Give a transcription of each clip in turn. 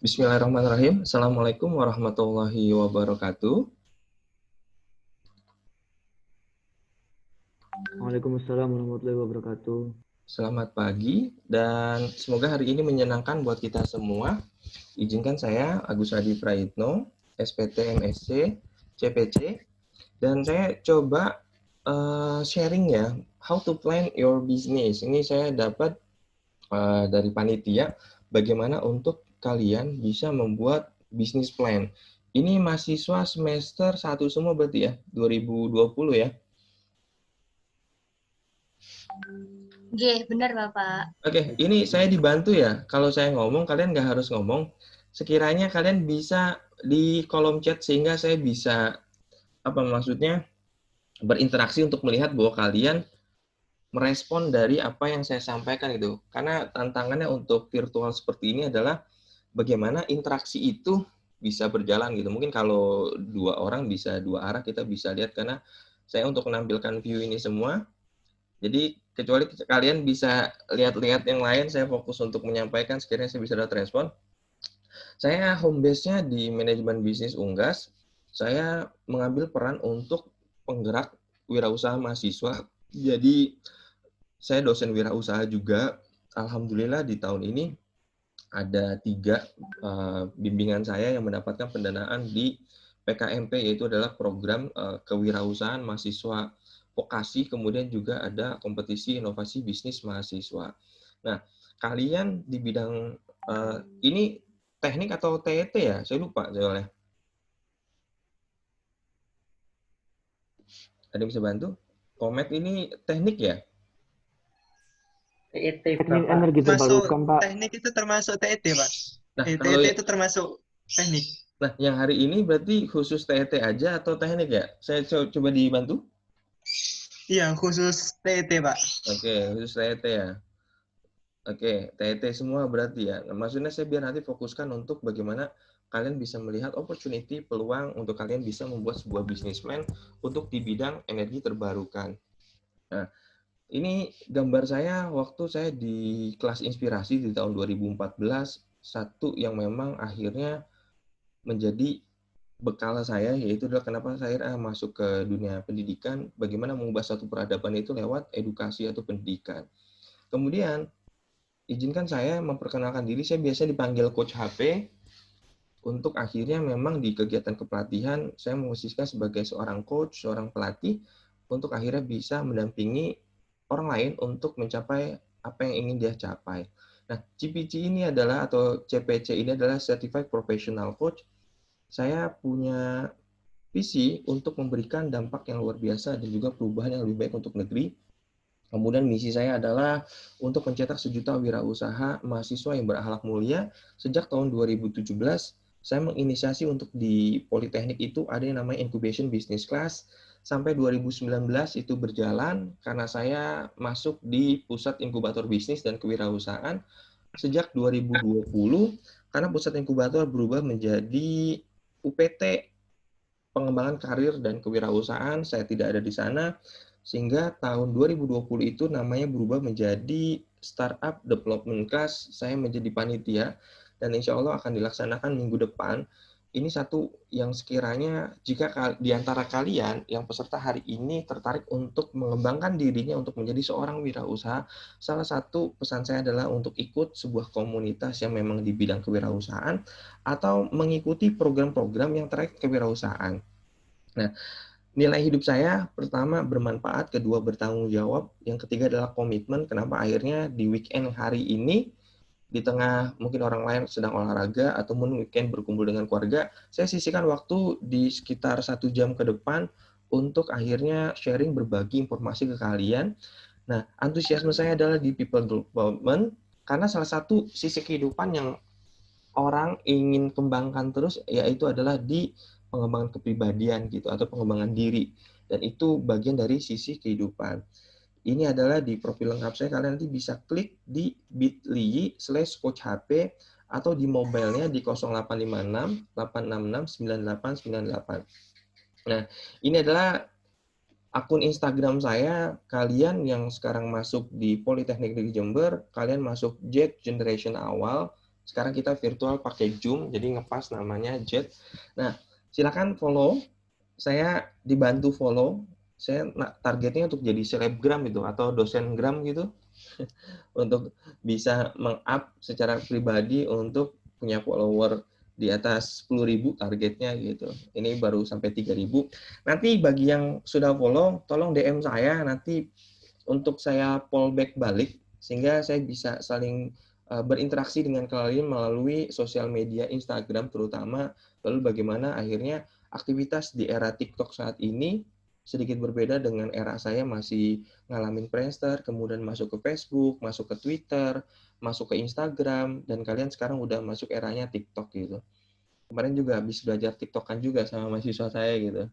Bismillahirrahmanirrahim. Assalamualaikum warahmatullahi wabarakatuh. Waalaikumsalam warahmatullahi wabarakatuh. Selamat pagi dan semoga hari ini menyenangkan buat kita semua. Izinkan saya Agus Hadi Praitno, SPT MSc, CPC, dan saya coba sharing ya, how to plan your business. Ini saya dapat dari panitia, bagaimana untuk kalian bisa membuat bisnis plan. Ini mahasiswa semester 1 semua berarti ya, 2020 ya. Oke, benar Bapak. Oke, ini saya dibantu ya. Kalau saya ngomong, kalian nggak harus ngomong. Sekiranya kalian bisa di kolom chat sehingga saya bisa, apa maksudnya, berinteraksi untuk melihat bahwa kalian merespon dari apa yang saya sampaikan itu. Karena tantangannya untuk virtual seperti ini adalah bagaimana interaksi itu bisa berjalan gitu. Mungkin kalau dua orang bisa dua arah, kita bisa lihat karena saya untuk menampilkan view ini semua. Jadi kecuali kalian bisa lihat-lihat yang lain, saya fokus untuk menyampaikan sekiranya saya bisa dapat respon. Saya home base-nya di manajemen bisnis Unggas. Saya mengambil peran untuk penggerak wirausaha mahasiswa. Jadi saya dosen wirausaha juga. Alhamdulillah di tahun ini ada 3 bimbingan saya yang mendapatkan pendanaan di PKMP, yaitu adalah program kewirausahaan mahasiswa vokasi, kemudian juga ada kompetisi inovasi bisnis mahasiswa. Nah, kalian di bidang ini teknik atau TET ya? Saya lupa soalnya. Ada yang bisa bantu? Komet ini teknik ya? TET, Teknik Bapak. energi Masuk terbarukan, Pak. teknik itu termasuk TET, Pak. Nah, TET kalau itu termasuk teknik. nah, yang hari ini berarti khusus TET aja atau teknik ya? Saya coba dibantu. Iya, khusus TET, Pak. Oke, khusus TET ya. Oke, TET semua berarti ya. Nah, maksudnya saya biar nanti fokuskan untuk bagaimana kalian bisa melihat opportunity, peluang untuk kalian bisa membuat sebuah bisnis plan untuk di bidang energi terbarukan. Nah, ini gambar saya waktu saya di kelas inspirasi di tahun 2014, satu yang memang akhirnya menjadi bekal saya, yaitu adalah kenapa saya masuk ke dunia pendidikan, bagaimana mengubah satu peradaban itu lewat edukasi atau pendidikan. Kemudian, izinkan saya memperkenalkan diri, saya biasa dipanggil Coach HP, untuk akhirnya memang di kegiatan kepelatihan, saya memposisikan sebagai seorang coach, seorang pelatih, untuk akhirnya bisa mendampingi orang lain untuk mencapai apa yang ingin dia capai. Nah, CPC ini adalah, atau CPC ini adalah Certified Professional Coach. Saya punya visi untuk memberikan dampak yang luar biasa dan juga perubahan yang lebih baik untuk negeri. Kemudian misi saya adalah untuk mencetak sejuta wirausaha mahasiswa yang berakhlak mulia. Sejak tahun 2017, saya menginisiasi untuk di Politeknik itu ada yang namanya Incubation Business Class. Sampai 2019 itu berjalan karena saya masuk di Pusat Inkubator Bisnis dan Kewirausahaan sejak 2020, karena Pusat Inkubator berubah menjadi UPT, Pengembangan Karir dan Kewirausahaan. Saya tidak ada di sana. Sehingga tahun 2020 itu namanya berubah menjadi Startup Development Class. Saya menjadi panitia dan insya Allah akan dilaksanakan minggu depan. Ini satu yang sekiranya jika di antara kalian yang peserta hari ini tertarik untuk mengembangkan dirinya untuk menjadi seorang wirausaha, salah satu pesan saya adalah untuk ikut sebuah komunitas yang memang di bidang kewirausahaan atau mengikuti program-program yang terkait kewirausahaan. Nah, nilai hidup saya, pertama bermanfaat, kedua bertanggung jawab, yang ketiga adalah komitmen. Kenapa akhirnya di weekend hari ini, di tengah mungkin orang lain sedang olahraga, ataupun weekend berkumpul dengan keluarga, saya sisihkan waktu di sekitar 1 jam ke depan untuk akhirnya sharing, berbagi informasi ke kalian. Nah, antusiasme saya adalah di people development, karena salah satu sisi kehidupan yang orang ingin kembangkan terus, yaitu adalah di pengembangan kepribadian gitu, atau pengembangan diri. Dan itu bagian dari sisi kehidupan. Ini adalah di profil lengkap saya, kalian nanti bisa klik di bit.ly/coachhp atau di mobilenya di 0856 866 9898. Nah, ini adalah akun Instagram saya. Kalian yang sekarang masuk di Politeknik Negeri Jember, kalian masuk Z Generation awal, Sekarang kita virtual pakai Zoom, jadi ngepas namanya Jet. Nah, silakan follow. Saya dibantu follow. Saya targetnya untuk jadi selebgram gitu atau dosen gram gitu. Untuk bisa meng-up secara pribadi untuk punya follower di atas 10.000 targetnya gitu. Ini baru sampai 3.000. Nanti bagi yang sudah follow, tolong DM saya nanti untuk saya fallback balik sehingga saya bisa saling berinteraksi dengan kalian melalui sosial media Instagram terutama. Lalu bagaimana akhirnya aktivitas di era TikTok saat ini sedikit berbeda dengan era saya masih ngalamin Friendster, kemudian masuk ke Facebook, masuk ke Twitter, masuk ke Instagram, dan kalian sekarang udah masuk eranya TikTok gitu. Kemarin juga habis belajar TikTokan juga sama mahasiswa saya gitu.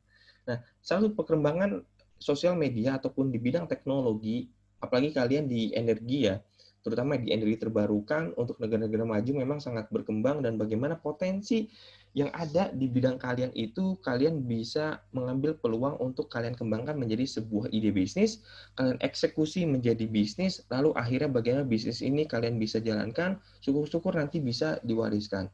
Nah, satu perkembangan sosial media ataupun di bidang teknologi, apalagi kalian di energi ya, terutama di energi terbarukan untuk negara-negara maju memang sangat berkembang, dan bagaimana potensi yang ada di bidang kalian itu kalian bisa mengambil peluang untuk kalian kembangkan menjadi sebuah ide bisnis, kalian eksekusi menjadi bisnis, lalu akhirnya bagaimana bisnis ini kalian bisa jalankan, syukur-syukur nanti bisa diwariskan.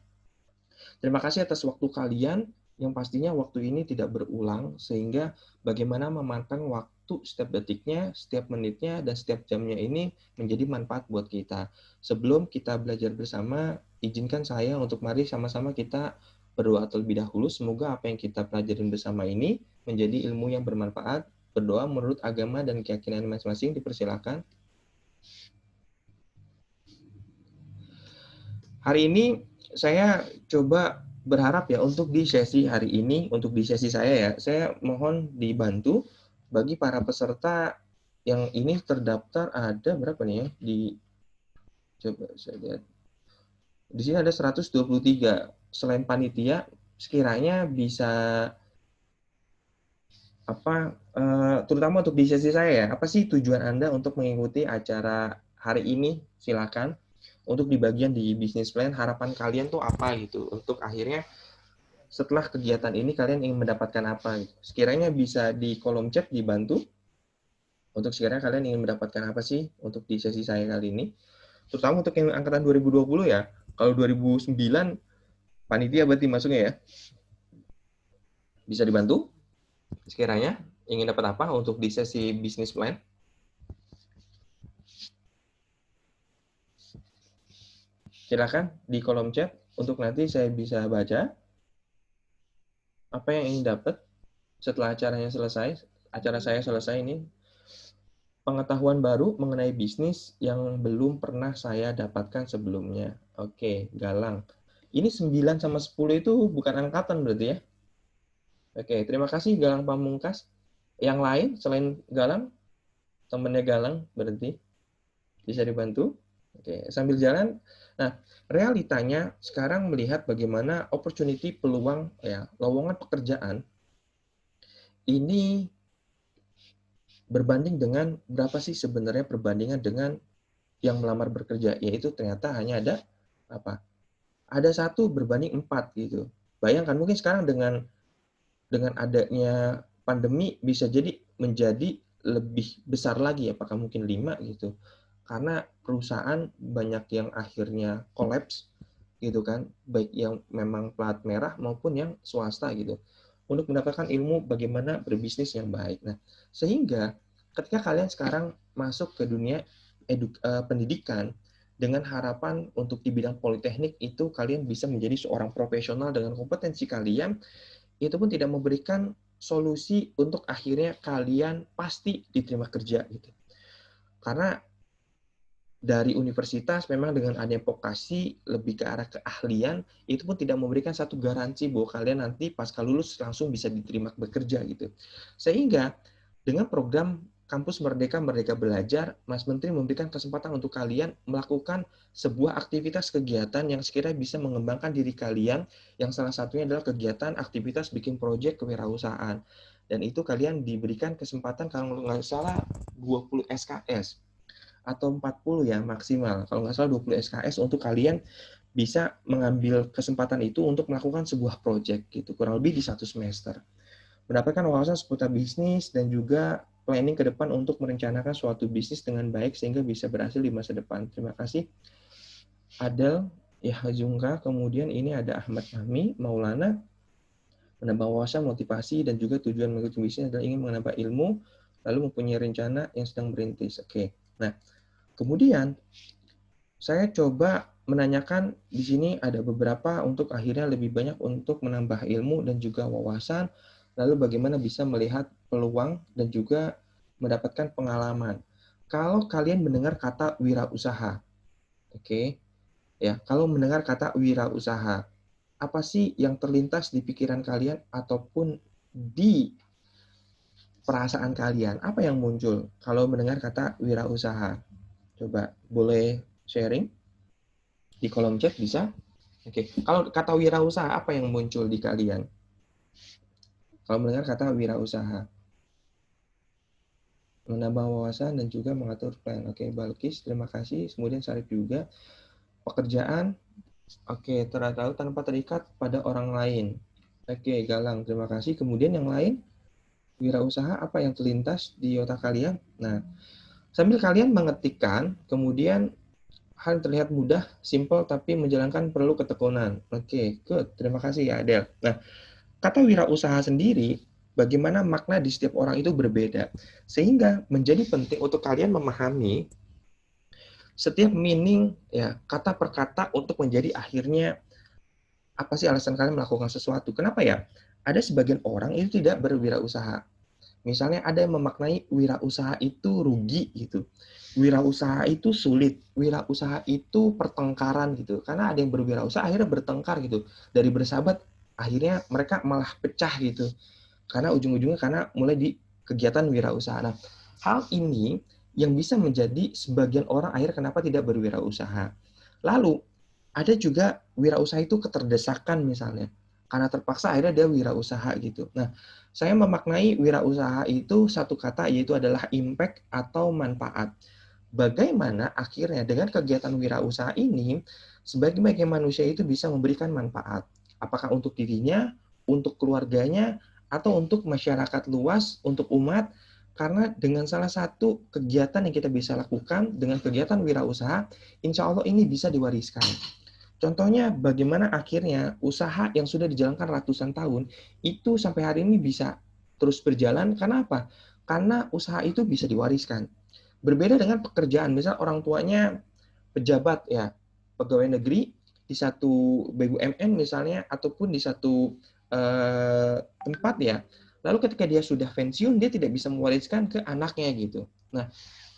Terima kasih atas waktu kalian, yang pastinya waktu ini tidak berulang, sehingga bagaimana memanfaatkan waktu setiap detiknya, setiap menitnya, dan setiap jamnya ini menjadi manfaat buat kita. Sebelum kita belajar bersama, izinkan saya untuk mari sama-sama kita berdoa terlebih dahulu. Semoga apa yang kita pelajarin bersama ini menjadi ilmu yang bermanfaat. Berdoa menurut agama dan keyakinan masing-masing, dipersilakan. Hari ini saya coba berharap ya untuk di sesi hari ini, untuk di sesi saya ya, saya mohon dibantu bagi para peserta yang ini terdaftar ada berapa nih ya? Coba saya lihat. Di sini ada 123. Selain panitia, sekiranya bisa terutama untuk di sesi saya ya, apa sih tujuan Anda untuk mengikuti acara hari ini? Silakan. Untuk di bagian di business plan, harapan kalian tuh apa gitu? Untuk akhirnya setelah kegiatan ini kalian ingin mendapatkan apa? Gitu. Sekiranya bisa di kolom chat dibantu. Untuk sekiranya kalian ingin mendapatkan apa sih untuk di sesi saya kali ini? Terutama untuk yang angkatan 2020 ya. Kalau 2009 panitia berarti masuknya ya. Bisa dibantu? Sekiranya ingin dapat apa untuk di sesi business plan? Silakan di kolom chat untuk nanti saya bisa baca apa yang ingin dapat setelah acaranya selesai. Acara saya selesai ini. Pengetahuan baru mengenai bisnis yang belum pernah saya dapatkan sebelumnya. Oke, Galang. Ini 9 sama 10 itu bukan angkatan berarti ya? Oke, terima kasih Galang Pamungkas. Yang lain selain Galang, temennya Galang berarti bisa dibantu. Oke, sambil jalan. Nah, realitanya sekarang melihat bagaimana opportunity peluang ya, lowongan pekerjaan ini berbanding dengan berapa sih sebenarnya perbandingan dengan yang melamar bekerja, yaitu ternyata hanya ada apa? Ada 1 berbanding 4 gitu. Bayangkan mungkin sekarang dengan adanya pandemi bisa jadi menjadi lebih besar lagi, apakah mungkin 5 gitu. Karena perusahaan banyak yang akhirnya kolaps gitu kan, baik yang memang plat merah maupun yang swasta gitu. Untuk mendapatkan ilmu bagaimana berbisnis yang baik. Nah, sehingga ketika kalian sekarang masuk ke dunia pendidikan dengan harapan untuk di bidang politeknik itu kalian bisa menjadi seorang profesional dengan kompetensi kalian, itu pun tidak memberikan solusi untuk akhirnya kalian pasti diterima kerja gitu. Karena dari universitas memang dengan adanya vokasi lebih ke arah keahlian, itu pun tidak memberikan satu garansi bahwa kalian nanti pasca lulus langsung bisa diterima bekerja gitu. Sehingga dengan program Kampus Merdeka Merdeka Belajar, Mas Menteri memberikan kesempatan untuk kalian melakukan sebuah aktivitas kegiatan yang sekiranya bisa mengembangkan diri kalian, yang salah satunya adalah kegiatan aktivitas bikin proyek kewirausahaan. Dan itu kalian diberikan kesempatan kalau nggak salah 20 SKS atau 40 ya maksimal. Kalau nggak salah 20 SKS untuk kalian bisa mengambil kesempatan itu untuk melakukan sebuah proyek gitu, kurang lebih di 1 semester. Mendapatkan wawasan seputar bisnis dan juga planning ke depan untuk merencanakan suatu bisnis dengan baik sehingga bisa berhasil di masa depan. Terima kasih. Adel, Ya Jungka, kemudian ini ada Ahmad Fahmi, Maulana, menambah wawasan, motivasi, dan juga tujuan mengikuti bisnis adalah ingin menambah ilmu, lalu mempunyai rencana yang sedang merintis. Oke. Nah, kemudian saya coba menanyakan di sini ada beberapa untuk akhirnya lebih banyak untuk menambah ilmu dan juga wawasan, lalu bagaimana bisa melihat peluang dan juga mendapatkan pengalaman. Kalau kalian mendengar kata wirausaha, oke, ya, kalau mendengar kata wirausaha, apa sih yang terlintas di pikiran kalian ataupun di perasaan kalian? Apa yang muncul kalau mendengar kata wirausaha? Coba boleh sharing di kolom chat bisa? Oke, kalau kata wirausaha apa yang muncul di kalian? Kalau mendengar kata wirausaha, menambah wawasan dan juga mengatur plan. Oke, Balkis, terima kasih. Kemudian Sarif juga. Pekerjaan, oke, tahu tanpa terikat pada orang lain. Oke, Galang, terima kasih. Kemudian yang lain, wirausaha apa yang terlintas di otak kalian? Nah, sambil kalian mengetikkan, kemudian hal terlihat mudah, simple, tapi menjalankan perlu ketekunan. Oke, good. Terima kasih ya, Adel. Nah, kata wirausaha sendiri, bagaimana makna di setiap orang itu berbeda. Sehingga menjadi penting untuk kalian memahami setiap meaning, ya, kata per kata untuk menjadi akhirnya apa sih alasan kalian melakukan sesuatu. Kenapa ya? Ada sebagian orang itu tidak berwirausaha. Misalnya ada yang memaknai wirausaha itu rugi gitu. Wirausaha itu sulit. Wirausaha itu pertengkaran gitu. Karena ada yang berwirausaha akhirnya bertengkar gitu. Dari bersahabat akhirnya mereka malah pecah gitu. Karena ujung-ujungnya karena mulai di kegiatan wirausaha. Nah, hal ini yang bisa menjadi sebagian orang akhirnya kenapa tidak berwirausaha. Lalu ada juga wirausaha itu keterdesakan misalnya. Karena terpaksa akhirnya dia wirausaha gitu. Nah, saya memaknai wirausaha itu satu kata yaitu adalah impact atau manfaat. Bagaimana akhirnya dengan kegiatan wirausaha ini sebagai manusia itu bisa memberikan manfaat. Apakah untuk dirinya, untuk keluarganya, atau untuk masyarakat luas, untuk umat, karena dengan salah satu kegiatan yang kita bisa lakukan dengan kegiatan wirausaha, insya Allah ini bisa diwariskan. Contohnya bagaimana akhirnya usaha yang sudah dijalankan ratusan tahun itu sampai hari ini bisa terus berjalan. Karena apa? Karena usaha itu bisa diwariskan. Berbeda dengan pekerjaan, misal orang tuanya pejabat ya, pegawai negeri di satu BUMN misalnya ataupun di satu tempat ya. Lalu ketika dia sudah pensiun dia tidak bisa mewariskan ke anaknya gitu. Nah,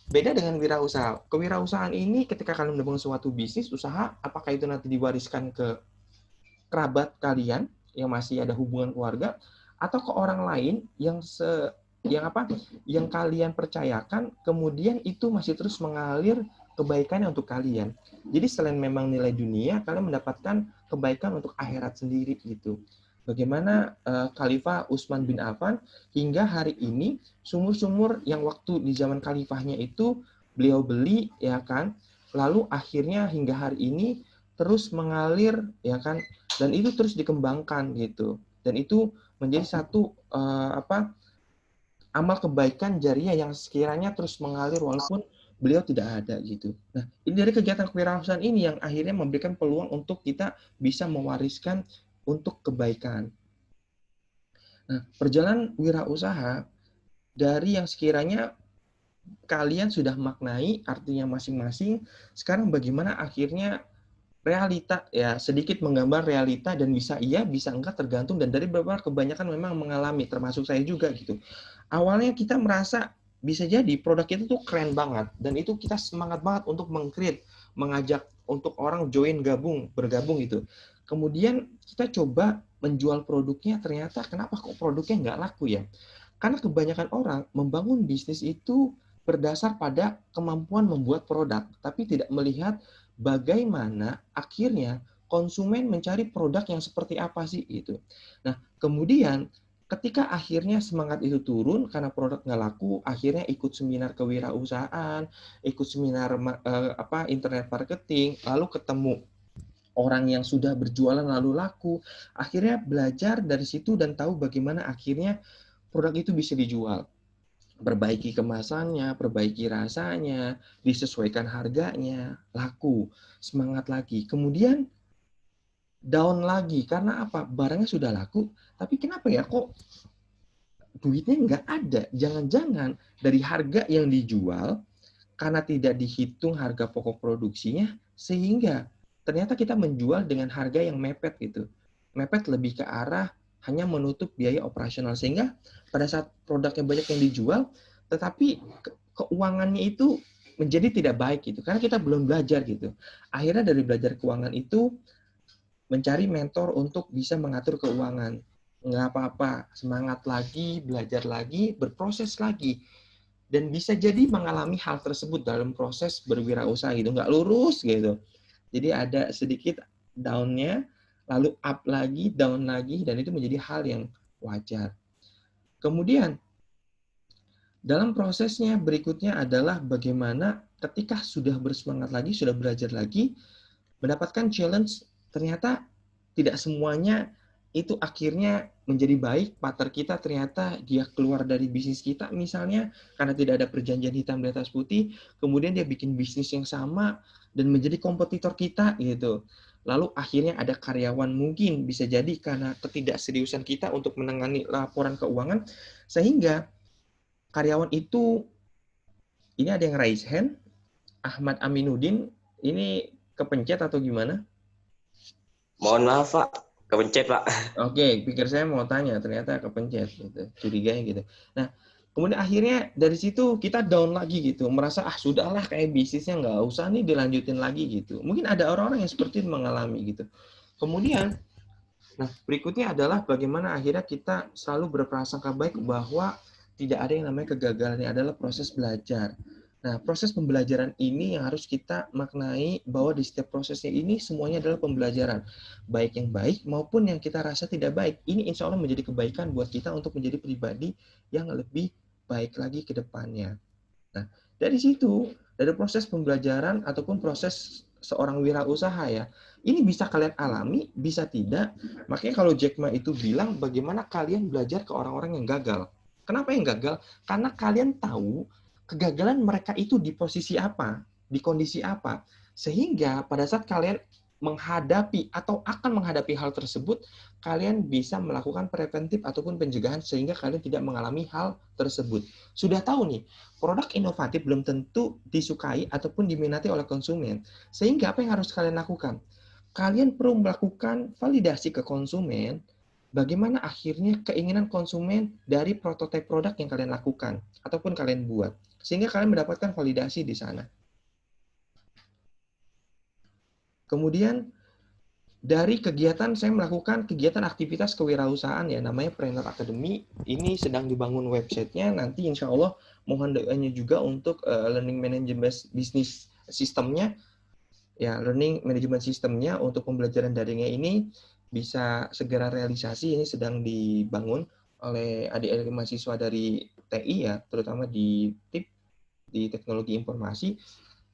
beda dengan wirausaha. Kewirausahaan ini ketika kalian membangun suatu bisnis, usaha, apakah itu nanti diwariskan ke kerabat kalian yang masih ada hubungan keluarga atau ke orang lain yang kalian percayakan, kemudian itu masih terus mengalir kebaikannya untuk kalian. Jadi selain memang nilai dunia, kalian mendapatkan kebaikan untuk akhirat sendiri gitu. Bagaimana Khalifah Utsman bin Affan hingga hari ini sumur-sumur yang waktu di zaman khalifahnya itu beliau beli ya kan, lalu akhirnya hingga hari ini terus mengalir ya kan, dan itu terus dikembangkan gitu. Dan itu menjadi satu amal kebaikan jariah yang sekiranya terus mengalir walaupun beliau tidak ada gitu. Nah, ini dari kegiatan kewirausahaan ini yang akhirnya memberikan peluang untuk kita bisa mewariskan untuk kebaikan. Nah, perjalanan wirausaha dari yang sekiranya kalian sudah maknai artinya masing-masing, sekarang bagaimana akhirnya realita ya, sedikit menggambar realita dan bisa iya bisa enggak tergantung, dan dari beberapa kebanyakan memang mengalami termasuk saya juga gitu. Awalnya kita merasa bisa jadi produk itu tuh keren banget dan itu kita semangat banget untuk meng-create, mengajak untuk orang join bergabung gitu. Kemudian kita coba menjual produknya, ternyata kenapa kok produknya nggak laku ya? Karena kebanyakan orang membangun bisnis itu berdasar pada kemampuan membuat produk, tapi tidak melihat bagaimana akhirnya konsumen mencari produk yang seperti apa sih itu. Nah, kemudian ketika akhirnya semangat itu turun karena produk nggak laku, akhirnya ikut seminar kewirausahaan, ikut seminar internet marketing, lalu ketemu orang yang sudah berjualan lalu laku, akhirnya belajar dari situ dan tahu bagaimana akhirnya produk itu bisa dijual. perbaiki kemasannya, perbaiki rasanya, disesuaikan harganya, laku, semangat lagi. Kemudian down lagi, karena apa? Barangnya sudah laku, tapi kenapa ya kok duitnya nggak ada? Jangan-jangan dari harga yang dijual, karena tidak dihitung harga pokok produksinya, sehingga ternyata kita menjual dengan harga yang mepet gitu. Mepet lebih ke arah hanya menutup biaya operasional, sehingga pada saat produknya banyak yang dijual, tetapi keuangannya itu menjadi tidak baik gitu, karena kita belum belajar gitu. Akhirnya dari belajar keuangan itu mencari mentor untuk bisa mengatur keuangan. Nggak apa-apa, semangat lagi, belajar lagi, berproses lagi. Dan bisa jadi mengalami hal tersebut dalam proses berwirausaha gitu, nggak lurus gitu. Jadi ada sedikit down-nya, lalu up lagi, down lagi, dan itu menjadi hal yang wajar. Kemudian, dalam prosesnya berikutnya adalah bagaimana ketika sudah bersemangat lagi, sudah belajar lagi, mendapatkan challenge, ternyata tidak semuanya itu akhirnya menjadi baik. Partner kita ternyata dia keluar dari bisnis kita misalnya karena tidak ada perjanjian hitam di atas putih, kemudian dia bikin bisnis yang sama dan menjadi kompetitor kita gitu. Lalu akhirnya ada karyawan, mungkin bisa jadi karena ketidakseriusan kita untuk menangani laporan keuangan, sehingga karyawan itu, ini ada yang raise hand, Ahmad Aminuddin, ini kepencet atau gimana? Mohon maaf, Pak. Kepencet, Pak. Oke, pikir saya mau tanya, ternyata kepencet gitu. Curiganya gitu. Nah, kemudian akhirnya dari situ kita down lagi gitu, merasa sudahlah kayak bisnisnya nggak usah nih dilanjutin lagi gitu. Mungkin ada orang-orang yang seperti itu mengalami gitu. Kemudian, nah berikutnya adalah bagaimana akhirnya kita selalu berprasangka baik bahwa tidak ada yang namanya kegagalan, yang adalah proses belajar. Nah, proses pembelajaran ini yang harus kita maknai bahwa di setiap prosesnya ini semuanya adalah pembelajaran. Baik yang baik maupun yang kita rasa tidak baik. Ini insya Allah menjadi kebaikan buat kita untuk menjadi pribadi yang lebih baik lagi ke depannya. Nah, dari situ, dari proses pembelajaran ataupun proses seorang wirausaha ya, ini bisa kalian alami, bisa tidak. Makanya kalau Jack Ma itu bilang bagaimana kalian belajar ke orang-orang yang gagal. Kenapa yang gagal? Karena kalian tahu kegagalan mereka itu di posisi apa, di kondisi apa. Sehingga pada saat kalian menghadapi atau akan menghadapi hal tersebut, kalian bisa melakukan preventif ataupun pencegahan sehingga kalian tidak mengalami hal tersebut. Sudah tahu nih, produk inovatif belum tentu disukai ataupun diminati oleh konsumen. Sehingga apa yang harus kalian lakukan? Kalian perlu melakukan validasi ke konsumen, bagaimana akhirnya keinginan konsumen dari prototipe produk yang kalian lakukan ataupun kalian buat. Sehingga kalian mendapatkan validasi di sana. Kemudian dari kegiatan, saya melakukan kegiatan aktivitas kewirausahaan ya, namanya Planner Academy. Ini sedang dibangun websitenya, nanti insya Allah mohon doanya juga untuk learning management business sistemnya, ya learning management sistemnya untuk pembelajaran daringnya ini bisa segera realisasi. Ini sedang dibangun oleh adik-adik mahasiswa dari TI ya, terutama di TIP, di teknologi informasi.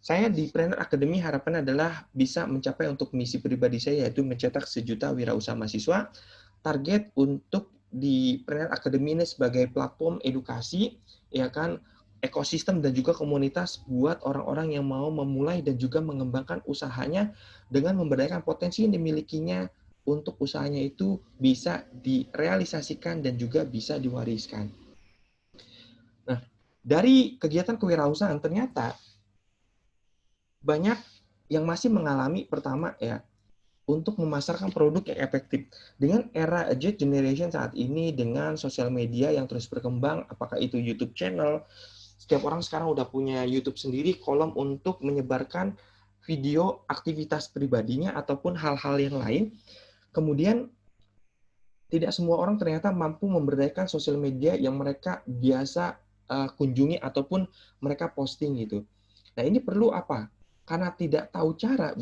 Saya di Planner Academy harapan adalah bisa mencapai untuk misi pribadi saya, yaitu mencetak 1 juta wirausaha mahasiswa. Target untuk di Planner Academy ini sebagai platform edukasi, ya kan, ekosistem dan juga komunitas buat orang-orang yang mau memulai dan juga mengembangkan usahanya dengan memberdayakan potensi yang dimilikinya untuk usahanya itu bisa direalisasikan dan juga bisa diwariskan. Nah, dari kegiatan kewirausahaan ternyata banyak yang masih mengalami pertama ya, untuk memasarkan produk yang efektif. Dengan era Jet Generation saat ini, dengan sosial media yang terus berkembang, apakah itu YouTube channel, setiap orang sekarang udah punya YouTube sendiri, kolom untuk menyebarkan video aktivitas pribadinya ataupun hal-hal yang lain. Kemudian, tidak semua orang ternyata mampu memberdayakan sosial media yang mereka biasa kunjungi ataupun mereka posting gitu. Nah, ini perlu apa? Karena tidak tahu cara,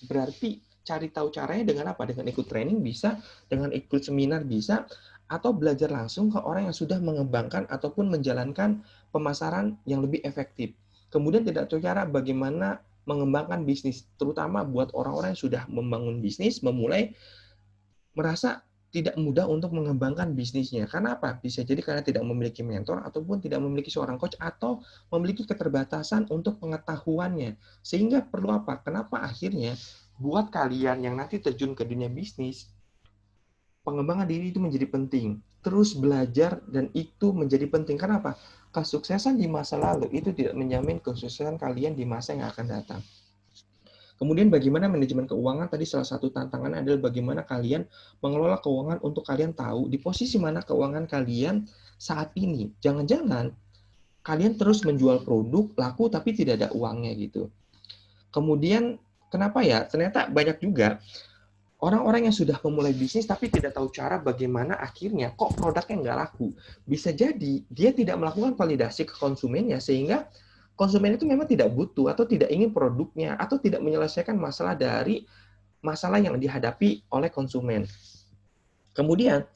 berarti cari tahu caranya dengan apa? Dengan ikut training bisa, dengan ikut seminar bisa, atau belajar langsung ke orang yang sudah mengembangkan ataupun menjalankan pemasaran yang lebih efektif. Kemudian tidak tahu cara bagaimana mengembangkan bisnis, terutama buat orang-orang yang sudah membangun bisnis, memulai, merasa tidak mudah untuk mengembangkan bisnisnya. Karena apa? Bisa jadi karena tidak memiliki mentor ataupun tidak memiliki seorang coach atau memiliki keterbatasan untuk pengetahuannya. Sehingga perlu apa? Kenapa akhirnya buat kalian yang nanti terjun ke dunia bisnis, pengembangan diri itu menjadi penting. Terus belajar dan itu menjadi penting. Kenapa? Kesuksesan di masa lalu itu tidak menjamin kesuksesan kalian di masa yang akan datang. Kemudian bagaimana manajemen keuangan, tadi salah satu tantangannya adalah bagaimana kalian mengelola keuangan untuk kalian tahu di posisi mana keuangan kalian saat ini. Jangan-jangan kalian terus menjual produk, laku tapi tidak ada uangnya gitu. Kemudian kenapa ya? Ternyata banyak juga orang-orang yang sudah memulai bisnis tapi tidak tahu cara bagaimana akhirnya kok produknya nggak laku. Bisa jadi dia tidak melakukan validasi ke konsumennya sehingga konsumen itu memang tidak butuh atau tidak ingin produknya atau tidak menyelesaikan masalah dari masalah yang dihadapi oleh konsumen. Kemudian,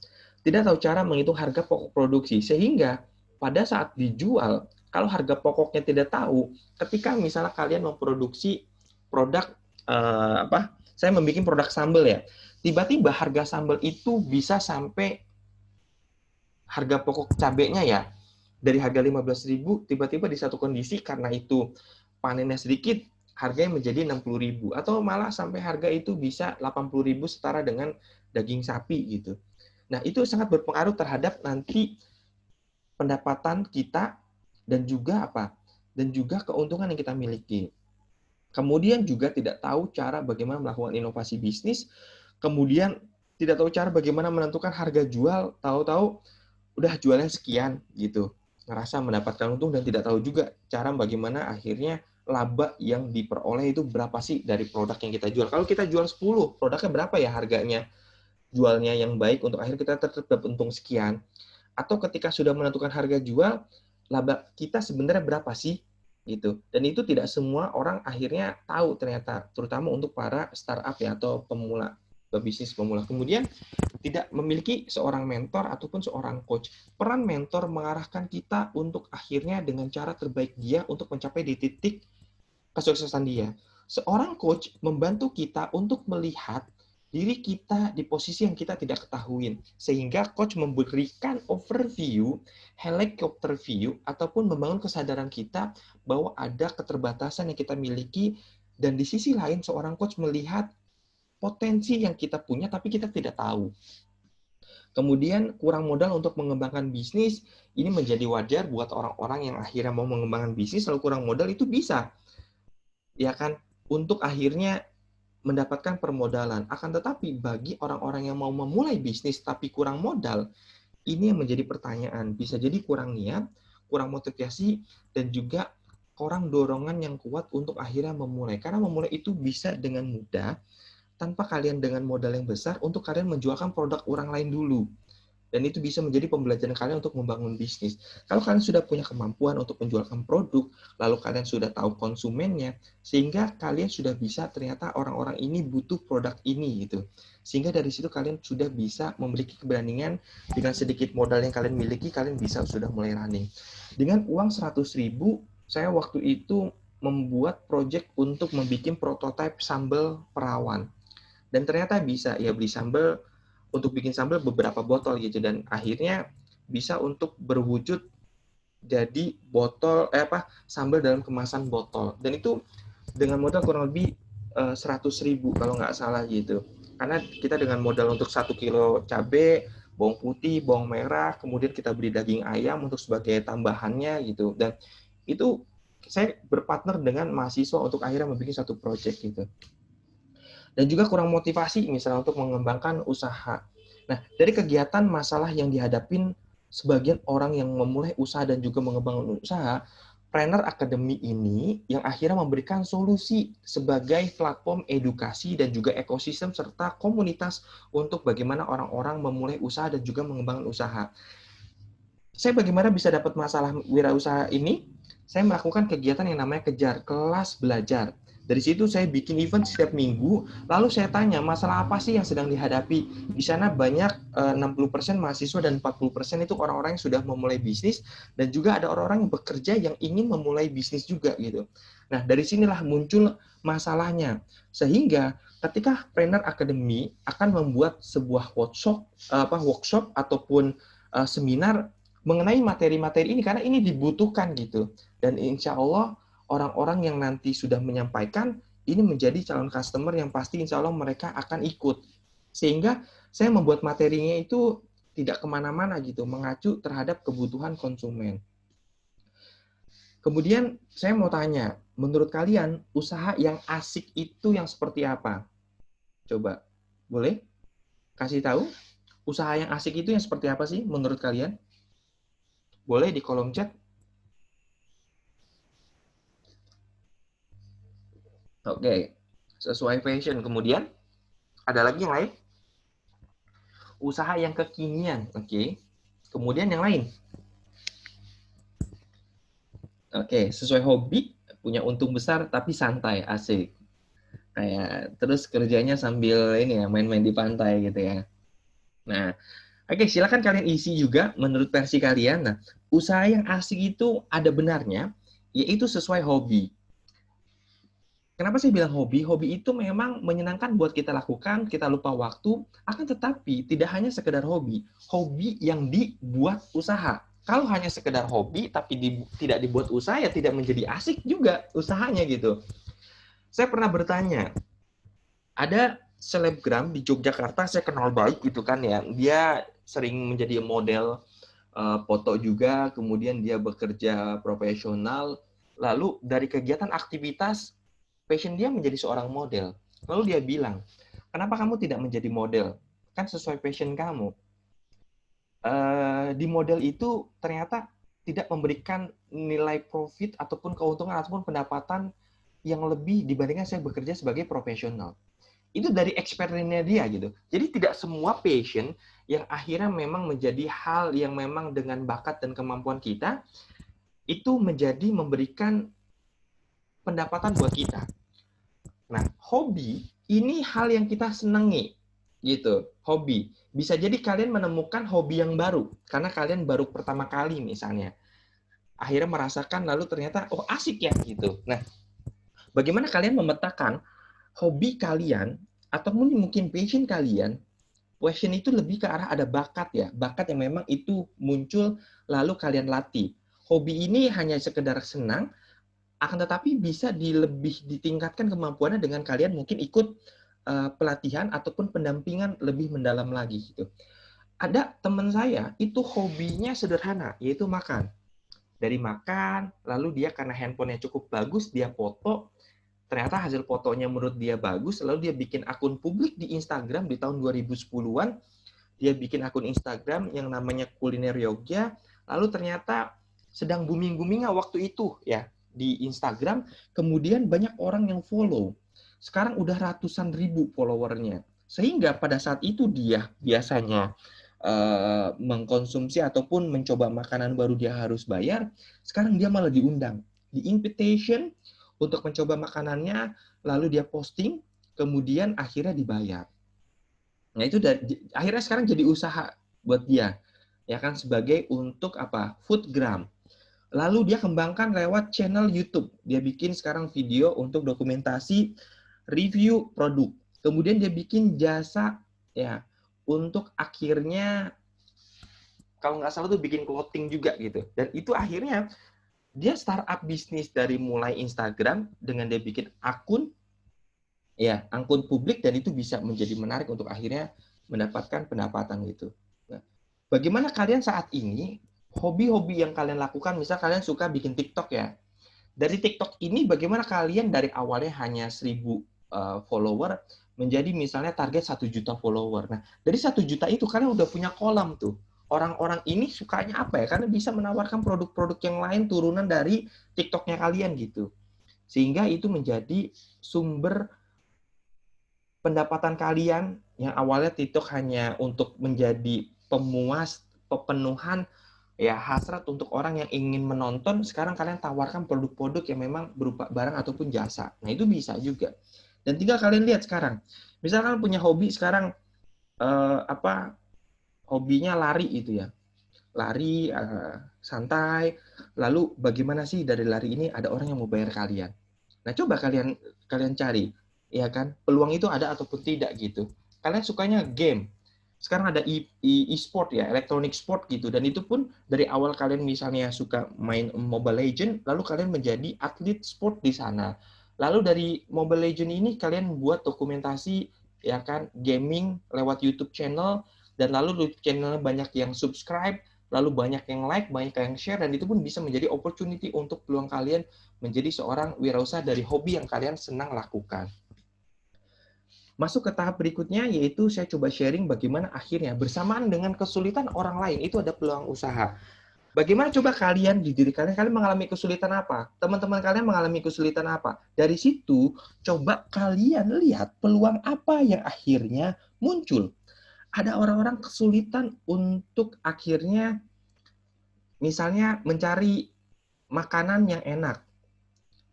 tidak tahu cara menghitung harga pokok produksi sehingga pada saat dijual, kalau harga pokoknya tidak tahu, ketika misalnya kalian memproduksi produk saya membuat produk sambal ya, tiba-tiba harga sambal itu bisa sampai harga pokok cabenya ya dari harga 15.000 tiba-tiba di satu kondisi karena itu panennya sedikit harganya menjadi 60.000 atau malah sampai harga itu bisa 80.000 setara dengan daging sapi gitu. Nah, itu sangat berpengaruh terhadap nanti pendapatan kita dan juga apa? Dan juga keuntungan yang kita miliki. Kemudian juga tidak tahu cara bagaimana melakukan inovasi bisnis, kemudian tidak tahu cara bagaimana menentukan harga jual, tahu-tahu udah jualnya sekian gitu. Ngerasa mendapatkan untung dan tidak tahu juga cara bagaimana akhirnya laba yang diperoleh itu berapa sih dari produk yang kita jual. Kalau kita jual 10, produknya berapa ya harganya? Jualnya yang baik untuk akhirnya kita tetap dapat untung sekian. Atau ketika sudah menentukan harga jual, laba kita sebenarnya berapa sih? Gitu. Dan itu tidak semua orang akhirnya tahu ternyata, terutama untuk para startup ya atau pemula, bisnis pemula. Kemudian tidak memiliki seorang mentor ataupun seorang coach. Peran mentor mengarahkan kita untuk akhirnya dengan cara terbaik dia untuk mencapai di titik kesuksesan dia. Seorang coach membantu kita untuk melihat diri kita di posisi yang kita tidak ketahui. Sehingga coach memberikan overview, helicopter view, ataupun membangun kesadaran kita bahwa ada keterbatasan yang kita miliki, dan di sisi lain seorang coach melihat potensi yang kita punya tapi kita tidak tahu. Kemudian kurang modal untuk mengembangkan bisnis, ini menjadi wajar buat orang-orang yang akhirnya mau mengembangkan bisnis lalu kurang modal itu bisa. Ya kan? Untuk akhirnya mendapatkan permodalan. Akan tetapi bagi orang-orang yang mau memulai bisnis tapi kurang modal, ini yang menjadi pertanyaan. Bisa jadi kurang niat, kurang motivasi, dan juga kurang dorongan yang kuat untuk akhirnya memulai. Karena memulai itu bisa dengan mudah, tanpa kalian dengan modal yang besar, untuk kalian menjualkan produk orang lain dulu. Dan itu bisa menjadi pembelajaran kalian untuk membangun bisnis. Kalau kalian sudah punya kemampuan untuk menjualkan produk, lalu kalian sudah tahu konsumennya, sehingga kalian sudah bisa ternyata orang-orang ini butuh produk ini gitu. Sehingga dari situ kalian sudah bisa memiliki keberanian dengan sedikit modal yang kalian miliki, kalian bisa sudah mulai running. Dengan uang 100.000, saya waktu itu membuat project untuk membuat prototipe sambal perawan. Dan ternyata bisa ya beli sambal untuk bikin sambal beberapa botol gitu, dan akhirnya bisa untuk berwujud jadi botol sambal dalam kemasan botol, dan itu dengan modal kurang lebih 100.000 kalau nggak salah gitu, karena kita dengan modal untuk 1 kilo cabai, bawang putih, bawang merah, kemudian kita beli daging ayam untuk sebagai tambahannya gitu, dan itu saya berpartner dengan mahasiswa untuk akhirnya membuat satu project gitu. Dan juga kurang motivasi misalnya untuk mengembangkan usaha. Nah, dari kegiatan masalah yang dihadapin sebagian orang yang memulai usaha dan juga mengembangkan usaha, Planner Academy ini yang akhirnya memberikan solusi sebagai platform edukasi dan juga ekosistem serta komunitas untuk bagaimana orang-orang memulai usaha dan juga mengembangkan usaha. Saya bagaimana bisa dapat masalah wirausaha ini? Saya melakukan kegiatan yang namanya Kejar, kelas belajar. Dari situ saya bikin event setiap minggu, lalu saya tanya masalah apa sih yang sedang dihadapi. Di sana banyak 60% mahasiswa dan 40% itu orang-orang yang sudah memulai bisnis, dan juga ada orang-orang yang bekerja yang ingin memulai bisnis juga gitu. Nah, dari sinilah muncul masalahnya. Sehingga ketika Trainer Academy akan membuat sebuah workshop ataupun seminar mengenai materi-materi ini, karena ini dibutuhkan gitu. Dan insya Allah orang-orang yang nanti sudah menyampaikan ini menjadi calon customer yang pasti insya Allah mereka akan ikut. Sehingga saya membuat materinya itu tidak kemana-mana gitu, mengacu terhadap kebutuhan konsumen. Kemudian saya mau tanya, menurut kalian usaha yang asik itu yang seperti apa? Coba, boleh kasih tahu? Usaha yang asik itu yang seperti apa sih menurut kalian? Boleh di kolom chat. Oke, sesuai fashion. Kemudian, ada lagi yang lain? Usaha yang kekinian. Oke. Kemudian yang lain? Oke, sesuai hobi, punya untung besar tapi santai, asik. Kayak terus kerjanya sambil ini ya, main-main di pantai gitu ya. Nah, oke, silakan kalian isi juga menurut versi kalian. Nah, usaha yang asik itu ada benarnya, yaitu sesuai hobi. Kenapa saya bilang hobi? Hobi itu memang menyenangkan buat kita lakukan, kita lupa waktu, akan tetapi tidak hanya sekedar hobi. Hobi yang dibuat usaha. Kalau hanya sekedar hobi tapi tidak dibuat usaha, ya tidak menjadi asik juga usahanya gitu. Saya pernah bertanya, ada selebgram di Yogyakarta, saya kenal baik gitu kan ya, dia sering menjadi model foto juga, kemudian dia bekerja profesional, lalu dari kegiatan aktivitas, passion dia menjadi seorang model. Lalu dia bilang, kenapa kamu tidak menjadi model? Kan sesuai passion kamu. Di model itu ternyata tidak memberikan nilai profit ataupun keuntungan ataupun pendapatan yang lebih dibandingkan saya bekerja sebagai profesional. Itu dari experience-nya dia gitu. Jadi tidak semua passion yang akhirnya memang menjadi hal yang memang dengan bakat dan kemampuan kita itu menjadi memberikan pendapatan buat kita. Nah, hobi ini hal yang kita senangi gitu. Hobi bisa jadi kalian menemukan hobi yang baru karena kalian baru pertama kali misalnya. Akhirnya merasakan lalu ternyata oh asik ya gitu. Nah, bagaimana kalian memetakan hobi kalian atau mungkin passion kalian? Passion itu lebih ke arah ada bakat ya, bakat yang memang itu muncul lalu kalian latih. Hobi ini hanya sekedar senang, akan tetapi bisa lebih ditingkatkan kemampuannya dengan kalian mungkin ikut pelatihan ataupun pendampingan lebih mendalam lagi gitu. Ada teman saya itu hobinya sederhana, yaitu makan. Dari makan, lalu dia karena handphonenya cukup bagus, dia foto, ternyata hasil fotonya menurut dia bagus, lalu dia bikin akun publik di Instagram di tahun 2010-an, dia bikin akun Instagram yang namanya Kuliner Yogya, lalu ternyata sedang booming-boomingnya waktu itu ya di Instagram, kemudian banyak orang yang follow. Sekarang udah ratusan ribu followernya. Sehingga pada saat itu dia biasanya mengkonsumsi ataupun mencoba makanan baru dia harus bayar, sekarang dia malah diundang. Di invitation untuk mencoba makanannya, lalu dia posting, kemudian akhirnya dibayar. Nah itu akhirnya sekarang jadi usaha buat dia, ya kan sebagai untuk apa? Foodgram. Lalu dia kembangkan lewat channel YouTube. Dia bikin sekarang video untuk dokumentasi review produk. Kemudian dia bikin jasa ya untuk akhirnya kalau nggak salah tuh bikin clothing juga gitu. Dan itu akhirnya dia startup bisnis dari mulai Instagram dengan dia bikin akun publik dan itu bisa menjadi menarik untuk akhirnya mendapatkan pendapatan gitu. Nah, bagaimana kalian saat ini hobi-hobi yang kalian lakukan, misal kalian suka bikin TikTok ya. Dari TikTok ini bagaimana kalian dari awalnya hanya 1.000 follower menjadi misalnya target 1 juta follower. Nah, dari 1 juta itu kalian udah punya kolam tuh. Orang-orang ini sukanya apa ya? Karena bisa menawarkan produk-produk yang lain turunan dari TikTok-nya kalian gitu. Sehingga itu menjadi sumber pendapatan kalian yang awalnya TikTok hanya untuk menjadi pemuas, pemenuhan ya hasrat untuk orang yang ingin menonton, sekarang kalian tawarkan produk-produk yang memang berupa barang ataupun jasa. Nah, itu bisa juga. Dan tinggal kalian lihat sekarang. Misalkan punya hobi sekarang hobinya lari itu ya. Lari santai. Lalu bagaimana sih dari lari ini ada orang yang mau bayar kalian? Nah, coba kalian cari, ya kan? Peluang itu ada ataupun tidak gitu. Kalian sukanya game. Sekarang ada e-sport ya, electronic sport gitu. Dan itu pun dari awal kalian misalnya suka main Mobile Legends, lalu kalian menjadi atlet sport di sana. Lalu dari Mobile Legends ini kalian buat dokumentasi, ya kan, gaming lewat YouTube channel, dan lalu YouTube channel banyak yang subscribe, lalu banyak yang like, banyak yang share, dan itu pun bisa menjadi opportunity untuk peluang kalian menjadi seorang wirausaha dari hobi yang kalian senang lakukan. Masuk ke tahap berikutnya, yaitu saya coba sharing bagaimana akhirnya bersamaan dengan kesulitan orang lain, itu ada peluang usaha. Bagaimana coba kalian, di diri kalian mengalami kesulitan apa? Teman-teman kalian mengalami kesulitan apa? Dari situ, coba kalian lihat peluang apa yang akhirnya muncul. Ada orang-orang kesulitan untuk akhirnya, misalnya mencari makanan yang enak.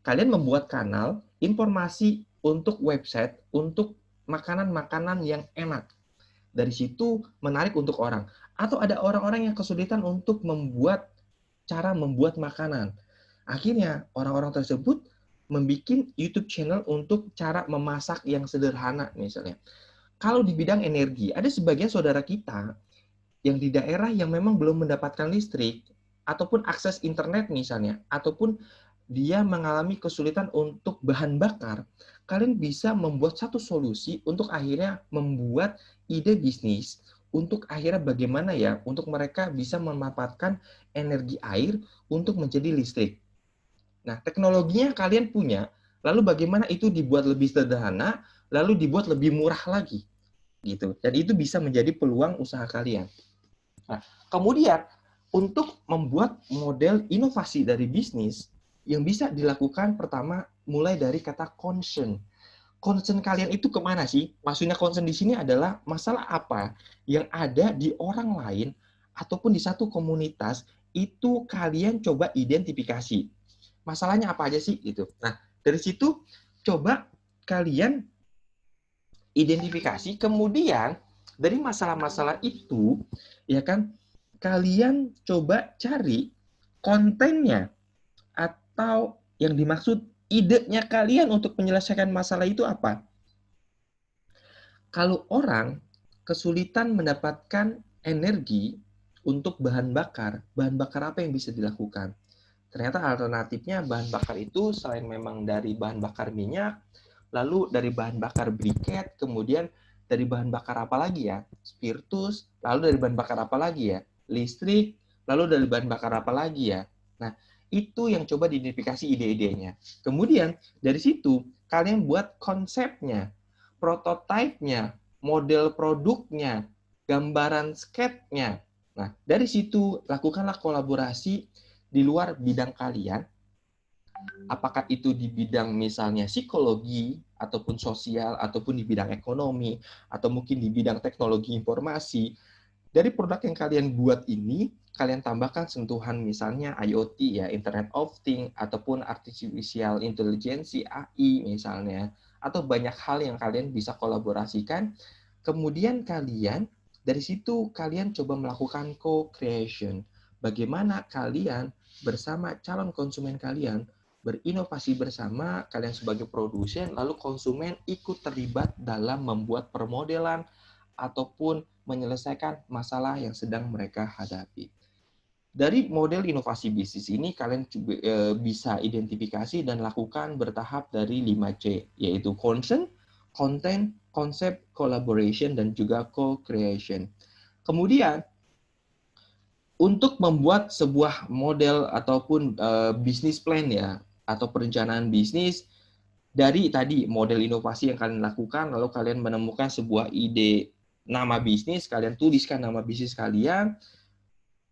Kalian membuat kanal informasi untuk website, untuk makanan-makanan yang enak. Dari situ menarik untuk orang. Atau ada orang-orang yang kesulitan untuk cara membuat makanan. Akhirnya orang-orang tersebut membuat YouTube channel untuk cara memasak yang sederhana misalnya. Kalau di bidang energi, ada sebagian saudara kita yang di daerah yang memang belum mendapatkan listrik, ataupun akses internet misalnya, ataupun dia mengalami kesulitan untuk bahan bakar, kalian bisa membuat satu solusi untuk akhirnya membuat ide bisnis untuk akhirnya bagaimana ya untuk mereka bisa memanfaatkan energi air untuk menjadi listrik. Nah, teknologinya kalian punya, lalu bagaimana itu dibuat lebih sederhana, lalu dibuat lebih murah lagi, gitu. Dan itu bisa menjadi peluang usaha kalian. Nah, kemudian untuk membuat model inovasi dari bisnis yang bisa dilakukan pertama mulai dari kata concern. Concern kalian itu kemana sih? Maksudnya concern di sini adalah masalah apa yang ada di orang lain ataupun di satu komunitas itu kalian coba identifikasi. Masalahnya apa aja sih gitu. Nah, dari situ coba kalian identifikasi, kemudian dari masalah-masalah itu ya kan kalian coba cari kontennya atau yang dimaksud idenya kalian untuk menyelesaikan masalah itu apa. Kalau orang kesulitan mendapatkan energi untuk bahan bakar apa yang bisa dilakukan? Ternyata alternatifnya bahan bakar itu selain memang dari bahan bakar minyak, lalu dari bahan bakar briket, kemudian dari bahan bakar apa lagi ya? Spiritus, lalu dari bahan bakar apa lagi ya? Listrik, lalu dari bahan bakar apa lagi ya? Nah, itu yang coba diidentifikasi ide-idenya. Kemudian dari situ kalian buat konsepnya, prototipenya, model produknya, gambaran sketnya. Nah, dari situ lakukanlah kolaborasi di luar bidang kalian. Apakah itu di bidang misalnya psikologi, ataupun sosial, ataupun di bidang ekonomi, atau mungkin di bidang teknologi informasi. Dari produk yang kalian buat ini, kalian tambahkan sentuhan misalnya IoT ya, Internet of Things, ataupun Artificial Intelligence, AI misalnya, atau banyak hal yang kalian bisa kolaborasikan. Kemudian dari situ kalian coba melakukan co-creation. Bagaimana kalian bersama calon konsumen kalian berinovasi bersama, kalian sebagai produsen, lalu konsumen ikut terlibat dalam membuat permodelan ataupun menyelesaikan masalah yang sedang mereka hadapi. Dari model inovasi bisnis ini, kalian bisa identifikasi dan lakukan bertahap dari 5C, yaitu concern, content, concept, collaboration, dan juga co-creation. Kemudian, untuk membuat sebuah model ataupun bisnis plan ya, atau perencanaan bisnis, dari tadi model inovasi yang kalian lakukan, lalu kalian menemukan sebuah ide nama bisnis, kalian tuliskan nama bisnis kalian,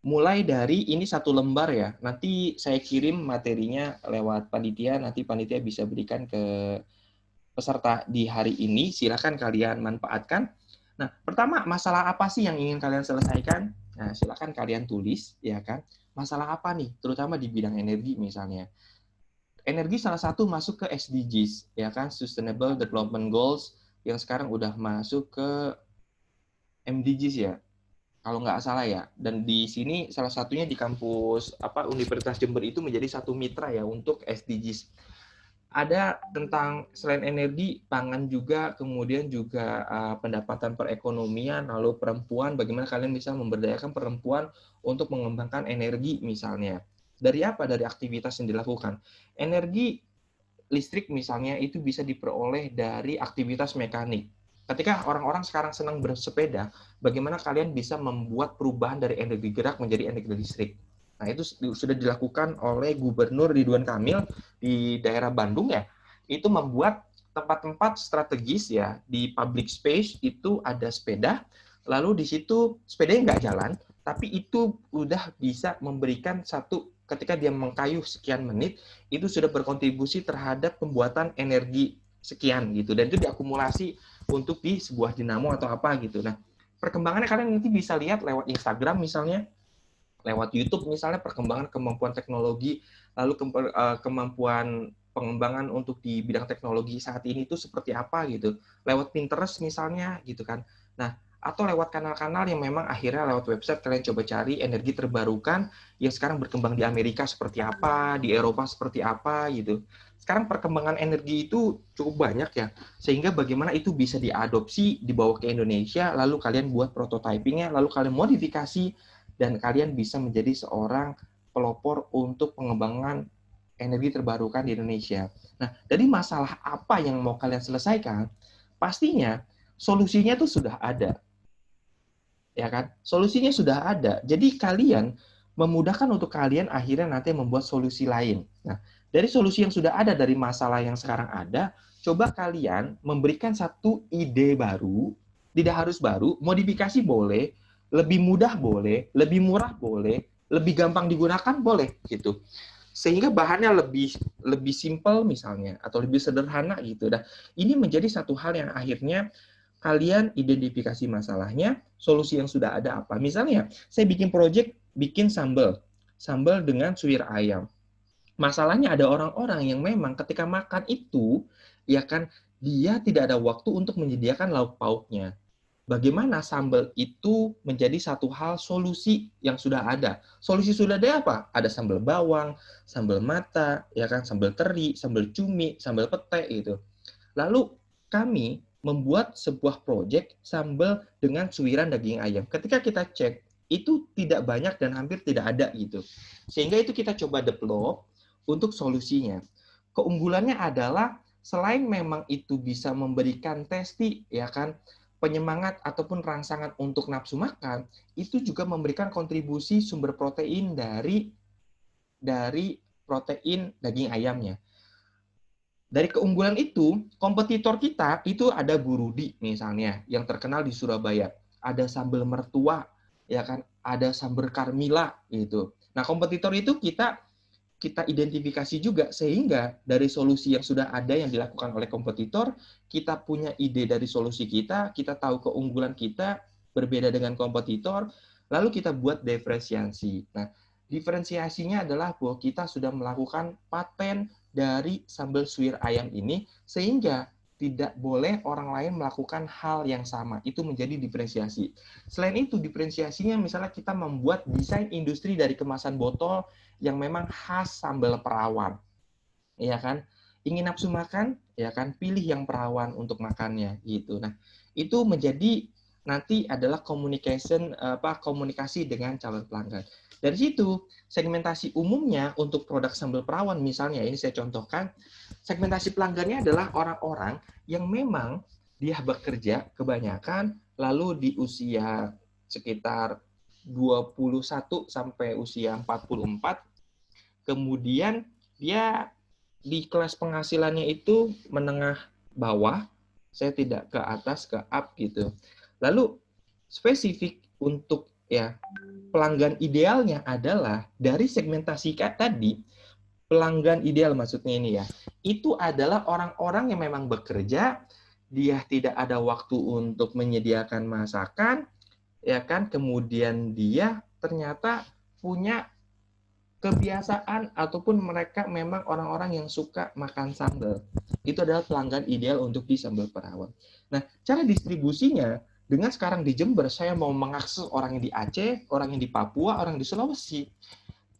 mulai dari ini satu lembar ya, nanti saya kirim materinya lewat panitia, nanti panitia bisa berikan ke peserta di hari ini, silakan kalian manfaatkan. Nah, pertama, masalah apa sih yang ingin kalian selesaikan? Nah, silakan kalian tulis, ya kan? Masalah apa nih, terutama di bidang energi misalnya. Energi salah satu masuk ke SDGs, ya kan? Sustainable Development Goals, yang sekarang udah masuk ke MDGs ya, kalau nggak salah ya. Dan di sini salah satunya di kampus Universitas Jember itu menjadi satu mitra ya untuk SDGs. Ada tentang selain energi, pangan juga, kemudian juga pendapatan perekonomian, lalu perempuan, bagaimana kalian bisa memberdayakan perempuan untuk mengembangkan energi misalnya. Dari apa? Dari aktivitas yang dilakukan. Energi listrik misalnya itu bisa diperoleh dari aktivitas mekanik. Ketika orang-orang sekarang senang bersepeda, bagaimana kalian bisa membuat perubahan dari energi gerak menjadi energi listrik? Nah, itu sudah dilakukan oleh Gubernur Ridwan Kamil di daerah Bandung ya. Itu membuat tempat-tempat strategis ya di public space itu ada sepeda, lalu di situ sepedanya nggak jalan, tapi itu udah bisa memberikan satu ketika dia mengkayuh sekian menit, itu sudah berkontribusi terhadap pembuatan energi sekian gitu, dan itu diakumulasi untuk di sebuah dinamo atau apa gitu. Nah, perkembangannya kalian nanti bisa lihat lewat Instagram misalnya, lewat YouTube misalnya, perkembangan kemampuan teknologi, lalu kemampuan pengembangan untuk di bidang teknologi saat ini itu seperti apa gitu. Lewat Pinterest misalnya gitu kan. Nah, atau lewat kanal-kanal yang memang akhirnya lewat website kalian coba cari energi terbarukan yang sekarang berkembang di Amerika seperti apa, di Eropa seperti apa gitu. Sekarang perkembangan energi itu cukup banyak ya, sehingga bagaimana itu bisa diadopsi, dibawa ke Indonesia, lalu kalian buat prototypingnya, lalu kalian modifikasi, dan kalian bisa menjadi seorang pelopor untuk pengembangan energi terbarukan di Indonesia. Nah, dari masalah apa yang mau kalian selesaikan, pastinya solusinya tuh sudah ada. Ya kan? Solusinya sudah ada. Jadi kalian memudahkan untuk kalian akhirnya nanti membuat solusi lain. Nah, dari solusi yang sudah ada dari masalah yang sekarang ada, coba kalian memberikan satu ide baru, tidak harus baru, modifikasi boleh, lebih mudah boleh, lebih murah boleh, lebih gampang digunakan boleh gitu. Sehingga bahannya lebih simpel misalnya atau lebih sederhana gitu. Nah, ini menjadi satu hal yang akhirnya kalian identifikasi masalahnya, solusi yang sudah ada apa. Misalnya, saya bikin project, bikin sambal dengan suwir ayam. Masalahnya ada orang-orang yang memang ketika makan itu, ya kan, dia tidak ada waktu untuk menyediakan lauk pauknya. Bagaimana sambal itu menjadi satu hal solusi yang sudah ada. Solusi sudah ada apa? Ada sambal bawang, sambal mata, ya kan, sambal teri, sambal cumi, sambal pete gitu. Lalu kami membuat sebuah proyek sambal dengan suiran daging ayam. Ketika kita cek, itu tidak banyak dan hampir tidak ada gitu. Sehingga itu kita coba develop untuk solusinya. Keunggulannya adalah selain memang itu bisa memberikan testi, ya kan, penyemangat ataupun rangsangan untuk nafsu makan, itu juga memberikan kontribusi sumber protein dari protein daging ayamnya. Dari keunggulan itu, kompetitor kita itu ada Bu Rudi misalnya, yang terkenal di Surabaya. Ada sambal mertua, ya kan? Ada sambal Carmila gitu. Nah, kompetitor itu kita identifikasi juga, sehingga dari solusi yang sudah ada yang dilakukan oleh kompetitor, kita punya ide dari solusi kita tahu keunggulan kita berbeda dengan kompetitor, lalu kita buat diferensiasi. Nah, diferensiasinya adalah bahwa kita sudah melakukan paten dari sambal suwir ayam ini, sehingga tidak boleh orang lain melakukan hal yang sama. Itu menjadi diferensiasi. Selain itu, diferensiasinya misalnya kita membuat desain industri dari kemasan botol yang memang khas sambal perawan. Ya kan? Ingin nafsu makan, ya kan? Pilih yang perawan untuk makannya gitu. Nah, itu menjadi nanti adalah komunikasi dengan calon pelanggan. Dari situ, segmentasi umumnya untuk produk sambal perawan misalnya, ini saya contohkan, segmentasi pelanggannya adalah orang-orang yang memang dia bekerja kebanyakan, lalu di usia sekitar 21 sampai usia 44, kemudian dia di kelas penghasilannya itu menengah bawah, saya tidak ke atas, ke up gitu. Lalu spesifik untuk ya pelanggan idealnya adalah dari segmentasi tadi, pelanggan ideal maksudnya ini ya, itu adalah orang-orang yang memang bekerja, dia tidak ada waktu untuk menyediakan masakan, ya kan? Kemudian dia ternyata punya kebiasaan ataupun mereka memang orang-orang yang suka makan sambal. Itu adalah pelanggan ideal untuk di Sambal Perawan. Nah, cara distribusinya dengan sekarang di Jember saya mau mengakses orang yang di Aceh, orang yang di Papua, orang di Sulawesi.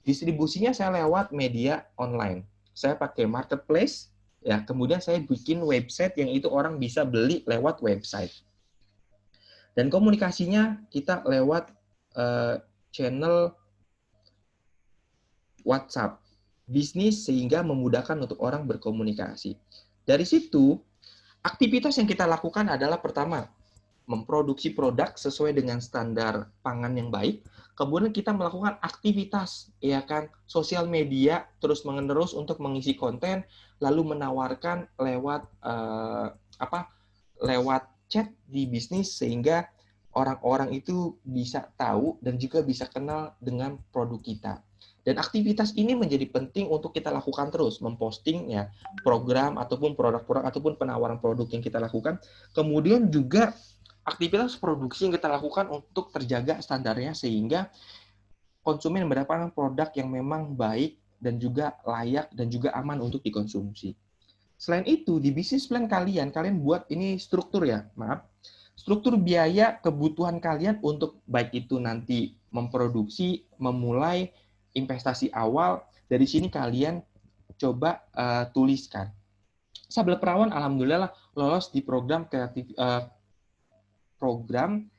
Distribusinya saya lewat media online. Saya pakai marketplace, ya. Kemudian saya bikin website yang itu orang bisa beli lewat website. Dan komunikasinya kita lewat channel WhatsApp bisnis sehingga memudahkan untuk orang berkomunikasi. Dari situ, aktivitas yang kita lakukan adalah pertama, memproduksi produk sesuai dengan standar pangan yang baik. Kemudian kita melakukan aktivitas, ya kan, sosial media terus-menerus untuk mengisi konten, lalu menawarkan lewat lewat chat di bisnis sehingga orang-orang itu bisa tahu dan juga bisa kenal dengan produk kita. Dan aktivitas ini menjadi penting untuk kita lakukan terus, memposting ya program ataupun produk-produk ataupun penawaran produk yang kita lakukan. Kemudian juga aktivitas produksi yang kita lakukan untuk terjaga standarnya sehingga konsumen mendapatkan produk yang memang baik dan juga layak dan juga aman untuk dikonsumsi. Selain itu, di bisnis plan kalian buat ini struktur ya, maaf. Struktur biaya kebutuhan kalian untuk baik itu nanti memproduksi, memulai investasi awal, dari sini kalian coba tuliskan. Sambal Perawan alhamdulillah lolos di program program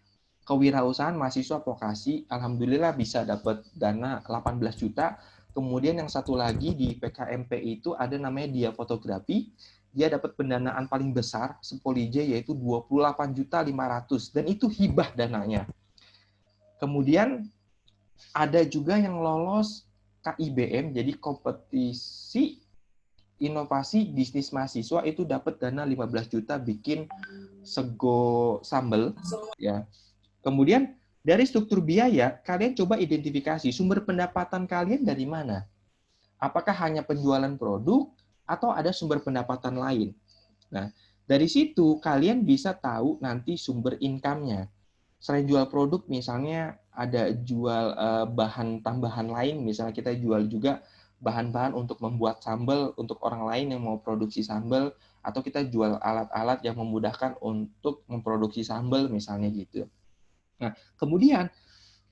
kewirausahaan mahasiswa vokasi. Alhamdulillah bisa dapat dana 18 juta. Kemudian yang satu lagi di PKMP itu ada namanya Dia Fotografi. Dia dapat pendanaan paling besar Sepolije yaitu 28.500.000 dan itu hibah dananya. Kemudian ada juga yang lolos KIBM, jadi kompetisi inovasi bisnis mahasiswa itu dapat dana 15 juta bikin sego sambal ya. Kemudian dari struktur biaya kalian coba identifikasi sumber pendapatan kalian dari mana? Apakah hanya penjualan produk atau ada sumber pendapatan lain? Nah, dari situ kalian bisa tahu nanti sumber income-nya. Selain jual produk, misalnya ada jual bahan tambahan lain, misalnya kita jual juga bahan-bahan untuk membuat sambal untuk orang lain yang mau produksi sambal, atau kita jual alat-alat yang memudahkan untuk memproduksi sambal, misalnya gitu. Nah, kemudian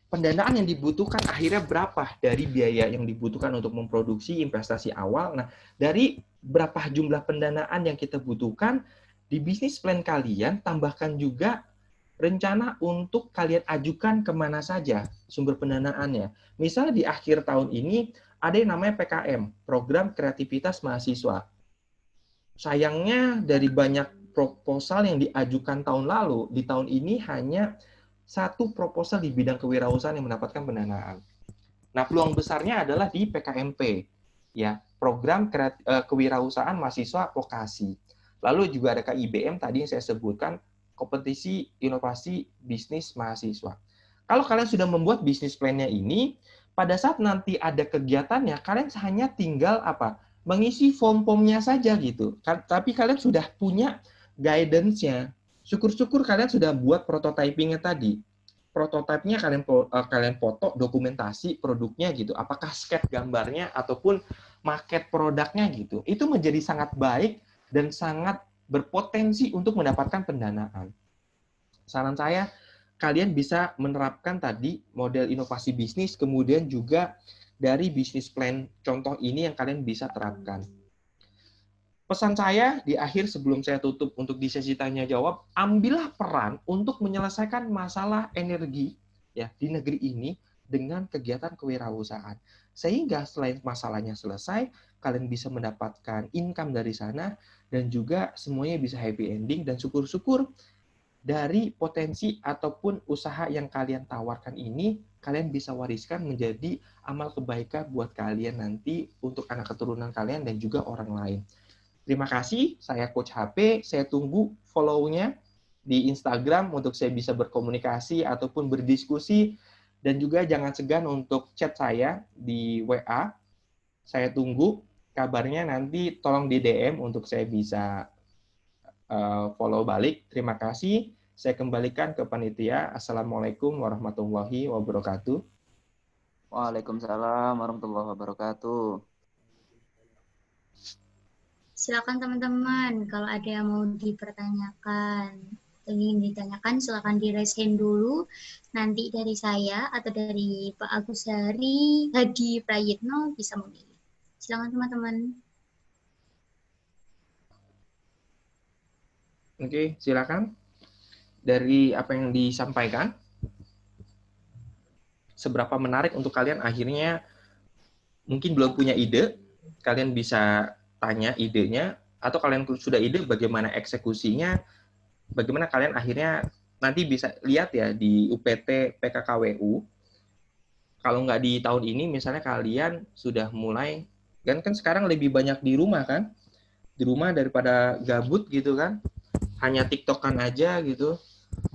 pendanaan yang dibutuhkan akhirnya berapa dari biaya yang dibutuhkan untuk memproduksi investasi awal. Nah, dari berapa jumlah pendanaan yang kita butuhkan, di bisnis plan kalian tambahkan juga rencana untuk kalian ajukan kemana saja sumber pendanaannya. Misalnya di akhir tahun ini ada yang namanya PKM, Program Kreativitas Mahasiswa. Sayangnya dari banyak proposal yang diajukan tahun lalu, di tahun ini hanya satu proposal di bidang kewirausahaan yang mendapatkan pendanaan. Nah, peluang besarnya adalah di PKMP, ya, Program Kewirausahaan Mahasiswa Vokasi. Lalu juga ada KIBM tadi yang saya sebutkan, kompetisi inovasi bisnis mahasiswa. Kalau kalian sudah membuat bisnis plan-nya ini, pada saat nanti ada kegiatannya, kalian hanya tinggal mengisi form-formnya saja gitu. Tapi kalian sudah punya guidance-nya. Syukur-syukur kalian sudah buat prototyping-nya tadi. Prototype-nya kalian foto, dokumentasi produknya gitu. Apakah sketch gambarnya ataupun market produknya gitu. Itu menjadi sangat baik dan sangat berpotensi untuk mendapatkan pendanaan. Saran saya, kalian bisa menerapkan tadi model inovasi bisnis, kemudian juga dari bisnis plan contoh ini yang kalian bisa terapkan. Pesan saya di akhir sebelum saya tutup untuk di sesi tanya jawab, ambillah peran untuk menyelesaikan masalah energi ya di negeri ini dengan kegiatan kewirausahaan. Sehingga selain masalahnya selesai, kalian bisa mendapatkan income dari sana dan juga semuanya bisa happy ending dan syukur-syukur dari potensi ataupun usaha yang kalian tawarkan ini, kalian bisa wariskan menjadi amal kebaikan buat kalian nanti untuk anak keturunan kalian dan juga orang lain. Terima kasih, saya Coach HP, saya tunggu follow-nya di Instagram untuk saya bisa berkomunikasi ataupun berdiskusi, dan juga jangan segan untuk chat saya di WA, saya tunggu kabarnya nanti tolong di DM untuk saya bisa follow balik. Terima kasih. Saya kembalikan ke panitia. Assalamualaikum warahmatullahi wabarakatuh. Waalaikumsalam warahmatullahi wabarakatuh. Silakan teman-teman, kalau ada yang mau dipertanyakan, ingin ditanyakan, silakan di raise hand dulu. Nanti dari saya atau dari Pak Agus Hadi Prayitno bisa memilih. Silakan teman-teman. Oke, silakan. Dari apa yang disampaikan, seberapa menarik untuk kalian akhirnya mungkin belum punya ide, kalian bisa tanya idenya, atau kalian sudah ide bagaimana eksekusinya, bagaimana kalian akhirnya nanti bisa lihat ya di UPT PKKWU. Kalau nggak di tahun ini, misalnya kalian sudah mulai, kan sekarang lebih banyak di rumah kan, di rumah daripada gabut gitu kan, hanya TikTokan aja gitu.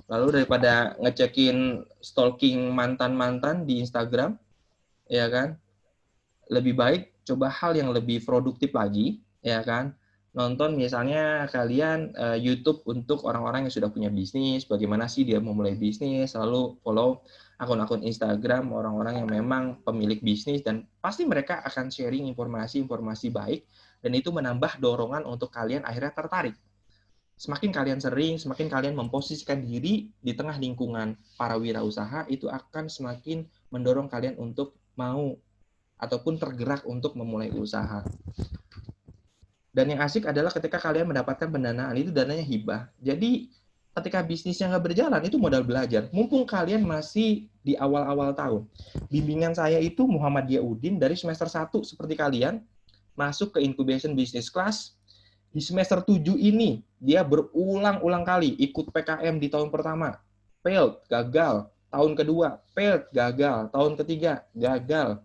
Lalu daripada ngecekin stalking mantan-mantan di Instagram, ya kan, lebih baik coba hal yang lebih produktif lagi, ya kan. Nonton misalnya kalian YouTube untuk orang-orang yang sudah punya bisnis, bagaimana sih dia memulai bisnis, lalu follow akun-akun Instagram orang-orang yang memang pemilik bisnis, dan pasti mereka akan sharing informasi-informasi baik, dan itu menambah dorongan untuk kalian akhirnya tertarik. Semakin kalian sering, semakin kalian memposisikan diri di tengah lingkungan para wirausaha, itu akan semakin mendorong kalian untuk mau ataupun tergerak untuk memulai usaha. Dan yang asik adalah ketika kalian mendapatkan pendanaan, itu dananya hibah. Jadi ketika bisnisnya nggak berjalan, itu modal belajar. Mumpung kalian masih di awal-awal tahun. Bimbingan saya itu Muhammadiyah Udin dari semester 1 seperti kalian, masuk ke incubation business class. Di semester 7 ini, dia berulang-ulang kali ikut PKM di tahun pertama. Failed, gagal. Tahun kedua, failed, gagal. Tahun ketiga, gagal.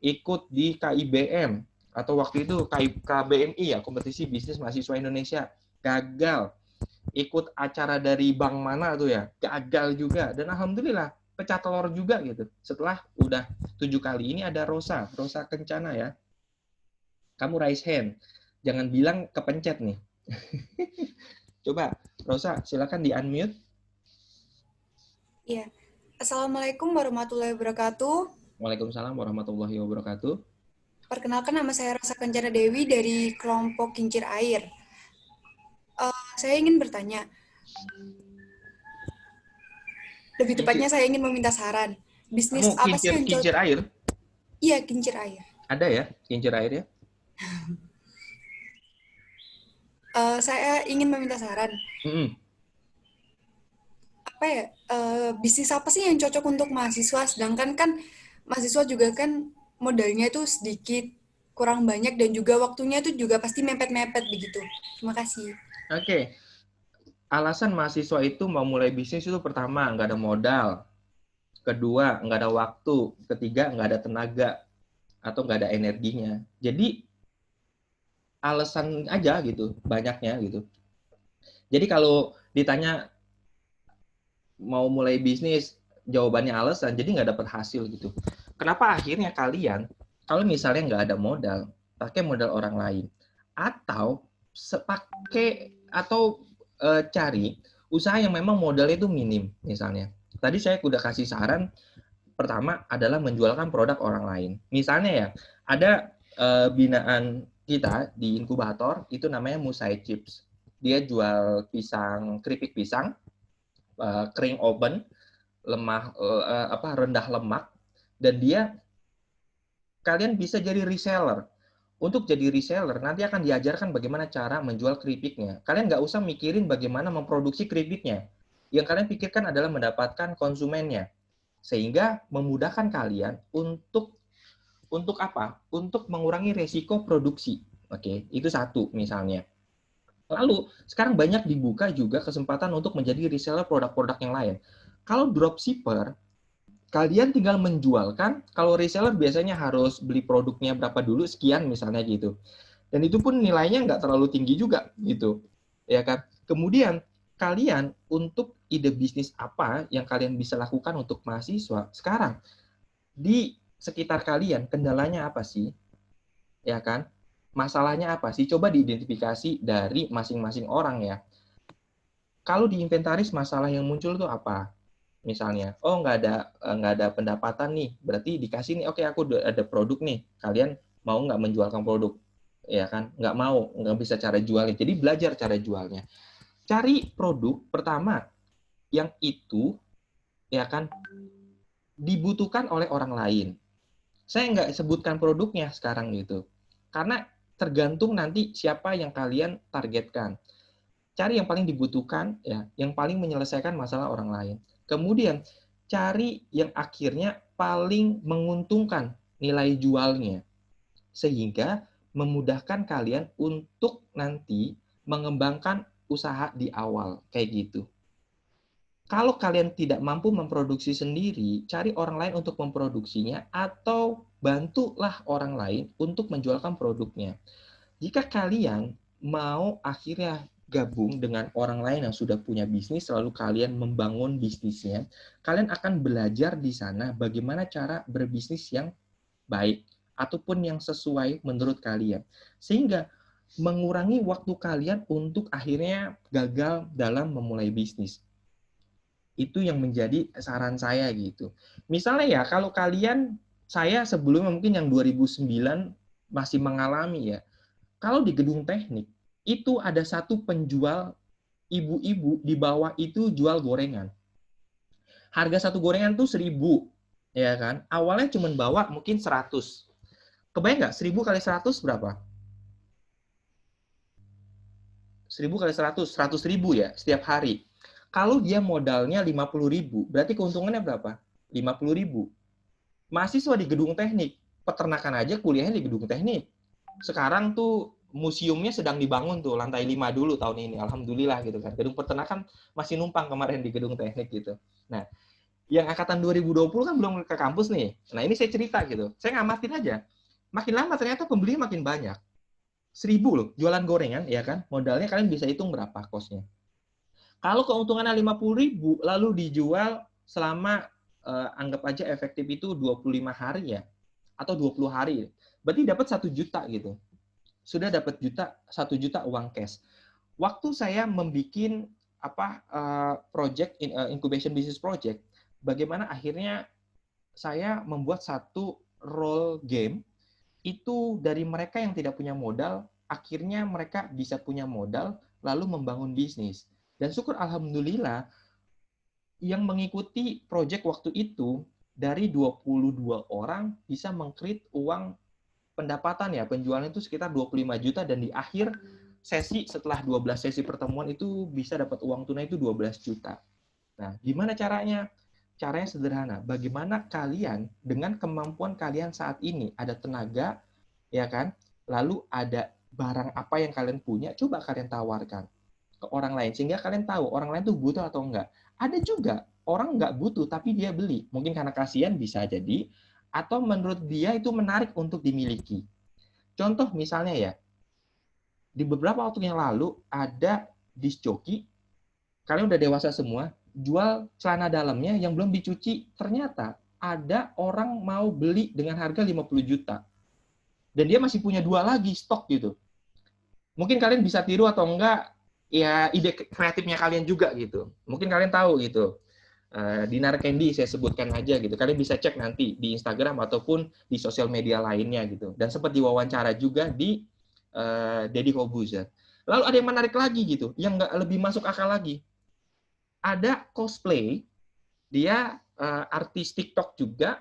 Ikut di KIBM, atau waktu itu KBMI ya, Kompetisi Bisnis Mahasiswa Indonesia, gagal. Ikut acara dari bank mana tuh ya, gagal juga. Dan alhamdulillah, pecah telur juga gitu. Setelah udah 7 kali, ini ada Rosa Kencana ya. Kamu raise hand. Jangan bilang kepencet nih. Coba, Rosa, silakan di-unmute. Iya. Assalamualaikum warahmatullahi wabarakatuh. Waalaikumsalam warahmatullahi wabarakatuh. Perkenalkan, nama saya Rosa Kencana Dewi dari kelompok Kincir Air. Saya ingin bertanya. Lebih tepatnya saya ingin meminta saran. Bisnis Kamu apa sih yang cocok? kincir air? Iya, Kincir Air. Ada ya, kincir air ya? Saya ingin meminta saran. Apa ya? Bisnis apa sih yang cocok untuk mahasiswa? Sedangkan kan mahasiswa juga kan modalnya itu sedikit, kurang banyak, dan juga waktunya itu juga pasti mepet-mepet begitu. Terima kasih. Oke. Alasan mahasiswa itu mau mulai bisnis itu pertama, nggak ada modal. Kedua, nggak ada waktu. Ketiga, nggak ada tenaga. Atau nggak ada energinya. Jadi, alasan aja gitu, banyaknya gitu. Jadi kalau ditanya mau mulai bisnis, jawabannya alasan, jadi nggak dapat hasil gitu. Kenapa akhirnya kalian, kalau misalnya nggak ada modal, pakai modal orang lain, atau cari usaha yang memang modalnya itu minim, misalnya. Tadi saya udah kasih saran, pertama adalah menjualkan produk orang lain. Misalnya ya, ada binaan kita di inkubator, itu namanya Musai Chips. Dia jual pisang, keripik pisang, kering oven, rendah lemak, dan kalian bisa jadi reseller. Untuk jadi reseller, nanti akan diajarkan bagaimana cara menjual keripiknya. Kalian nggak usah mikirin bagaimana memproduksi keripiknya. Yang kalian pikirkan adalah mendapatkan konsumennya. Sehingga memudahkan kalian untuk apa? Untuk mengurangi resiko produksi. Oke, itu satu misalnya. Lalu, sekarang banyak dibuka juga kesempatan untuk menjadi reseller produk-produk yang lain. Kalau dropshipper, kalian tinggal menjualkan. Kalau reseller biasanya harus beli produknya berapa dulu, sekian misalnya gitu. Dan itu pun nilainya nggak terlalu tinggi juga gitu. Ya kan? Kemudian, kalian untuk ide bisnis apa yang kalian bisa lakukan untuk mahasiswa sekarang? Di sekitar kalian, kendalanya apa sih? Ya kan? Masalahnya apa sih? Coba diidentifikasi dari masing-masing orang ya. Kalau di inventaris masalah yang muncul itu apa? Misalnya, oh nggak ada pendapatan nih, berarti dikasih nih, oke aku ada produk nih, kalian mau nggak menjualkan produk? Ya kan, nggak mau, nggak bisa cara jualnya. Jadi belajar cara jualnya. Cari produk pertama yang itu, ya kan, dibutuhkan oleh orang lain. Saya nggak sebutkan produknya sekarang gitu, karena tergantung nanti siapa yang kalian targetkan. Cari yang paling dibutuhkan, ya, yang paling menyelesaikan masalah orang lain. Kemudian cari yang akhirnya paling menguntungkan nilai jualnya, sehingga memudahkan kalian untuk nanti mengembangkan usaha di awal, kayak gitu. Kalau kalian tidak mampu memproduksi sendiri, cari orang lain untuk memproduksinya, atau bantulah orang lain untuk menjualkan produknya. Jika kalian mau akhirnya gabung dengan orang lain yang sudah punya bisnis, lalu kalian membangun bisnisnya, kalian akan belajar di sana bagaimana cara berbisnis yang baik, ataupun yang sesuai menurut kalian. Sehingga mengurangi waktu kalian untuk akhirnya gagal dalam memulai bisnis. Itu yang menjadi saran saya gitu. Misalnya ya, kalau kalian, saya sebelumnya mungkin yang 2009 masih mengalami ya, kalau di gedung teknik, itu ada satu penjual ibu-ibu di bawah itu jual gorengan. Harga satu gorengan tuh 1.000, ya kan? Awalnya cuma bawa mungkin 100. Kebayang nggak? 1.000 kali 100 berapa? 1.000 kali 100, 100.000 ya setiap hari. Kalau dia modalnya 50.000, berarti keuntungannya berapa? 50.000. Mahasiswa di gedung teknik, peternakan aja kuliahnya di gedung teknik. Sekarang tuh museumnya sedang dibangun tuh, lantai 5 dulu tahun ini, alhamdulillah gitu kan. Gedung peternakan masih numpang kemarin di gedung teknik gitu. Nah, yang angkatan 2020 kan belum ke kampus nih. Nah, ini saya cerita gitu. Saya ngamatin aja. Makin lama ternyata pembeli makin banyak. 1.000 loh, jualan gorengan, ya kan? Modalnya kalian bisa hitung berapa kosnya. Kalau keuntungannya 50.000, lalu dijual selama, anggap aja efektif itu 25 hari ya, atau 20 hari. Berarti dapat 1 juta gitu. Sudah dapat 1 juta uang cash. Waktu saya membuat project incubation business project, bagaimana akhirnya saya membuat satu role game itu dari mereka yang tidak punya modal, akhirnya mereka bisa punya modal lalu membangun bisnis. Dan syukur alhamdulillah yang mengikuti project waktu itu dari 22 orang bisa meng-create uang pendapatan ya, penjualan itu sekitar 25 juta, dan di akhir sesi setelah 12 sesi pertemuan itu bisa dapat uang tunai itu 12 juta. Nah, gimana caranya? Caranya sederhana. Bagaimana kalian dengan kemampuan kalian saat ini, ada tenaga, ya kan? Lalu ada barang apa yang kalian punya, coba kalian tawarkan ke orang lain, sehingga kalian tahu orang lain tuh butuh atau enggak. Ada juga orang nggak butuh, tapi dia beli. Mungkin karena kasihan bisa jadi, atau menurut dia itu menarik untuk dimiliki. Contoh misalnya ya, di beberapa waktu yang lalu ada disc joki, kalian udah dewasa semua, jual celana dalamnya yang belum dicuci, ternyata ada orang mau beli dengan harga 50 juta. Dan dia masih punya 2 lagi stok gitu. Mungkin kalian bisa tiru atau enggak, ya ide kreatifnya kalian juga gitu. Mungkin kalian tahu gitu. Dinar Candy saya sebutkan aja gitu. Kalian bisa cek nanti di Instagram ataupun di sosial media lainnya gitu. Dan sempat diwawancara juga di Deddy Corbuzier. Lalu ada yang menarik lagi gitu, yang nggak lebih masuk akal lagi. Ada cosplay, dia artis TikTok juga,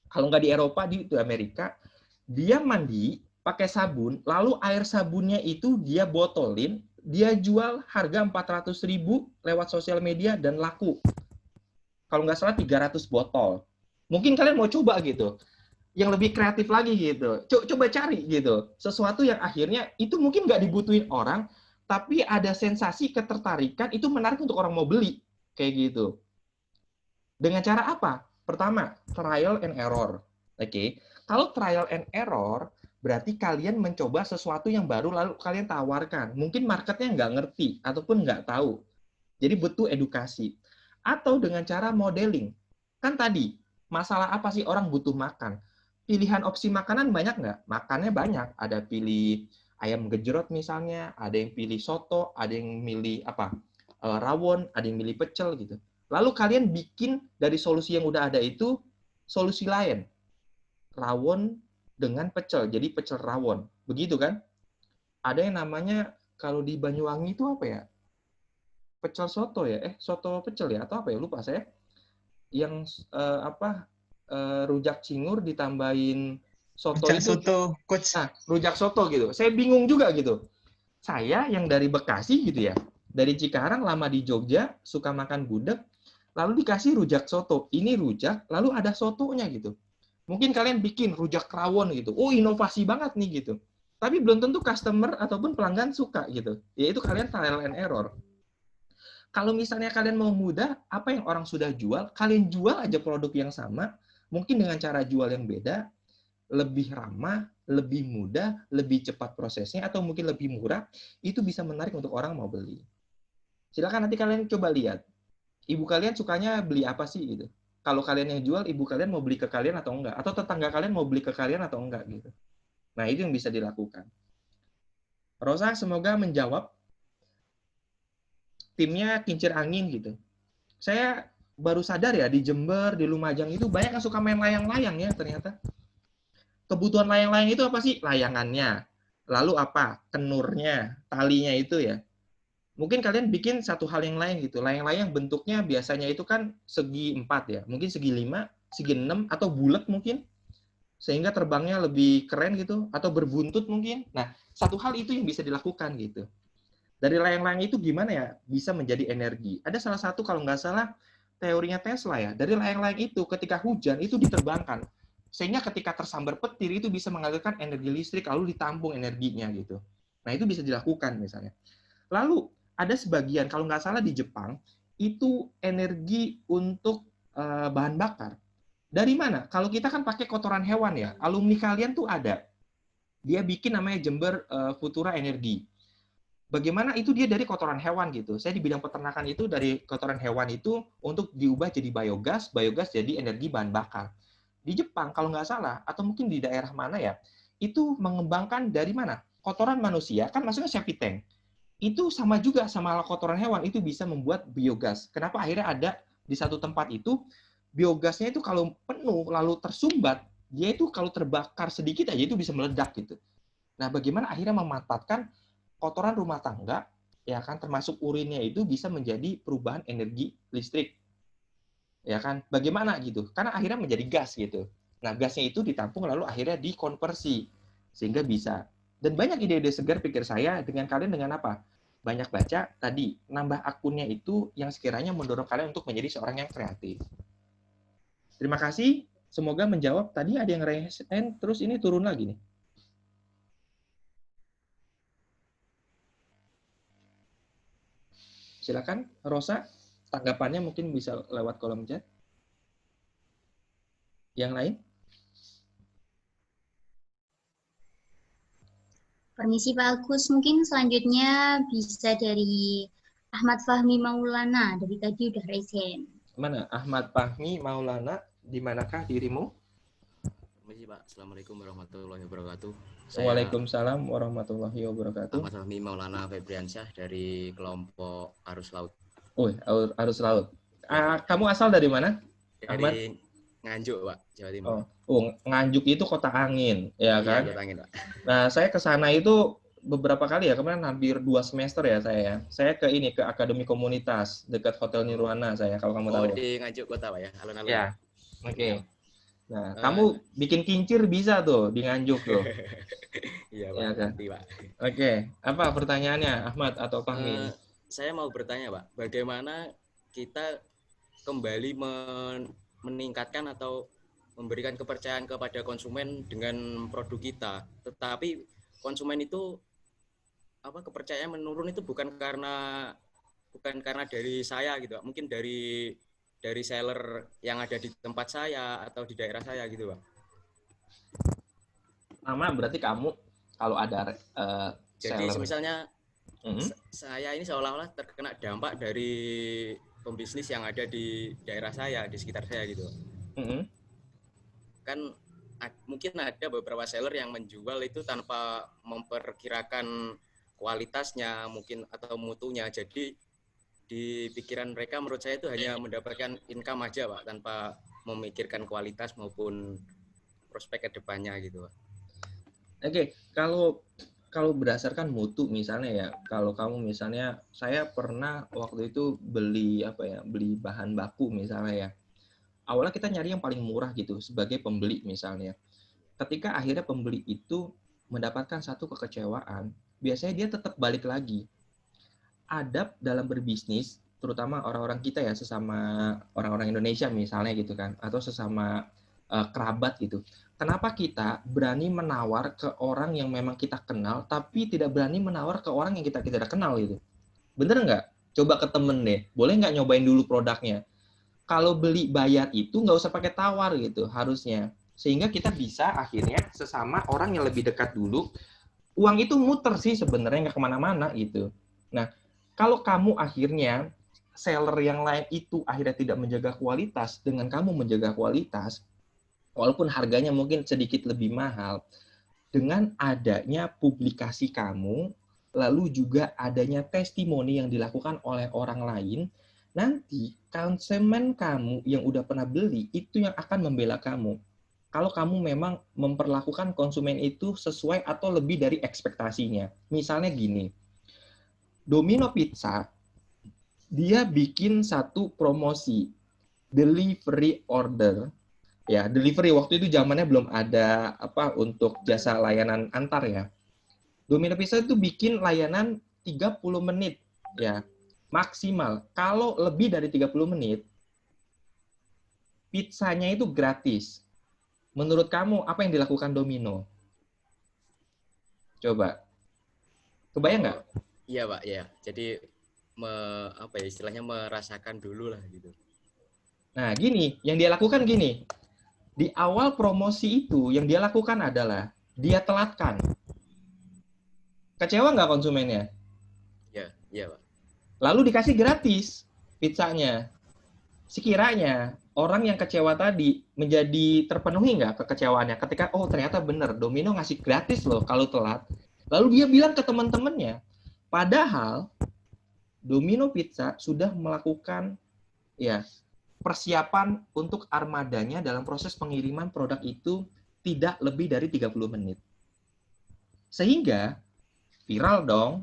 kalau nggak di Eropa, di Amerika, dia mandi pakai sabun, lalu air sabunnya itu dia botolin, dia jual harga 400.000 lewat sosial media dan laku. Kalau nggak salah 300 botol. Mungkin kalian mau coba gitu. Yang lebih kreatif lagi gitu. Coba cari gitu. Sesuatu yang akhirnya itu mungkin nggak dibutuhin orang, tapi ada sensasi ketertarikan, itu menarik untuk orang mau beli. Kayak gitu. Dengan cara apa? Pertama, trial and error. Oke. Kalau trial and error, berarti kalian mencoba sesuatu yang baru lalu kalian tawarkan. Mungkin marketnya nggak ngerti ataupun nggak tahu. Jadi butuh edukasi. Atau dengan cara modeling. Kan tadi, masalah apa sih orang butuh makan? Pilihan opsi makanan banyak nggak? Makannya banyak. Ada pilih ayam gejrot misalnya, ada yang pilih soto, ada yang milih rawon, ada yang milih pecel gitu. Lalu kalian bikin dari solusi yang udah ada itu solusi lain. Rawon dengan pecel, jadi pecel rawon. Begitu kan? Ada yang namanya kalau di Banyuwangi itu apa ya? Pecel soto ya? Soto pecel ya? Atau apa ya? Lupa saya. Yang rujak cingur ditambahin soto Rujak itu. soto, coach. Nah, rujak soto gitu. Saya bingung juga gitu. Saya yang dari Bekasi gitu ya, dari Cikarang lama di Jogja, suka makan gudeg, lalu dikasih rujak soto. Ini rujak, lalu ada sotonya gitu. Mungkin kalian bikin rujak rawon gitu. Oh, inovasi banget nih gitu. Tapi belum tentu customer ataupun pelanggan suka gitu. Yaitu kalian trial and error. Kalau misalnya kalian mau mudah, apa yang orang sudah jual, kalian jual aja produk yang sama, mungkin dengan cara jual yang beda, lebih ramah, lebih mudah, lebih cepat prosesnya, atau mungkin lebih murah, itu bisa menarik untuk orang mau beli. Silakan nanti kalian coba lihat. Ibu kalian sukanya beli apa sih gitu. Kalau kalian yang jual, ibu kalian mau beli ke kalian atau enggak? Atau tetangga kalian mau beli ke kalian atau enggak gitu. Nah, itu yang bisa dilakukan. Rosa, semoga menjawab. Timnya kincir angin gitu. Saya baru sadar ya, di Jember, di Lumajang itu banyak yang suka main layang-layang ya ternyata. Kebutuhan layang-layang itu apa sih? Layangannya. Lalu apa? Kenurnya, talinya itu ya. Mungkin kalian bikin satu hal yang lain gitu. Layang-layang bentuknya biasanya itu kan segi 4 ya. Mungkin segi 5, segi 6, atau bulat mungkin. Sehingga terbangnya lebih keren gitu. Atau berbuntut mungkin. Nah, satu hal itu yang bisa dilakukan gitu. Dari layang-layang itu gimana ya bisa menjadi energi. Ada salah satu kalau nggak salah teorinya Tesla ya. Dari layang-layang itu ketika hujan itu diterbangkan. Sehingga ketika tersambar petir itu bisa menghasilkan energi listrik lalu ditampung energinya gitu. Nah, itu bisa dilakukan misalnya. Lalu ada sebagian, kalau nggak salah di Jepang, itu energi untuk bahan bakar. Dari mana? Kalau kita kan pakai kotoran hewan ya, alumni kalian tuh ada. Dia bikin namanya Jember Futura Energi. Bagaimana itu dia dari kotoran hewan gitu. Saya di bidang peternakan itu dari kotoran hewan itu untuk diubah jadi biogas, biogas jadi energi bahan bakar. Di Jepang, kalau nggak salah, atau mungkin di daerah mana ya, itu mengembangkan dari mana? Kotoran manusia, kan maksudnya septic tank. Itu sama juga sama kotoran hewan, itu bisa membuat biogas. Kenapa akhirnya ada di satu tempat itu, biogasnya itu kalau penuh, lalu tersumbat, dia itu kalau terbakar sedikit aja itu bisa meledak gitu. Nah, bagaimana akhirnya memanfaatkan kotoran rumah tangga, ya kan, termasuk urinnya itu bisa menjadi perubahan energi listrik. Ya kan? Bagaimana gitu? Karena akhirnya menjadi gas gitu. Nah, gasnya itu ditampung lalu akhirnya dikonversi sehingga bisa. Dan banyak ide-ide segar pikir saya dengan kalian dengan apa? Banyak baca tadi, nambah akunnya itu yang sekiranya mendorong kalian untuk menjadi seorang yang kreatif. Terima kasih. Semoga menjawab. Tadi ada yang raise hand, terus ini turun lagi nih. Silakan, Rosa. Tanggapannya mungkin bisa lewat kolom chat. Yang lain? Permisi Pak Agus, mungkin selanjutnya bisa dari Ahmad Fahmi Maulana, dari tadi udah raise hand. Mana? Ahmad Fahmi Maulana, di manakah dirimu? Permisi Pak, Assalamualaikum warahmatullahi wabarakatuh. Waalaikumsalam warahmatullahi wabarakatuh. Ahmad Fahmi Maulana Febriansyah dari kelompok Arus Laut. Oh, Arus Laut. Kamu asal dari mana? Dari Ahmad? Nganjuk Pak, Jawa Timur. Nganjuk itu kota angin, ya kan? Iya, kota angin Pak. Nah, saya ke sana itu beberapa kali ya, kemarin hampir 2 semester ya saya. Saya ke Akademi Komunitas dekat Hotel Nirwana saya, kalau kamu tahu. Oh, di Nganjuk kota Pak ya, alun-alun. Ya, oke. Nah, kamu bikin kincir bisa tuh di Nganjuk tuh. Iya Pak, Ya kan? nanti Pak. Oke, apa pertanyaannya Ahmad atau Fahmi? Saya mau bertanya Pak, bagaimana kita kembali meningkatkan atau memberikan kepercayaan kepada konsumen dengan produk kita, tetapi konsumen itu kepercayaan menurun itu bukan karena dari saya gitu, mungkin dari seller yang ada di tempat saya atau di daerah saya gitu Pak. Pertama berarti kamu kalau ada jadi seller. misalnya saya ini seolah-olah terkena dampak dari pembisnis yang ada di daerah saya, di sekitar saya gitu. Kan mungkin ada beberapa seller yang menjual itu tanpa memperkirakan kualitasnya mungkin atau mutunya. Jadi di pikiran mereka menurut saya itu hanya mendapatkan income aja Pak, tanpa memikirkan kualitas maupun prospek ke depannya gitu Pak. Oke, kalau berdasarkan mutu misalnya ya, kalau kamu misalnya, saya pernah waktu itu beli beli bahan baku misalnya ya. Awalnya kita nyari yang paling murah gitu sebagai pembeli misalnya. Ketika akhirnya pembeli itu mendapatkan satu kekecewaan, biasanya dia tetap balik lagi. Adab dalam berbisnis, terutama orang-orang kita ya, sesama orang-orang Indonesia misalnya gitu kan, atau sesama kerabat gitu. Kenapa kita berani menawar ke orang yang memang kita kenal, tapi tidak berani menawar ke orang yang kita tidak kenal gitu? Bener nggak? Coba ke temen deh, boleh nggak nyobain dulu produknya? Kalau beli bayar itu nggak usah pakai tawar gitu harusnya. Sehingga kita bisa akhirnya sesama orang yang lebih dekat dulu, uang itu muter sih sebenarnya, nggak kemana-mana gitu. Nah, kalau kamu akhirnya seller yang lain itu akhirnya tidak menjaga kualitas, dengan kamu menjaga kualitas, walaupun harganya mungkin sedikit lebih mahal, dengan adanya publikasi kamu, lalu juga adanya testimoni yang dilakukan oleh orang lain, nanti konsumen kamu yang udah pernah beli itu yang akan membela kamu. Kalau kamu memang memperlakukan konsumen itu sesuai atau lebih dari ekspektasinya. Misalnya gini, Domino Pizza, dia bikin satu promosi, delivery order. Ya, delivery waktu itu zamannya belum ada untuk jasa layanan antar ya. Domino Pizza itu bikin layanan 30 menit ya, maksimal. Kalau lebih dari 30 menit, pizzanya itu gratis. Menurut kamu, apa yang dilakukan Domino? Coba. Kebayang nggak? Iya Pak, ya. Jadi istilahnya merasakan dulu lah gitu. Nah, gini, yang dia lakukan gini. Di awal promosi itu, yang dia lakukan adalah dia telatkan. Kecewa nggak konsumennya? Iya Pak. Lalu dikasih gratis pizzanya. Sekiranya orang yang kecewa tadi menjadi terpenuhi nggak kekecewaannya ketika, oh ternyata bener, Domino ngasih gratis loh kalau telat. Lalu dia bilang ke teman-temannya, padahal Domino Pizza sudah melakukan ya persiapan untuk armadanya dalam proses pengiriman produk itu tidak lebih dari 30 menit. Sehingga viral dong,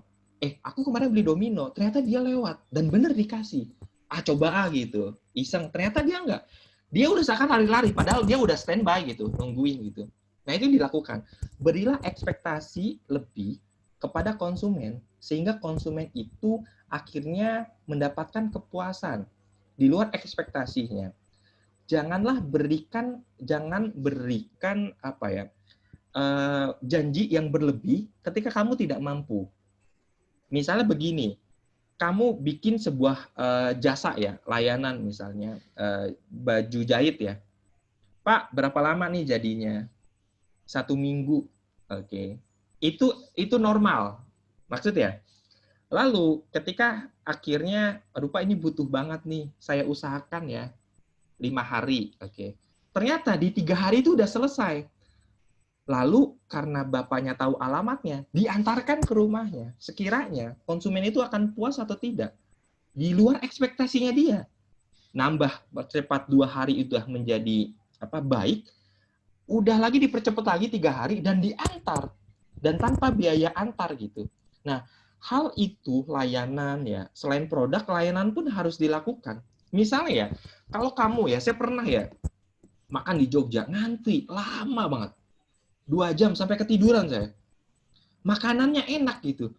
aku kemarin beli Domino, ternyata dia lewat dan bener dikasih. Coba gitu. Iseng, ternyata dia enggak. Dia udah seakan lari-lari, padahal dia udah standby gitu, nungguin gitu. Nah, itu dilakukan. Berilah ekspektasi lebih kepada konsumen, sehingga konsumen itu akhirnya mendapatkan kepuasan di luar ekspektasinya. Jangan berikan janji yang berlebih ketika kamu tidak mampu. Misalnya begini, kamu bikin sebuah jasa ya, layanan misalnya, baju jahit ya. Pak, berapa lama nih jadinya? 1 minggu. Oke. Itu normal. Maksudnya. Lalu ketika akhirnya, aduh Pak ini butuh banget nih, saya usahakan ya 5 hari. Oke. Ternyata di 3 hari itu udah selesai. Lalu karena bapaknya tahu alamatnya, diantarkan ke rumahnya. Sekiranya konsumen itu akan puas atau tidak? Di luar ekspektasinya dia. Nambah cepat 2 hari itu menjadi baik, udah lagi dipercepat lagi 3 hari dan diantar. Dan tanpa biaya antar gitu. Nah, hal itu layanan ya, selain produk, layanan pun harus dilakukan. Misalnya ya, kalau kamu ya, saya pernah ya, makan di Jogja, ngantri, lama banget. 2 jam sampai ketiduran saya. Makanannya enak gitu.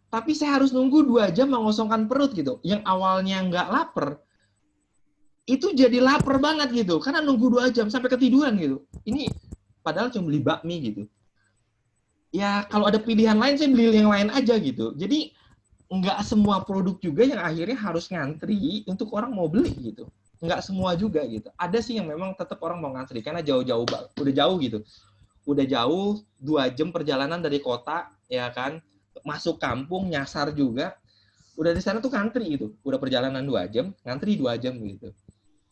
Tapi saya harus nunggu 2 jam mengosongkan perut gitu. Yang awalnya nggak lapar, itu jadi lapar banget gitu. Karena nunggu 2 jam sampai ketiduran gitu. Ini padahal cuma beli bakmi gitu. Ya kalau ada pilihan lain, saya beli yang lain aja gitu. Jadi nggak semua produk juga yang akhirnya harus ngantri untuk orang mau beli gitu. Nggak semua juga gitu. Ada sih yang memang tetap orang mau ngantri karena jauh-jauh, udah jauh gitu. Udah jauh, 2 jam perjalanan dari kota, ya kan, masuk kampung, nyasar juga, udah di sana tuh ngantri gitu, udah perjalanan 2 jam, ngantri 2 jam gitu.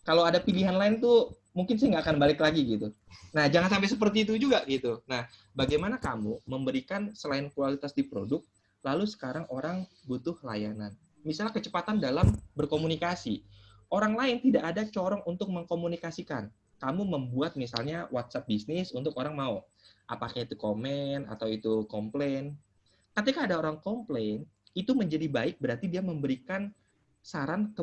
Kalau ada pilihan lain tuh, mungkin sih nggak akan balik lagi gitu. Nah, jangan sampai seperti itu juga gitu. Nah, bagaimana kamu memberikan selain kualitas di produk, lalu sekarang orang butuh layanan. Misalnya kecepatan dalam berkomunikasi. Orang lain tidak ada corong untuk mengkomunikasikan. Kamu membuat misalnya WhatsApp bisnis untuk orang mau. Apakah itu komen atau itu komplain. Ketika ada orang komplain, itu menjadi baik berarti dia memberikan saran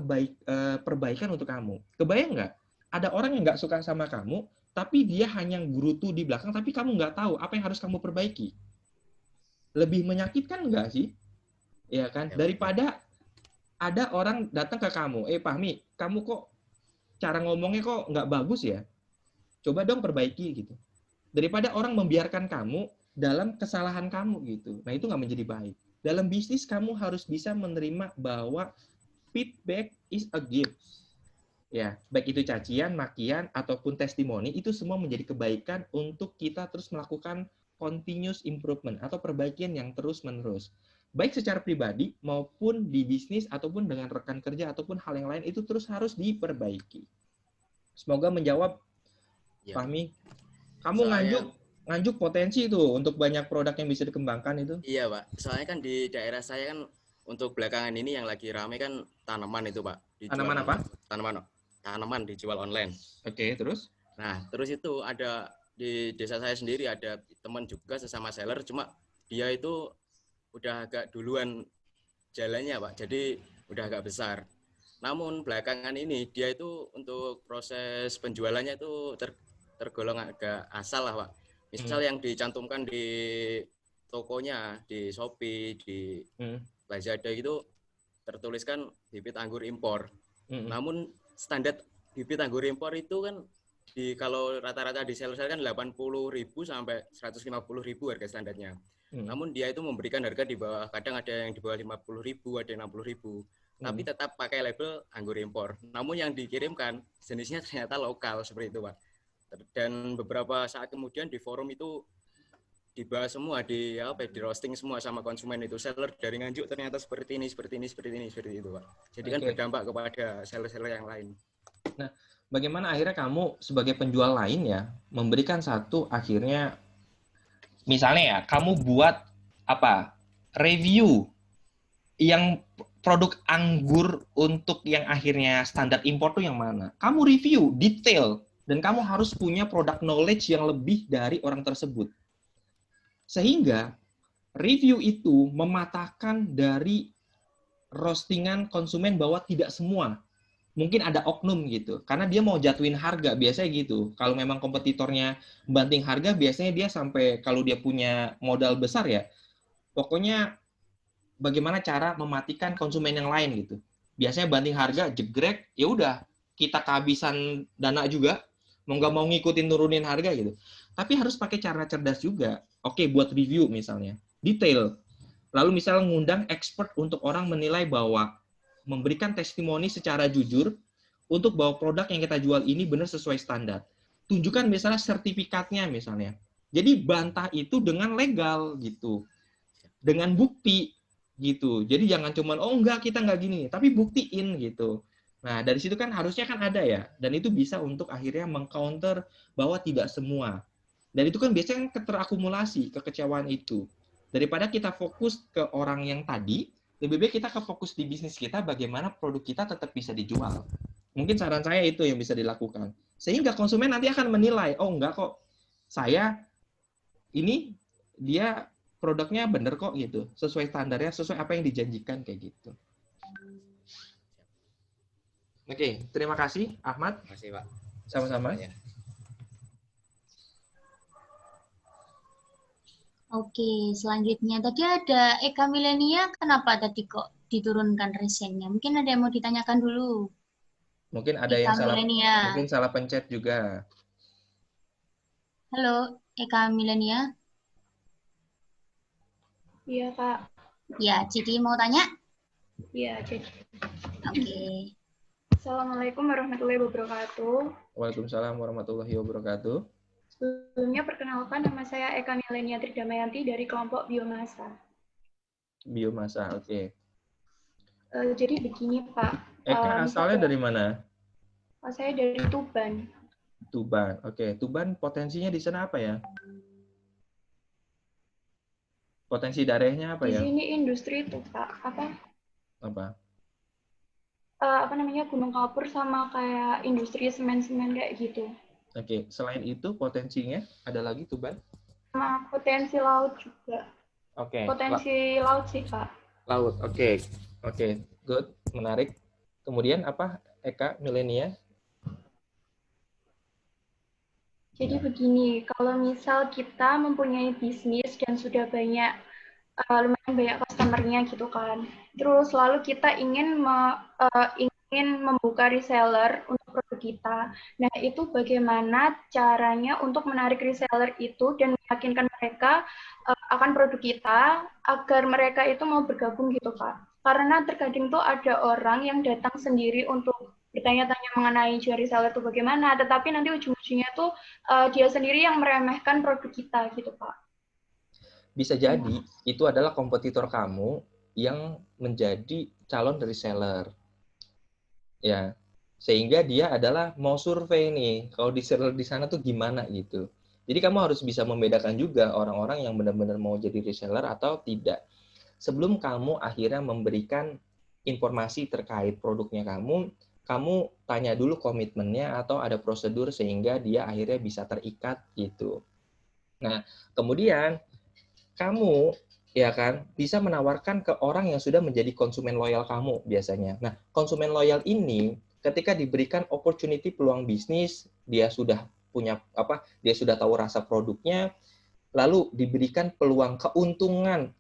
perbaikan untuk kamu. Kebayang nggak? Ada orang yang nggak suka sama kamu, tapi dia hanya gerutu di belakang, tapi kamu nggak tahu apa yang harus kamu perbaiki. Lebih menyakitkan nggak sih? Ya kan? Daripada ada orang datang ke kamu, Fahmi, kamu kok cara ngomongnya kok nggak bagus ya? Coba dong perbaiki gitu. Daripada orang membiarkan kamu dalam kesalahan kamu gitu. Nah itu nggak menjadi baik. Dalam bisnis kamu harus bisa menerima bahwa feedback is a gift. Ya, baik itu cacian, makian, ataupun testimoni, itu semua menjadi kebaikan untuk kita terus melakukan continuous improvement atau perbaikan yang terus-menerus. Baik secara pribadi maupun di bisnis ataupun dengan rekan kerja ataupun hal yang lain itu terus harus diperbaiki. Semoga menjawab, Ya. Fahmi. Kamu nganjuk potensi itu untuk banyak produk yang bisa dikembangkan itu. Iya, Pak. Soalnya kan di daerah saya kan untuk belakangan ini yang lagi rame kan tanaman itu, Pak. Tanaman apa? Tanaman dijual online. Oke, terus? Nah, terus itu ada di desa saya sendiri ada teman juga sesama seller, cuma dia itu udah agak duluan jalannya, Pak. Jadi udah agak besar. Namun belakangan ini dia itu untuk proses penjualannya itu tergolong agak asal lah, Pak. Misal yang dicantumkan di tokonya, di Shopee, di Lazada itu tertuliskan bibit anggur impor. Namun standar bibit anggur impor itu kan kalau rata-rata di seller kan 80.000 sampai 150.000 harga standarnya. Namun dia itu memberikan harga di bawah, kadang ada yang di bawah 50.000, ada yang 60.000. Tapi tetap pakai label anggur impor. Namun yang dikirimkan jenisnya ternyata lokal seperti itu, Pak. Dan beberapa saat kemudian di forum itu dibahas semua, di roasting semua sama konsumen itu. Seller dari Nganjuk ternyata seperti ini itu, Pak. Jadi kan berdampak kepada seller-seller yang lain. Nah, bagaimana akhirnya kamu sebagai penjual lain ya memberikan satu akhirnya misalnya ya kamu buat review yang produk anggur untuk yang akhirnya standar impor tuh yang mana? Kamu review detail dan kamu harus punya product knowledge yang lebih dari orang tersebut. Sehingga review itu mematahkan dari roastingan konsumen bahwa tidak semua. Mungkin ada oknum gitu. Karena dia mau jatuhin harga, biasanya gitu. Kalau memang kompetitornya banting harga, biasanya dia sampai, kalau dia punya modal besar ya, pokoknya bagaimana cara mematikan konsumen yang lain gitu. Biasanya banting harga, jegrek, ya udah, kita kehabisan dana juga, mau nggak mau ngikutin turunin harga gitu. Tapi harus pakai cara cerdas juga. Oke, buat review misalnya, detail. Lalu misalnya ngundang expert untuk orang menilai bahwa memberikan testimoni secara jujur untuk bahwa produk yang kita jual ini benar sesuai standar. Tunjukkan misalnya sertifikatnya misalnya. Jadi bantah itu dengan legal gitu. Dengan bukti gitu. Jadi jangan cuman enggak kita nggak gini, tapi buktiin gitu. Nah, dari situ kan harusnya kan ada ya. Dan itu bisa untuk akhirnya mengcounter bahwa tidak semua. Dan itu kan biasanya terakumulasi kekecewaan itu. Daripada kita fokus ke orang yang tadi, lebih baik kita ke fokus di bisnis kita, bagaimana produk kita tetap bisa dijual. Mungkin saran saya itu yang bisa dilakukan. Sehingga konsumen nanti akan menilai, oh enggak kok, saya ini dia produknya bener kok gitu, sesuai standarnya, sesuai apa yang dijanjikan kayak gitu. Oke, terima kasih Ahmad. Terima kasih, Pak. Sama-sama. Ya. Oke, selanjutnya tadi ada Eka Milenia, kenapa tadi kok diturunkan resennya? Mungkin ada yang mau ditanyakan dulu. Mungkin ada Eka yang salah, Milenia. mungkin salah pencet juga. Halo, Eka Milenia. Iya, Kak. Ya, Citi mau tanya? Iya, Cik. Oke. Assalamualaikum warahmatullahi wabarakatuh. Waalaikumsalam warahmatullahi wabarakatuh. Sebelumnya perkenalkan, nama saya Eka Milenia Tridamayanti dari kelompok Biomasa. Biomasa, oke. Jadi begini, Pak. Eka asalnya dari mana? Saya dari Tuban. Tuban, oke. Tuban potensinya di sana apa ya? Potensi daerahnya apa ya? Di sini industri itu, Pak. Apa? gunung kapur sama kayak industri semen-semen kayak gitu. Oke, selain itu potensinya ada lagi tuh, Ban? Sama potensi laut juga. Oke, Potensi laut sih, Pak. laut. Oke. Oke, good, menarik. Kemudian apa, Eka, Milenia? Jadi begini, kalau misal kita mempunyai bisnis dan sudah lumayan banyak customer-nya gitu kan, terus lalu kita ingin membuka reseller untuk produk kita. Nah, itu bagaimana caranya untuk menarik reseller itu dan meyakinkan mereka akan produk kita agar mereka itu mau bergabung gitu, Pak. Karena terkadang tuh ada orang yang datang sendiri untuk bertanya-tanya mengenai jual reseller itu bagaimana, tetapi nanti ujung-ujungnya tuh dia sendiri yang meremehkan produk kita gitu, Pak. Bisa jadi itu adalah kompetitor kamu yang menjadi calon reseller. Ya. Sehingga dia adalah mau survei nih, kalau reseller di sana tuh gimana gitu. Jadi kamu harus bisa membedakan juga orang-orang yang benar-benar mau jadi reseller atau tidak. Sebelum kamu akhirnya memberikan informasi terkait produknya kamu tanya dulu komitmennya atau ada prosedur sehingga dia akhirnya bisa terikat gitu. Nah, kemudian kamu ya kan bisa menawarkan ke orang yang sudah menjadi konsumen loyal kamu biasanya. Nah, konsumen loyal ini ketika diberikan opportunity peluang bisnis, dia sudah punya dia sudah tahu rasa produknya, lalu diberikan peluang keuntungan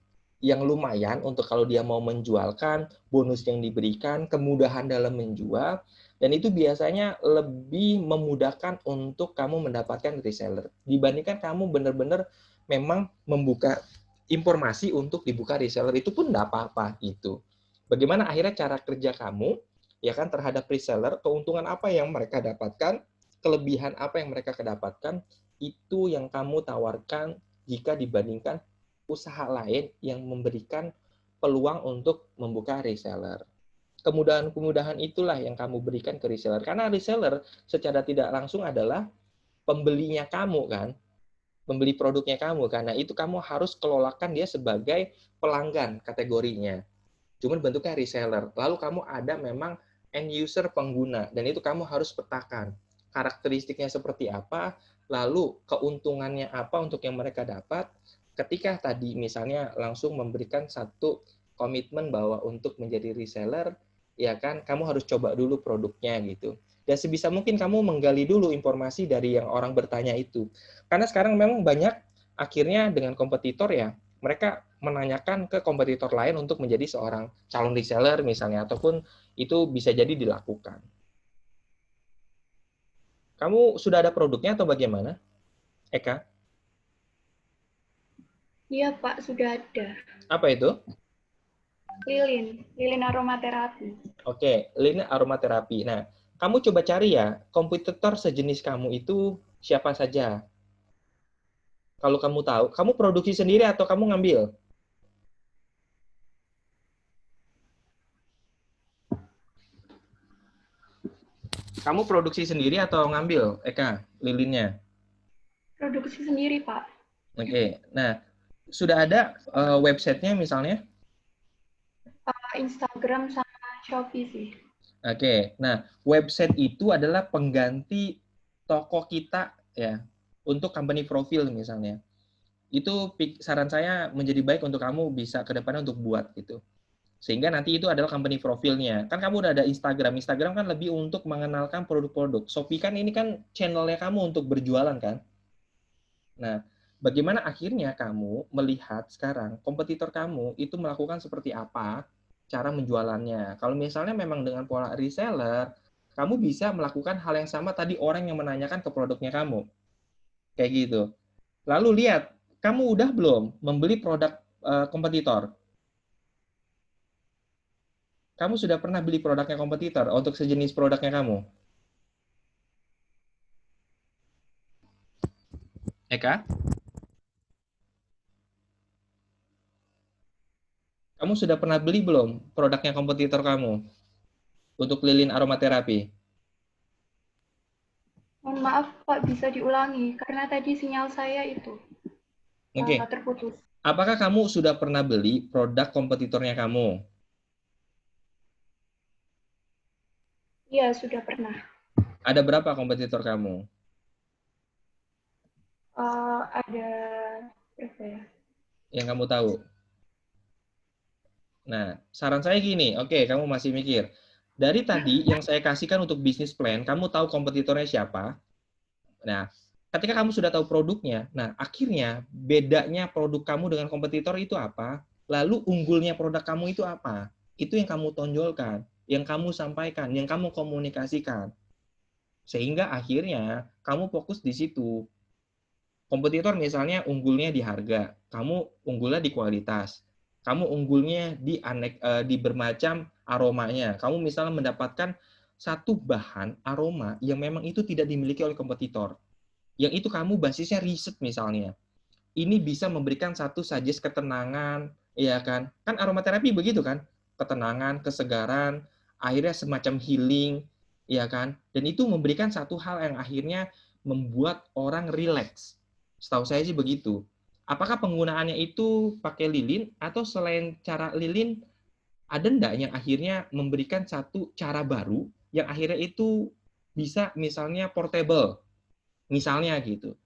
yang lumayan untuk kalau dia mau menjualkan, bonus yang diberikan, kemudahan dalam menjual, dan itu biasanya lebih memudahkan untuk kamu mendapatkan reseller dibandingkan kamu benar-benar memang membuka informasi untuk dibuka reseller itu pun enggak apa-apa gitu. Bagaimana akhirnya cara kerja kamu ya kan terhadap reseller, keuntungan apa yang mereka dapatkan, kelebihan apa yang mereka kedapatkan, itu yang kamu tawarkan jika dibandingkan usaha lain yang memberikan peluang untuk membuka reseller. Kemudahan-kemudahan itulah yang kamu berikan ke reseller. Karena reseller secara tidak langsung adalah pembelinya kamu kan, membeli produknya kamu. Karena itu kamu harus kelolakan dia sebagai pelanggan kategorinya. Cuman bentuknya reseller. Lalu kamu ada memang end user pengguna. Dan itu kamu harus petakan. Karakteristiknya seperti apa, lalu keuntungannya apa untuk yang mereka dapat. Ketika tadi misalnya langsung memberikan satu komitmen bahwa untuk menjadi reseller, ya kan, kamu harus coba dulu produknya gitu. Dan sebisa mungkin kamu menggali dulu informasi dari yang orang bertanya itu. Karena sekarang memang banyak akhirnya dengan kompetitor ya, mereka menanyakan ke kompetitor lain untuk menjadi seorang calon reseller misalnya, ataupun itu bisa jadi dilakukan. Kamu sudah ada produknya atau bagaimana, Eka? Iya, Pak, sudah ada. Apa itu? Lilin aromaterapi. Oke, lilin aromaterapi. Nah, kamu coba cari ya, kompetitor sejenis kamu itu siapa saja. Kalau kamu tahu, kamu produksi sendiri atau kamu ngambil? Kamu produksi sendiri atau ngambil, Eka, lilinnya? Produksi sendiri, Pak. Oke, nah, sudah ada websitenya misalnya? Instagram sama Shopee sih. Oke, nah, website itu adalah pengganti toko kita ya, untuk company profile misalnya. Itu saran saya menjadi baik untuk kamu bisa ke depannya untuk buat gitu. Sehingga nanti itu adalah company profilnya. Kan kamu udah ada Instagram. Instagram kan lebih untuk mengenalkan produk-produk. Shopee kan ini kan channelnya kamu untuk berjualan kan. Nah, bagaimana akhirnya kamu melihat sekarang kompetitor kamu itu melakukan seperti apa cara menjualannya. Kalau misalnya memang dengan pola reseller, kamu bisa melakukan hal yang sama tadi orang yang menanyakan ke produknya kamu. Kayak gitu. Lalu lihat, kamu udah belum membeli produk kompetitor? Kamu sudah pernah beli produknya kompetitor untuk sejenis produknya kamu? Eka? Kamu sudah pernah beli belum produknya kompetitor kamu untuk lilin aromaterapi? Mohon maaf, Pak, bisa diulangi karena tadi sinyal saya itu terputus. Apakah kamu sudah pernah beli produk kompetitornya kamu? Iya, sudah pernah. Ada berapa kompetitor kamu? Ada berapa ya? Yang kamu tahu? Nah, saran saya gini, oke, kamu masih mikir. Dari tadi yang saya kasihkan untuk bisnis plan, kamu tahu kompetitornya siapa? Nah, ketika kamu sudah tahu produknya, nah akhirnya bedanya produk kamu dengan kompetitor itu apa? Lalu unggulnya produk kamu itu apa? Itu yang kamu tonjolkan, yang kamu sampaikan, yang kamu komunikasikan. Sehingga akhirnya kamu fokus di situ. Kompetitor misalnya unggulnya di harga, kamu unggulnya di kualitas, kamu unggulnya di bermacam aromanya. Kamu misalnya mendapatkan satu bahan aroma yang memang itu tidak dimiliki oleh kompetitor. Yang itu kamu basisnya riset misalnya. Ini bisa memberikan satu suggest ketenangan, ya kan? Kan aromaterapi begitu kan? Ketenangan, kesegaran, akhirnya semacam healing, ya kan? Dan itu memberikan satu hal yang akhirnya membuat orang rileks. Setahu saya sih begitu. Apakah penggunaannya itu pakai lilin atau selain cara lilin ada enggak yang akhirnya memberikan satu cara baru yang akhirnya itu bisa misalnya portable, misalnya gitu.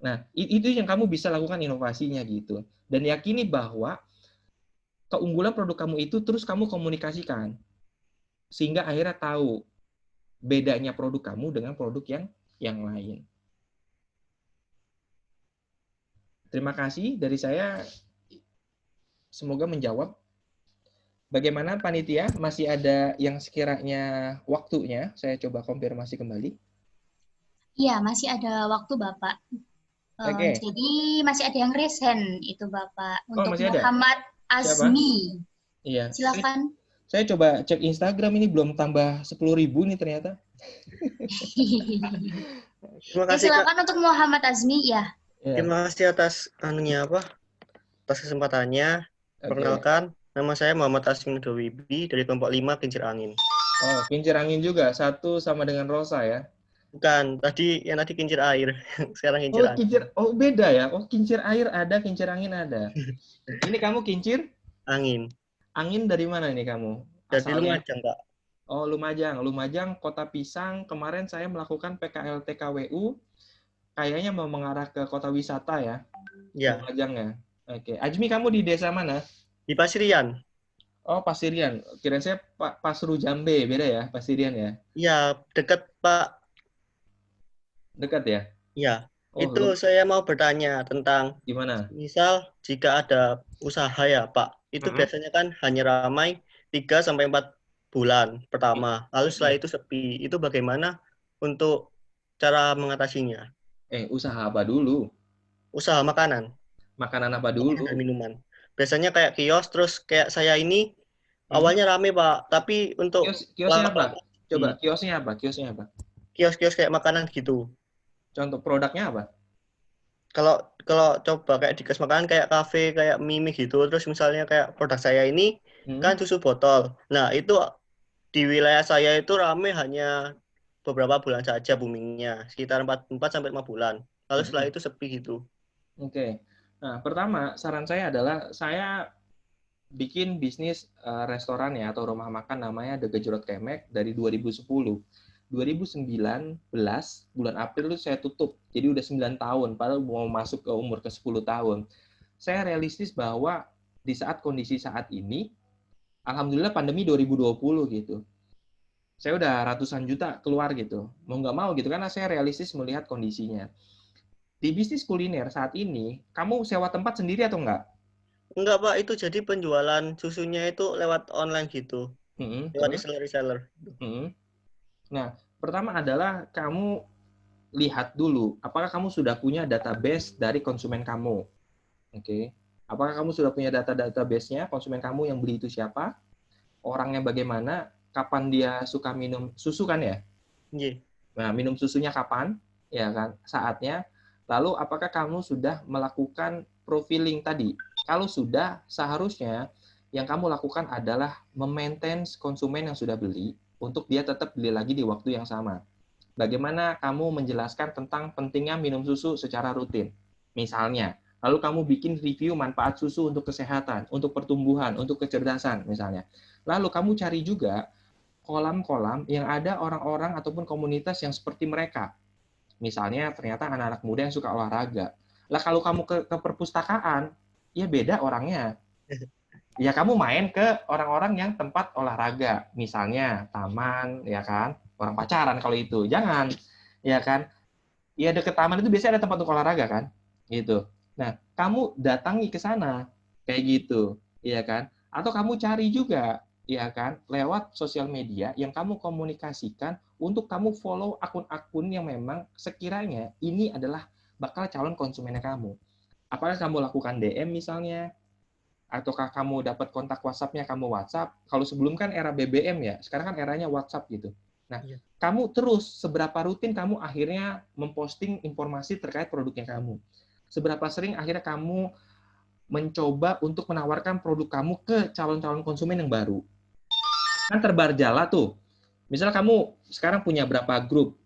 Nah, itu yang kamu bisa lakukan inovasinya gitu. Dan yakini bahwa keunggulan produk kamu itu terus kamu komunikasikan. Sehingga akhirnya tahu bedanya produk kamu dengan produk yang lain. Terima kasih dari saya. Semoga menjawab. Bagaimana panitia? Masih ada yang sekiranya waktunya? Saya coba konfirmasi kembali. Iya, masih ada waktu Bapak. Oke. Jadi masih ada yang resen itu Bapak. Oh, Untuk masih ada? Muhammad Siapa? Azmi. Iya. Silakan. Saya coba cek Instagram ini belum tambah 10.000 nih ternyata. Terima kasih Kak. Silakan untuk Muhammad Azmi ya. Terima kasih atas atas kesempatannya. Perkenalkan, nama saya Muhammad Azmi Nudowibi dari kelompok 5 Kincir Angin. Oh, kincir angin juga, satu sama dengan Rosa ya? Bukan, tadi kincir air, sekarang kincir angin. Oh beda ya? Oh kincir air ada, kincir angin ada. Ini kamu kincir? Angin. Angin dari mana ini kamu? Dari Lumajang, Kak. Oh, Lumajang, Kota Pisang. Kemarin saya melakukan PKLT-KWU. Kayaknya mau mengarah ke kota wisata ya? Iya. Lumajang ya? Oke. Ajmi, kamu di desa mana? Di Pasirian. Oh, Pasirian. Kirain saya Pasru Jambe, beda ya? Pasirian ya? Iya, dekat, Pak. Dekat ya? Iya. Itu saya mau bertanya tentang gimana? Misal jika ada usaha ya, Pak. Itu biasanya kan hanya ramai 3-4 bulan pertama. Lalu setelah itu sepi. Itu bagaimana untuk cara mengatasinya? Usaha apa dulu? Usaha makanan. Makanan apa dulu? Makanan dan minuman. Biasanya kayak kios, terus kayak saya ini awalnya rame, Pak. Tapi untuk kiosnya apa? Coba, kiosnya apa? Kios-kios kayak makanan gitu. Contoh produknya apa? Kalau coba kayak di kios makanan kayak kafe, kayak mimi gitu. Terus misalnya kayak produk saya ini kan susu botol. Nah, itu di wilayah saya itu rame hanya beberapa bulan saja boomingnya, sekitar 4-5 bulan. Lalu setelah itu sepi gitu. Oke. Nah, pertama saran saya adalah saya bikin bisnis restoran ya atau rumah makan namanya The Gejrot Kemek dari 2010. 2019 bulan April itu saya tutup. Jadi udah 9 tahun, padahal mau masuk ke umur ke 10 tahun. Saya realistis bahwa di saat kondisi saat ini, alhamdulillah pandemi 2020 gitu. Saya udah ratusan juta keluar gitu. Mau nggak mau gitu, karena saya realistis melihat kondisinya. Di bisnis kuliner saat ini, kamu sewa tempat sendiri atau enggak? Enggak, Pak. Itu jadi penjualan susunya itu lewat online gitu. Lewat reseller. Nah, pertama adalah kamu lihat dulu, apakah kamu sudah punya database dari konsumen kamu. Oke. Apakah kamu sudah punya database-nya, konsumen kamu yang beli itu siapa, orangnya bagaimana, kapan dia suka minum susu kan ya? Iya. Nah, minum susunya kapan? Ya kan, saatnya. Lalu apakah kamu sudah melakukan profiling tadi? Kalau sudah, seharusnya yang kamu lakukan adalah memaintain konsumen yang sudah beli untuk dia tetap beli lagi di waktu yang sama. Bagaimana kamu menjelaskan tentang pentingnya minum susu secara rutin? Misalnya, lalu kamu bikin review manfaat susu untuk kesehatan, untuk pertumbuhan, untuk kecerdasan misalnya. Lalu kamu cari juga kolam-kolam yang ada orang-orang ataupun komunitas yang seperti mereka. Misalnya ternyata anak-anak muda yang suka olahraga. Lah kalau kamu ke perpustakaan, ya beda orangnya. Ya kamu main ke orang-orang yang tempat olahraga, misalnya taman, ya kan? Orang pacaran kalau itu. Jangan, ya kan? Ya deket taman itu biasanya ada tempat untuk olahraga kan? Gitu. Nah, kamu datangi ke sana kayak gitu, ya kan? Atau kamu cari juga, ya kan? Lewat sosial media yang kamu komunikasikan untuk kamu follow akun-akun yang memang sekiranya ini adalah bakal calon konsumennya kamu. Apakah kamu lakukan DM misalnya, ataukah kamu dapat kontak WhatsApp-nya, kamu WhatsApp. Kalau sebelum kan era BBM ya, sekarang kan eranya WhatsApp gitu. Nah, kamu terus seberapa rutin kamu akhirnya memposting informasi terkait produknya kamu. Seberapa sering akhirnya kamu mencoba untuk menawarkan produk kamu ke calon-calon konsumen yang baru. Kan terbarjala tuh. Misalnya kamu sekarang punya berapa grup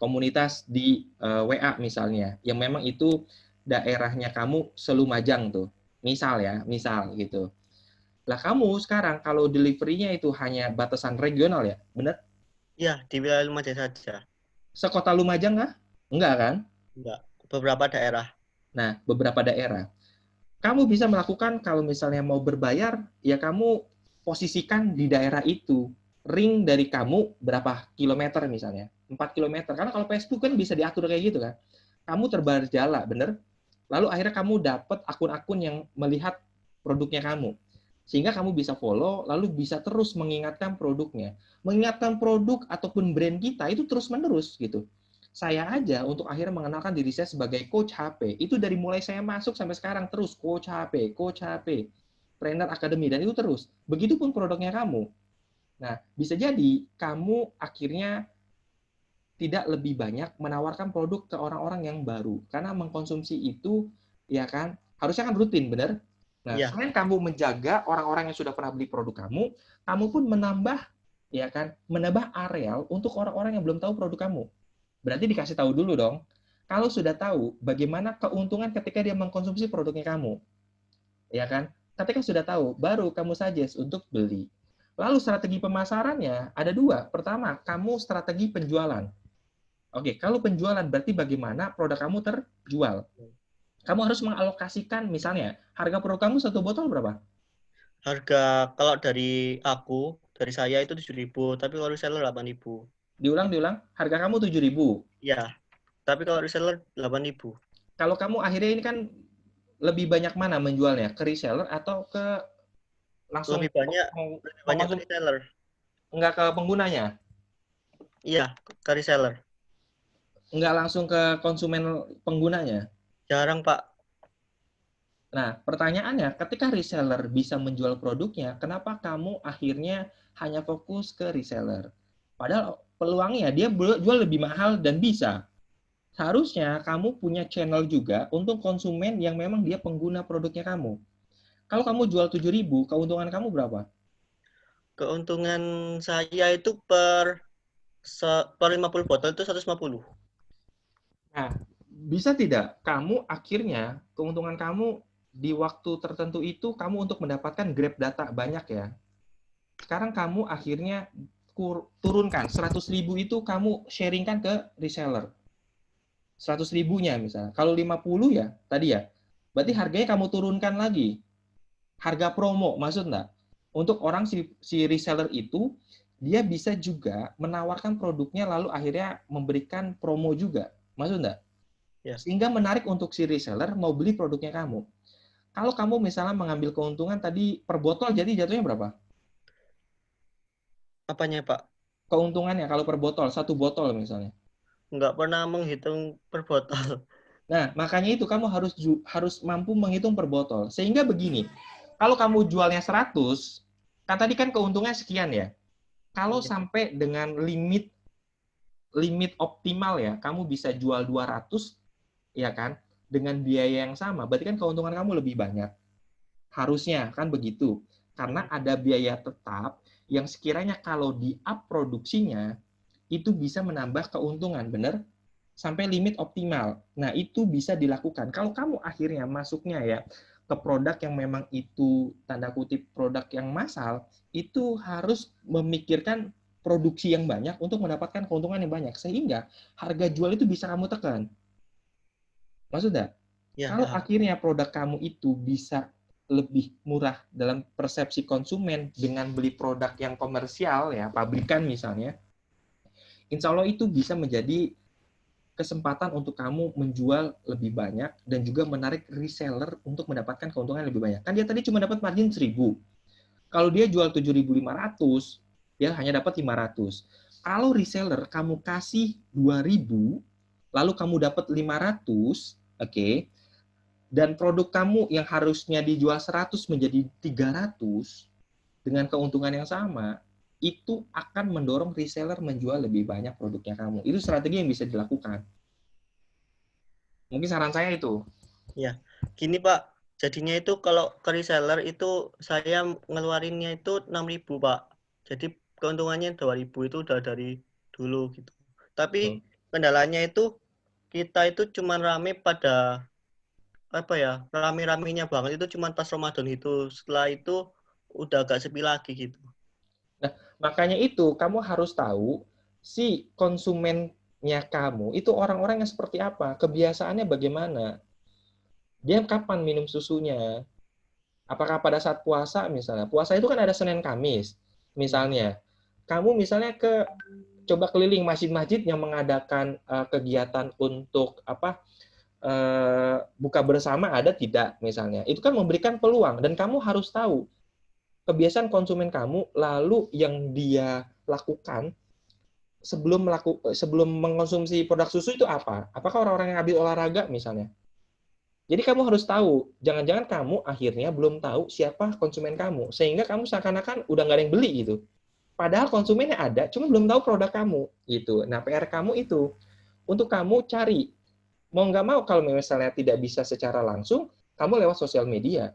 komunitas di WA misalnya, yang memang itu daerahnya kamu selumajang tuh. Misal gitu. Lah kamu sekarang kalau delivery-nya itu hanya batasan regional ya, benar? Iya, di wilayah Lumajang saja. Sekota Lumajang nggak? Enggak kan? Enggak, beberapa daerah. Nah, beberapa daerah. Kamu bisa melakukan kalau misalnya mau berbayar, ya kamu posisikan di daerah itu. Ring dari kamu berapa kilometer misalnya? 4 kilometer. Karena kalau Facebook kan bisa diatur kayak gitu kan. Kamu terbarjala, bener? Lalu akhirnya kamu dapat akun-akun yang melihat produknya kamu. Sehingga kamu bisa follow, lalu bisa terus mengingatkan produknya. Mengingatkan produk ataupun brand kita itu terus-menerus gitu. Saya aja untuk akhirnya mengenalkan diri saya sebagai coach HP, itu dari mulai saya masuk sampai sekarang terus coach HP, trainer academy, dan itu terus. Begitupun produknya kamu. Nah, bisa jadi kamu akhirnya tidak lebih banyak menawarkan produk ke orang-orang yang baru. Karena mengkonsumsi itu, ya kan, harusnya kan rutin, benar? Nah, selain kamu menjaga orang-orang yang sudah pernah beli produk kamu pun menambah, ya kan, menambah areal untuk orang-orang yang belum tahu produk kamu. Berarti dikasih tahu dulu dong. Kalau sudah tahu, bagaimana keuntungan ketika dia mengkonsumsi produknya kamu. Ya kan? Ketika sudah tahu, baru kamu suggest untuk beli. Lalu strategi pemasarannya ada 2. Pertama, kamu strategi penjualan. Oke, kalau penjualan berarti bagaimana produk kamu terjual. Kamu harus mengalokasikan, misalnya, harga produk kamu 1 botol berapa? Harga, kalau dari saya itu 7.000, tapi kalau reseller 8.000. Diulang. Harga kamu 7.000. Iya, tapi kalau reseller 8.000. Kalau kamu akhirnya ini kan lebih banyak mana menjualnya? Ke reseller atau ke langsung? Lebih banyak ke reseller. Enggak ke penggunanya? Iya, ke reseller. Enggak langsung ke konsumen penggunanya? Jarang, Pak. Nah, pertanyaannya, ketika reseller bisa menjual produknya, kenapa kamu akhirnya hanya fokus ke reseller? Padahal peluangnya dia jual lebih mahal dan bisa. Seharusnya kamu punya channel juga untuk konsumen yang memang dia pengguna produknya kamu. Kalau kamu jual 7.000, keuntungan kamu berapa? Keuntungan saya itu per 50 botol itu 150. Nah, bisa tidak kamu akhirnya keuntungan kamu di waktu tertentu itu kamu untuk mendapatkan grab data banyak ya. Sekarang kamu akhirnya turunkan 100.000 itu kamu sharingkan ke reseller. 100.000-nya misalnya. Kalau 50 ya tadi ya. Berarti harganya kamu turunkan lagi. Harga promo, maksud enggak? Untuk orang si reseller itu dia bisa juga menawarkan produknya lalu akhirnya memberikan promo juga. Maksud enggak? Ya. Sehingga menarik untuk si reseller mau beli produknya kamu. Kalau kamu misalnya mengambil keuntungan tadi per botol jadi jatuhnya berapa? Apanya, Pak? Keuntungannya kalau per botol, 1 botol misalnya. Nggak pernah menghitung per botol. Nah, makanya itu kamu harus mampu menghitung per botol. Sehingga begini, kalau kamu jualnya 100, kan tadi kan keuntungannya sekian ya. Kalau sampai dengan limit optimal ya, kamu bisa jual 200, ya kan? Dengan biaya yang sama, berarti kan keuntungan kamu lebih banyak. Harusnya kan begitu. Karena ada biaya tetap yang sekiranya kalau di-up produksinya, itu bisa menambah keuntungan, benar? Sampai limit optimal. Nah, itu bisa dilakukan. Kalau kamu akhirnya masuknya ya ke produk yang memang itu tanda kutip produk yang massal, itu harus memikirkan produksi yang banyak untuk mendapatkan keuntungan yang banyak. Sehingga harga jual itu bisa kamu tekan. Maksudnya, Ya, kalau akhirnya produk kamu itu bisa lebih murah dalam persepsi konsumen dengan beli produk yang komersial, ya pabrikan misalnya, insya Allah itu bisa menjadi kesempatan untuk kamu menjual lebih banyak dan juga menarik reseller untuk mendapatkan keuntungan lebih banyak. Kan dia tadi cuma dapat margin 1.000. Kalau dia jual 7.500, dia hanya dapat 500. Kalau reseller kamu kasih 2.000, lalu kamu dapat 500, oke, dan produk kamu yang harusnya dijual 100 menjadi 300 dengan keuntungan yang sama, itu akan mendorong reseller menjual lebih banyak produknya kamu. Itu strategi yang bisa dilakukan. Mungkin saran saya itu. Ya, gini Pak, jadinya itu kalau ke reseller itu saya ngeluarinnya itu 6.000 Pak. Jadi keuntungannya 2.000 itu udah dari dulu gitu. Tapi kendalanya itu kita itu cuma rame pada apa ya, rame-ramenya banget itu cuma pas Ramadan itu. Setelah itu udah agak sepi lagi gitu. Nah, makanya itu kamu harus tahu si konsumennya kamu itu orang-orang yang seperti apa, kebiasaannya bagaimana. Dia kapan minum susunya? Apakah pada saat puasa misalnya? Puasa itu kan ada Senin Kamis. Misalnya, kamu misalnya coba keliling masjid-masjid yang mengadakan kegiatan untuk buka bersama ada tidak misalnya. Itu kan memberikan peluang dan kamu harus tahu kebiasaan konsumen kamu lalu yang dia lakukan sebelum mengkonsumsi produk susu itu apa? Apakah orang-orang yang habis olahraga misalnya? Jadi kamu harus tahu, jangan-jangan kamu akhirnya belum tahu siapa konsumen kamu, sehingga kamu seakan-akan udah nggak ada yang beli gitu. Padahal konsumennya ada, cuma belum tahu produk kamu gitu. Nah, PR kamu itu untuk kamu cari, mau nggak mau kalau misalnya tidak bisa secara langsung, kamu lewat sosial media,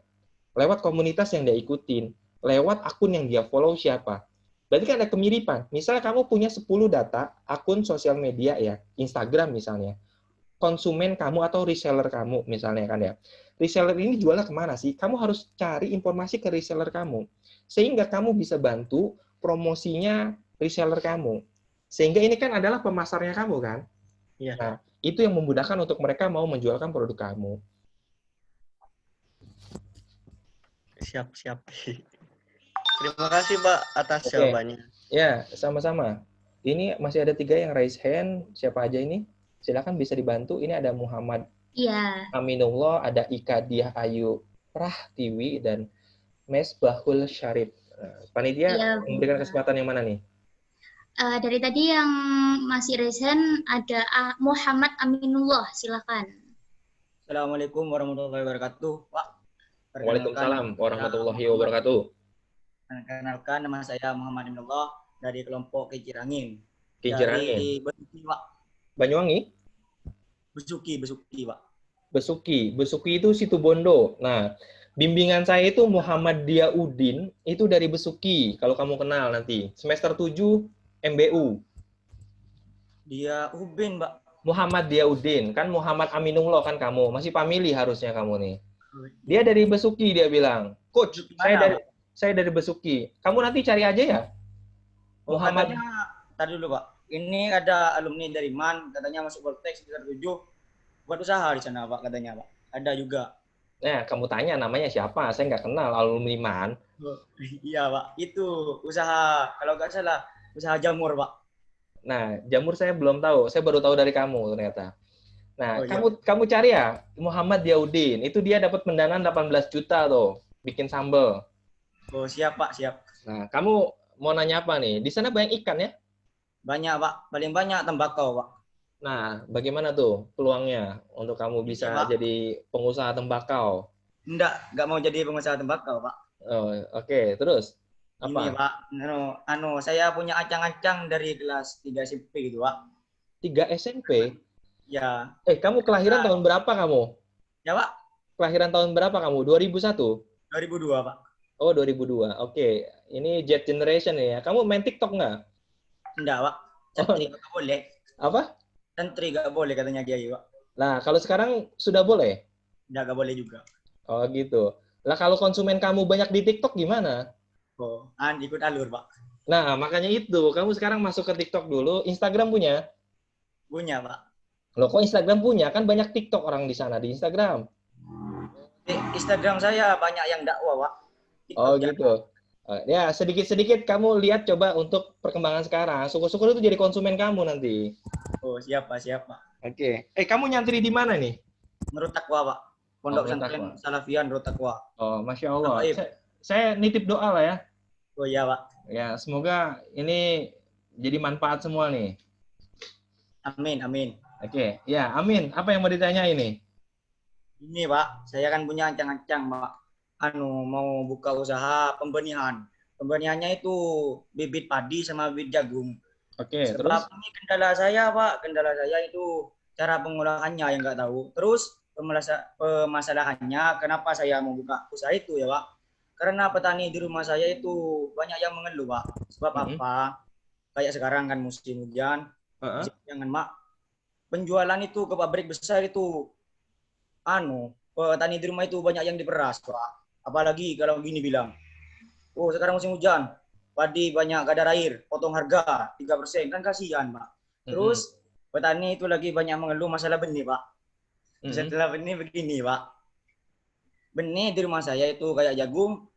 lewat komunitas yang dia ikutin, lewat akun yang dia follow siapa. Berarti kan ada kemiripan. Misalnya kamu punya 10 data akun sosial media ya, Instagram misalnya. Konsumen kamu atau reseller kamu misalnya kan ya. Reseller ini jualnya kemana sih? Kamu harus cari informasi ke reseller kamu. Sehingga kamu bisa bantu promosinya reseller kamu. Sehingga ini kan adalah pemasarnya kamu kan? Iya. Nah, itu yang memudahkan untuk mereka mau menjualkan produk kamu. Siap. Terima kasih Pak atas jawabannya. Ya, sama-sama. Ini masih ada 3 yang raise hand. Siapa aja ini? Silakan bisa dibantu. Ini ada Muhammad Aminullah, ada Ika Diah Ayu Prahtiwi, dan Mesbahul Syarif. Panitia memberikan kesempatan yang mana nih? Dari tadi yang masih raise hand ada Muhammad Aminullah. Silakan. Assalamualaikum warahmatullahi wabarakatuh, Pak. Waalaikumsalam warahmatullahi wabarakatuh. Perkenalkan, nama saya Muhammad Aminullah dari kelompok Kicirangin. Kicirangin. Dari Besuki, Pak. Banyuwangi? Besuki, Pak. Besuki itu Situbondo. Nah, bimbingan saya itu Muhammad Diaudin, itu dari Besuki, kalau kamu kenal nanti. Semester 7 MBU. Dia Ubin, Pak. Muhammad Diaudin, kan Muhammad Aminullah kan kamu. Masih family harusnya kamu nih. Dia dari Besuki, dia bilang. Coach, saya dari Besuki. Kamu nanti cari aja ya. Muhammad. Tadi dulu, Pak. Ini ada alumni dari MAN, katanya masuk Voltex sekitar 7. Buat usaha di sana, Pak, katanya, Pak. Ada juga. Nah, kamu tanya namanya siapa? Saya nggak kenal alumni MAN. Iya, Pak. Itu usaha, kalau nggak salah, usaha jamur, Pak. Nah, jamur saya belum tahu. Saya baru tahu dari kamu ternyata. Nah, kamu cari ya Muhammad Diaudin. Itu dia dapat pendanaan 18 juta tuh, bikin sambal. Oh, siap, Pak, siap. Nah, kamu mau nanya apa nih? Di sana banyak ikan ya? Banyak, Pak. Paling banyak tembakau, Pak. Nah, bagaimana tuh peluangnya untuk kamu bisa jadi pengusaha tembakau? Nggak mau jadi pengusaha tembakau, Pak. Oh, oke. Terus apa? Ini, Pak. Saya punya acang-acang dari kelas 3 SMP gitu, Pak. 3 SMP? Ya. Kamu kelahiran tahun berapa kamu? Ya, Pak. Kelahiran tahun berapa kamu? 2001? 2002, Pak. Oh, 2002. Oke. Ini Jet Generation ya. Kamu main TikTok nggak? Enggak, Pak. Santri nggak boleh. Apa? Santri nggak boleh katanya Kiai, Pak. Nah, kalau sekarang sudah boleh? Nggak boleh juga. Oh gitu. Lah kalau konsumen kamu banyak di TikTok gimana? Oh, ikut alur, Pak. Nah, makanya itu. Kamu sekarang masuk ke TikTok dulu. Instagram punya? Punya, Pak. Loh, kok Instagram punya? Kan banyak TikTok orang di sana di Instagram. Di Instagram saya banyak yang dakwah, Pak. TikTok Oh gitu. Ya, sedikit-sedikit kamu lihat coba untuk perkembangan sekarang. Syukur-syukur itu jadi konsumen kamu nanti. Oh, siap, Pak. Oke. Kamu nyantri di mana nih? Nurut Takwa, Pak. Pondok Nurut Pesantren Taqwa. Salafian Nurut Takwa. Oh, Masya Allah. Tabaib. Saya nitip doa lah ya. Oh iya, Pak. Ya, semoga ini jadi manfaat semua nih. Amin. Oke, ya, amin. Apa yang mau ditanya ini? Ini, Pak, saya kan punya ancang-ancang, Pak. Mau buka usaha pembenihan. Pembenihannya itu bibit padi sama bibit jagung. Oke, Sebab terus? ini kendala saya, Pak. Kendala saya itu cara pengolahannya yang nggak tahu. Terus permasalahannya kenapa saya mau buka usaha itu ya, Pak? Karena petani di rumah saya itu banyak yang mengeluh, Pak. Sebab apa? Kayak sekarang kan musim hujan. Jangan, Mak. Penjualan itu ke pabrik besar itu petani di rumah itu banyak yang diperas, Pak. Apalagi kalau gini bilang, oh sekarang musim hujan, padi banyak kadar air, potong harga 3%, kan kasihan, Pak. Terus petani itu lagi banyak mengeluh masalah benih, Pak. Setelah benih begini, Pak. Benih di rumah saya itu kayak jagung,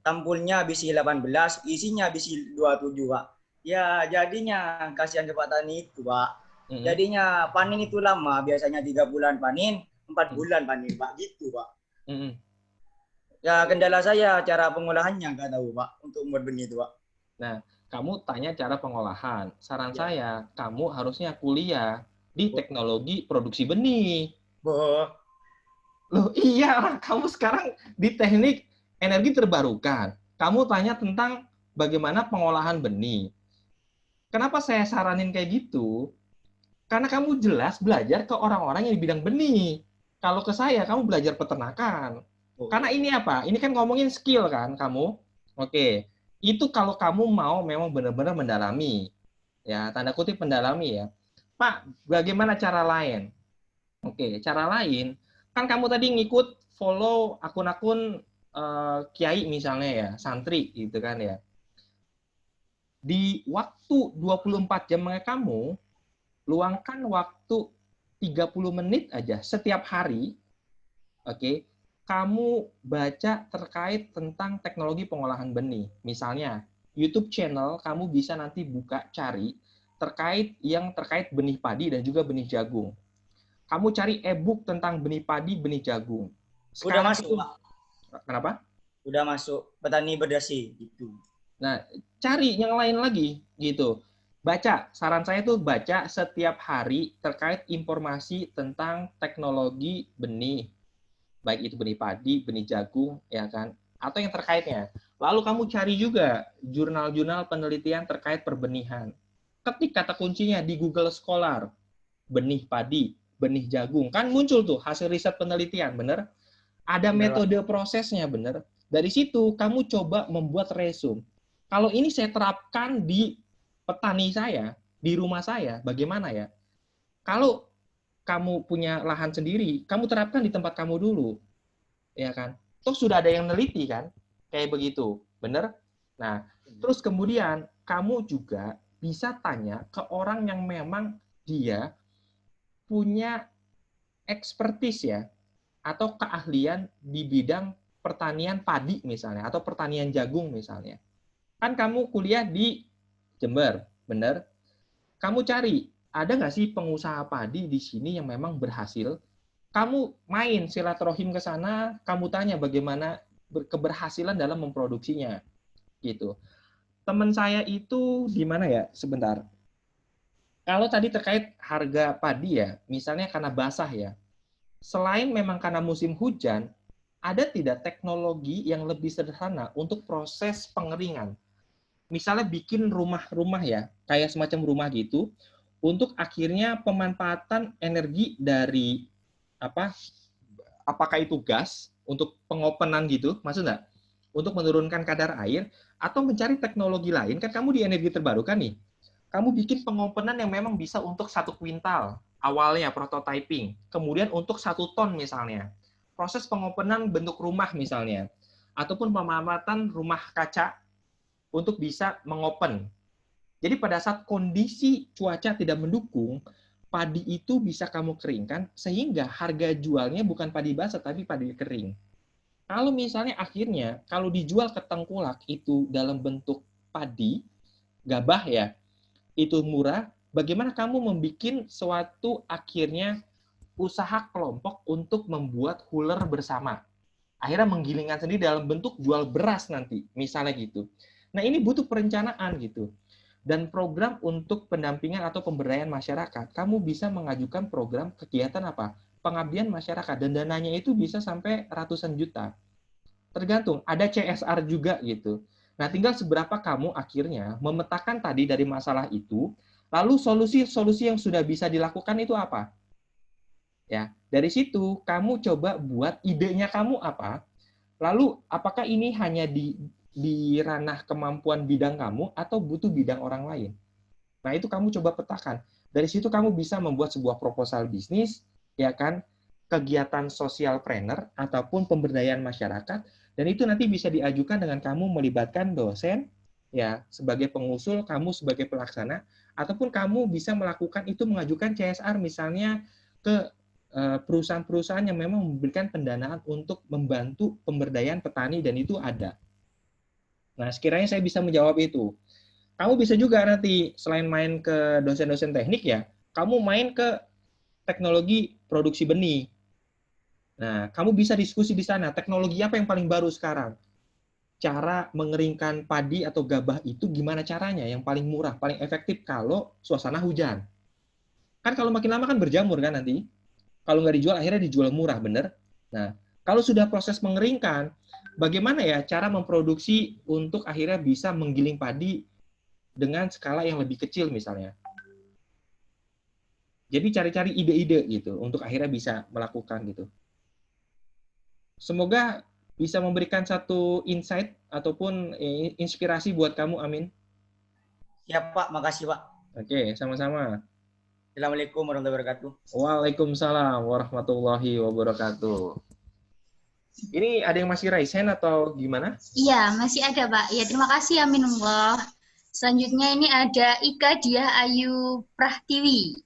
tampulnya bisi 18, isinya bisi 27, Pak. Ya jadinya kasihan ke petani itu, Pak. Jadinya panen itu lama, biasanya 3 bulan panen, 4 bulan panen, Pak. Gitu, Pak. Ya kendala saya cara pengolahannya nggak tahu, Pak, untuk membuat benih itu, Pak. Nah, kamu tanya cara pengolahan. Saran saya, kamu harusnya kuliah di teknologi produksi benih. Loh, iya, kamu sekarang di teknik energi terbarukan. Kamu tanya tentang bagaimana pengolahan benih. Kenapa saya saranin kayak gitu? Karena kamu jelas belajar ke orang-orang yang di bidang benih. Kalau ke saya, kamu belajar peternakan. Karena ini apa? Ini kan ngomongin skill kan kamu. Oke. Itu kalau kamu mau memang benar-benar mendalami. Ya, tanda kutip mendalami ya. Pak, bagaimana cara lain? Oke, cara lain. Kan kamu tadi ngikut follow akun-akun kiai misalnya ya, santri gitu kan ya. Di waktu 24 jam kamu, luangkan waktu 30 menit aja setiap hari, oke, kamu baca terkait tentang teknologi pengolahan benih. Misalnya, YouTube channel kamu bisa nanti buka cari terkait benih padi dan juga benih jagung. Kamu cari e-book tentang benih padi, benih jagung. Sekarang udah masuk, Pak. Kenapa? Udah masuk petani berdasi gitu. Nah, cari yang lain lagi gitu. Baca, saran saya tuh baca setiap hari terkait informasi tentang teknologi benih. Baik itu benih padi, benih jagung, ya kan? Atau yang terkaitnya. Lalu kamu cari juga jurnal-jurnal penelitian terkait perbenihan. Ketik kata kuncinya di Google Scholar, benih padi, benih jagung. Kan muncul tuh hasil riset penelitian, bener? Ada metode prosesnya, bener? Dari situ kamu coba membuat resume. Kalau ini saya terapkan di petani saya, di rumah saya, bagaimana ya? Kalau kamu punya lahan sendiri, kamu terapkan di tempat kamu dulu. Ya kan? Toh sudah ada yang neliti kan? Kayak begitu. Bener? Nah, terus kemudian kamu juga bisa tanya ke orang yang memang dia punya expertise ya, atau keahlian di bidang pertanian padi misalnya, atau pertanian jagung misalnya. Kan kamu kuliah di Jember, bener? Kamu cari, ada nggak sih pengusaha padi di sini yang memang berhasil? Kamu main silaturahim ke sana, kamu tanya bagaimana keberhasilan dalam memproduksinya, gitu. Teman saya itu di mana ya? Sebentar. Kalau tadi terkait harga padi ya, misalnya karena basah ya. Selain memang karena musim hujan, ada tidak teknologi yang lebih sederhana untuk proses pengeringan? Misalnya bikin rumah-rumah ya, kayak semacam rumah gitu, untuk akhirnya pemanfaatan energi dari apakah itu gas untuk pengopenan gitu, maksud nggak? Untuk menurunkan kadar air, atau mencari teknologi lain, kan kamu di energi terbarukan nih, kamu bikin pengopenan yang memang bisa untuk 1 kuintal, awalnya prototyping, kemudian untuk 1 ton misalnya. proses pengopenan bentuk rumah misalnya, ataupun pemanfaatan rumah kaca untuk bisa mengopen. Jadi pada saat kondisi cuaca tidak mendukung, padi itu bisa kamu keringkan sehingga harga jualnya bukan padi basah tapi padi kering. Kalau misalnya akhirnya kalau dijual ke tengkulak itu dalam bentuk padi, gabah ya, itu murah, bagaimana kamu membuat suatu akhirnya usaha kelompok untuk membuat huler bersama. Akhirnya menggilingkan sendiri dalam bentuk jual beras nanti, misalnya gitu. Nah, ini butuh perencanaan gitu. Dan program untuk pendampingan atau pemberdayaan masyarakat, kamu bisa mengajukan program kegiatan apa? Pengabdian masyarakat, dan dananya itu bisa sampai ratusan juta. Tergantung, ada CSR juga gitu. Nah, tinggal seberapa kamu akhirnya memetakan tadi dari masalah itu, lalu solusi-solusi yang sudah bisa dilakukan itu apa? Ya, dari situ kamu coba buat idenya kamu apa. Lalu apakah ini hanya di ranah kemampuan bidang kamu atau butuh bidang orang lain? Nah, itu kamu coba petakan. Dari situ kamu bisa membuat sebuah proposal bisnis, ya kan, kegiatan social planner ataupun pemberdayaan masyarakat, dan itu nanti bisa diajukan dengan kamu melibatkan dosen ya sebagai pengusul, kamu sebagai pelaksana, ataupun kamu bisa melakukan itu mengajukan CSR misalnya ke perusahaan-perusahaan yang memang memberikan pendanaan untuk membantu pemberdayaan petani, dan itu ada. Nah, sekiranya saya bisa menjawab itu. Kamu bisa juga nanti selain main ke dosen-dosen teknik ya, kamu main ke teknologi produksi benih. Nah, kamu bisa diskusi di sana, teknologi apa yang paling baru sekarang? Cara mengeringkan padi atau gabah itu gimana caranya yang paling murah, paling efektif kalau suasana hujan. Kan kalau makin lama kan berjamur kan nanti. Kalau nggak dijual, akhirnya dijual murah, bener? Nah, kalau sudah proses mengeringkan, bagaimana ya cara memproduksi untuk akhirnya bisa menggiling padi dengan skala yang lebih kecil misalnya. Jadi cari-cari ide-ide gitu, untuk akhirnya bisa melakukan gitu. Semoga bisa memberikan satu insight ataupun inspirasi buat kamu, Amin. Siap, Pak. Makasih, Pak. Oke, sama-sama. Assalamualaikum warahmatullahi wabarakatuh. Waalaikumsalam warahmatullahi wabarakatuh. Ini ada yang masih raise hand atau gimana? Iya, masih ada, Pak. Ya, terima kasih, Aminullah. Selanjutnya ini ada Ika Diah Ayu Prahtiwi.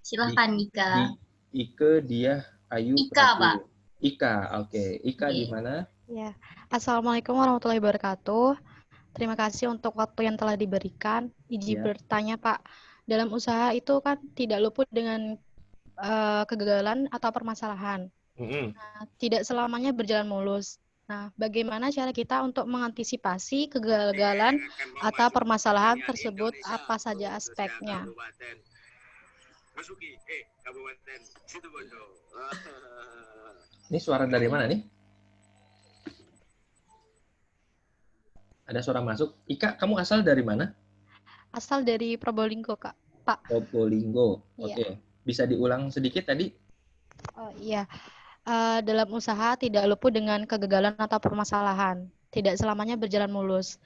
Silahkan, Ika. Ika Diah Ayu Ika, Prahtiwi. Pak. Ika, oke. Ika di mana? Ya. Assalamualaikum warahmatullahi wabarakatuh. Terima kasih untuk waktu yang telah diberikan. Izin bertanya, Pak. Dalam usaha itu kan tidak luput dengan kegagalan atau permasalahan. Nah, tidak selamanya berjalan mulus. Nah, bagaimana cara kita untuk mengantisipasi kegagalan atau permasalahan tersebut, apa saja aspeknya? Ini suara dari mana nih? Ada suara masuk. Ika, kamu asal dari mana? Asal dari Probolinggo, Kak. Pak. Probolinggo. Oke. Iya. Bisa diulang sedikit tadi? Oh iya. Dalam usaha tidak luput dengan kegagalan atau permasalahan. Tidak selamanya berjalan mulus.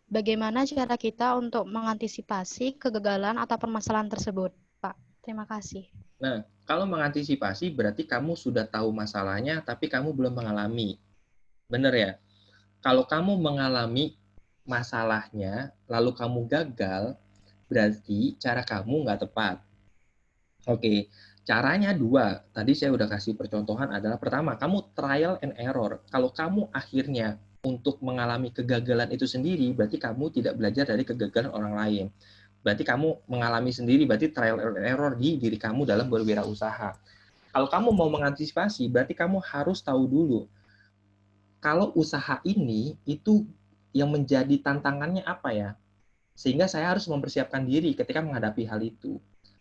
Bagaimana cara kita untuk mengantisipasi kegagalan atau permasalahan tersebut, Pak? Terima kasih. Nah, kalau mengantisipasi berarti kamu sudah tahu masalahnya, tapi kamu belum mengalami. Benar ya? Kalau kamu mengalami masalahnya, lalu kamu gagal, berarti cara kamu nggak tepat. Oke, caranya dua. Tadi saya udah kasih percontohan adalah pertama, kamu trial and error. Kalau kamu akhirnya untuk mengalami kegagalan itu sendiri, berarti kamu tidak belajar dari kegagalan orang lain. Berarti kamu mengalami sendiri, berarti trial and error di diri kamu dalam berwirausaha. Kalau kamu mau mengantisipasi, berarti kamu harus tahu dulu, kalau usaha ini itu yang menjadi tantangannya apa ya? Sehingga saya harus mempersiapkan diri ketika menghadapi hal itu.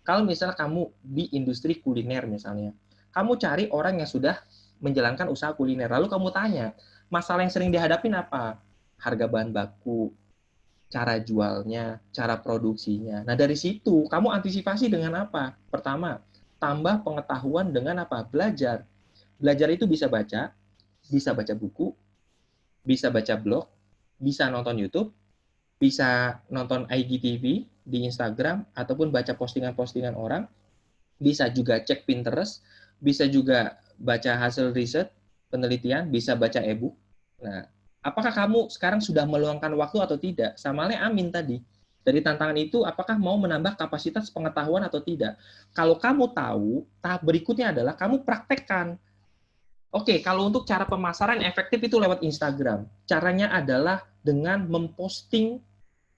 Kalau misalnya kamu di industri kuliner misalnya, kamu cari orang yang sudah menjalankan usaha kuliner, lalu kamu tanya, masalah yang sering dihadapin apa? Harga bahan baku, cara jualnya, cara produksinya. Nah, dari situ kamu antisipasi dengan apa? Pertama, tambah pengetahuan dengan apa? Belajar. Belajar itu bisa baca buku, bisa baca blog, bisa nonton YouTube, bisa nonton IGTV di Instagram, ataupun baca postingan-postingan orang, bisa juga cek Pinterest, bisa juga baca hasil riset, penelitian, bisa baca e-book. Nah, apakah kamu sekarang sudah meluangkan waktu atau tidak? Sama halnya Amin tadi. Dari tantangan itu, apakah mau menambah kapasitas pengetahuan atau tidak? Kalau kamu tahu, tahap berikutnya adalah kamu praktekkan. Oke, kalau untuk cara pemasaran efektif itu lewat Instagram. Caranya adalah dengan memposting,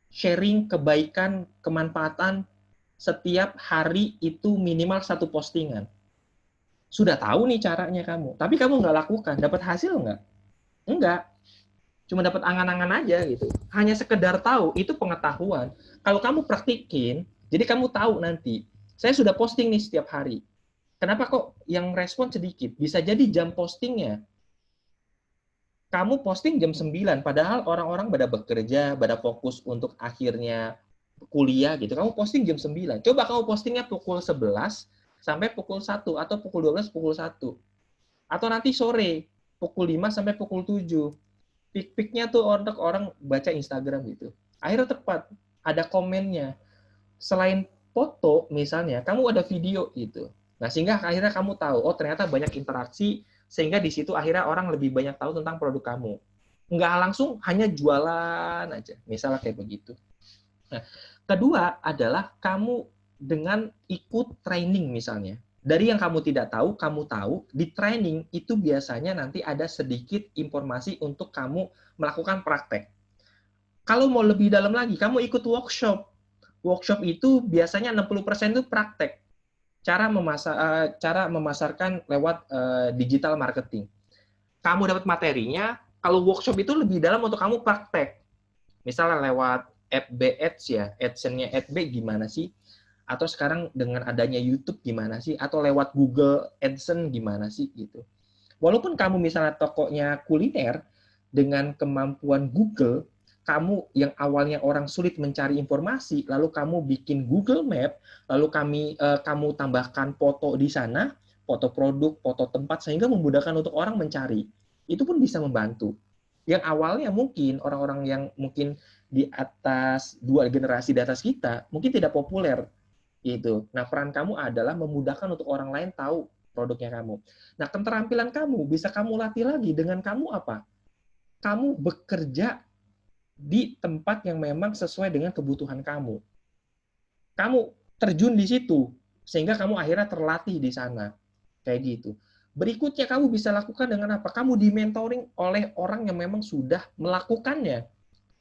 sharing kebaikan, kemanfaatan setiap hari itu minimal 1 postingan. Sudah tahu nih caranya kamu, tapi kamu nggak lakukan. Dapat hasil nggak? Enggak. Cuma dapat angan-angan aja gitu. Hanya sekedar tahu, itu pengetahuan. Kalau kamu praktikin, jadi kamu tahu nanti, saya sudah posting nih setiap hari. Kenapa kok yang respon sedikit? Bisa jadi jam postingnya. Kamu posting jam 9, padahal orang-orang pada bekerja, pada fokus untuk akhirnya kuliah gitu. Kamu posting jam 9. Coba kamu postingnya pukul 11 sampai pukul 1, atau pukul 12, pukul 1. Atau nanti sore, pukul 5 sampai pukul 7. Pik-piknya tuh untuk orang baca Instagram gitu. Akhirnya tepat, ada komennya. Selain foto misalnya, kamu ada video gitu. Nah, sehingga akhirnya kamu tahu, oh ternyata banyak interaksi, sehingga di situ akhirnya orang lebih banyak tahu tentang produk kamu. Nggak langsung hanya jualan aja, misalnya kayak begitu. Nah, kedua adalah kamu dengan ikut training misalnya. Dari yang kamu tidak tahu, kamu tahu, di training itu biasanya nanti ada sedikit informasi untuk kamu melakukan praktek. Kalau mau lebih dalam lagi, kamu ikut workshop. Workshop itu biasanya 60% itu praktek. Cara memasarkan lewat digital marketing. Kamu dapat materinya, kalau workshop itu lebih dalam untuk kamu praktek. Misalnya lewat FB Ads ya, AdSense-nya FB gimana sih? Atau sekarang dengan adanya YouTube gimana sih? Atau lewat Google AdSense gimana sih? Gitu. Walaupun kamu misalnya tokonya kuliner, dengan kemampuan Google, kamu yang awalnya orang sulit mencari informasi, lalu kamu bikin Google Map, lalu kamu tambahkan foto di sana, foto produk, foto tempat, sehingga memudahkan untuk orang mencari. Itu pun bisa membantu. Yang awalnya mungkin orang-orang yang mungkin di atas 2 generasi di atas kita, mungkin tidak populer. Gitu. Nah, peran kamu adalah memudahkan untuk orang lain tahu produknya kamu. Nah, keterampilan kamu bisa kamu latih lagi dengan kamu apa? Kamu bekerja di tempat yang memang sesuai dengan kebutuhan kamu. Kamu terjun di situ, sehingga kamu akhirnya terlatih di sana. Kayak gitu. Berikutnya kamu bisa lakukan dengan apa? Kamu di-mentoring oleh orang yang memang sudah melakukannya.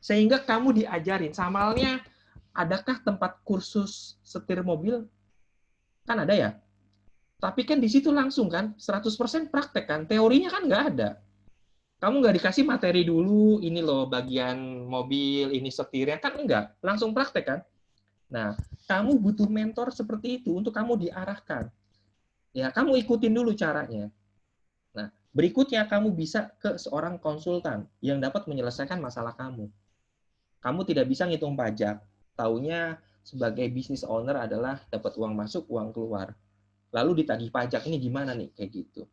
Sehingga kamu diajarin. Samalnya, adakah tempat kursus setir mobil? Kan ada ya? Tapi kan di situ langsung kan, 100% praktek kan? Teorinya kan nggak ada. Kamu nggak dikasih materi dulu, ini loh bagian mobil, ini setirnya, kan enggak. Langsung praktek kan? Nah, kamu butuh mentor seperti itu untuk kamu diarahkan. Ya, kamu ikutin dulu caranya. Nah, berikutnya kamu bisa ke seorang konsultan yang dapat menyelesaikan masalah kamu. Kamu tidak bisa ngitung pajak. Taunya sebagai business owner adalah dapat uang masuk, uang keluar. Lalu ditagih pajak, ini gimana nih? Kayak gitu.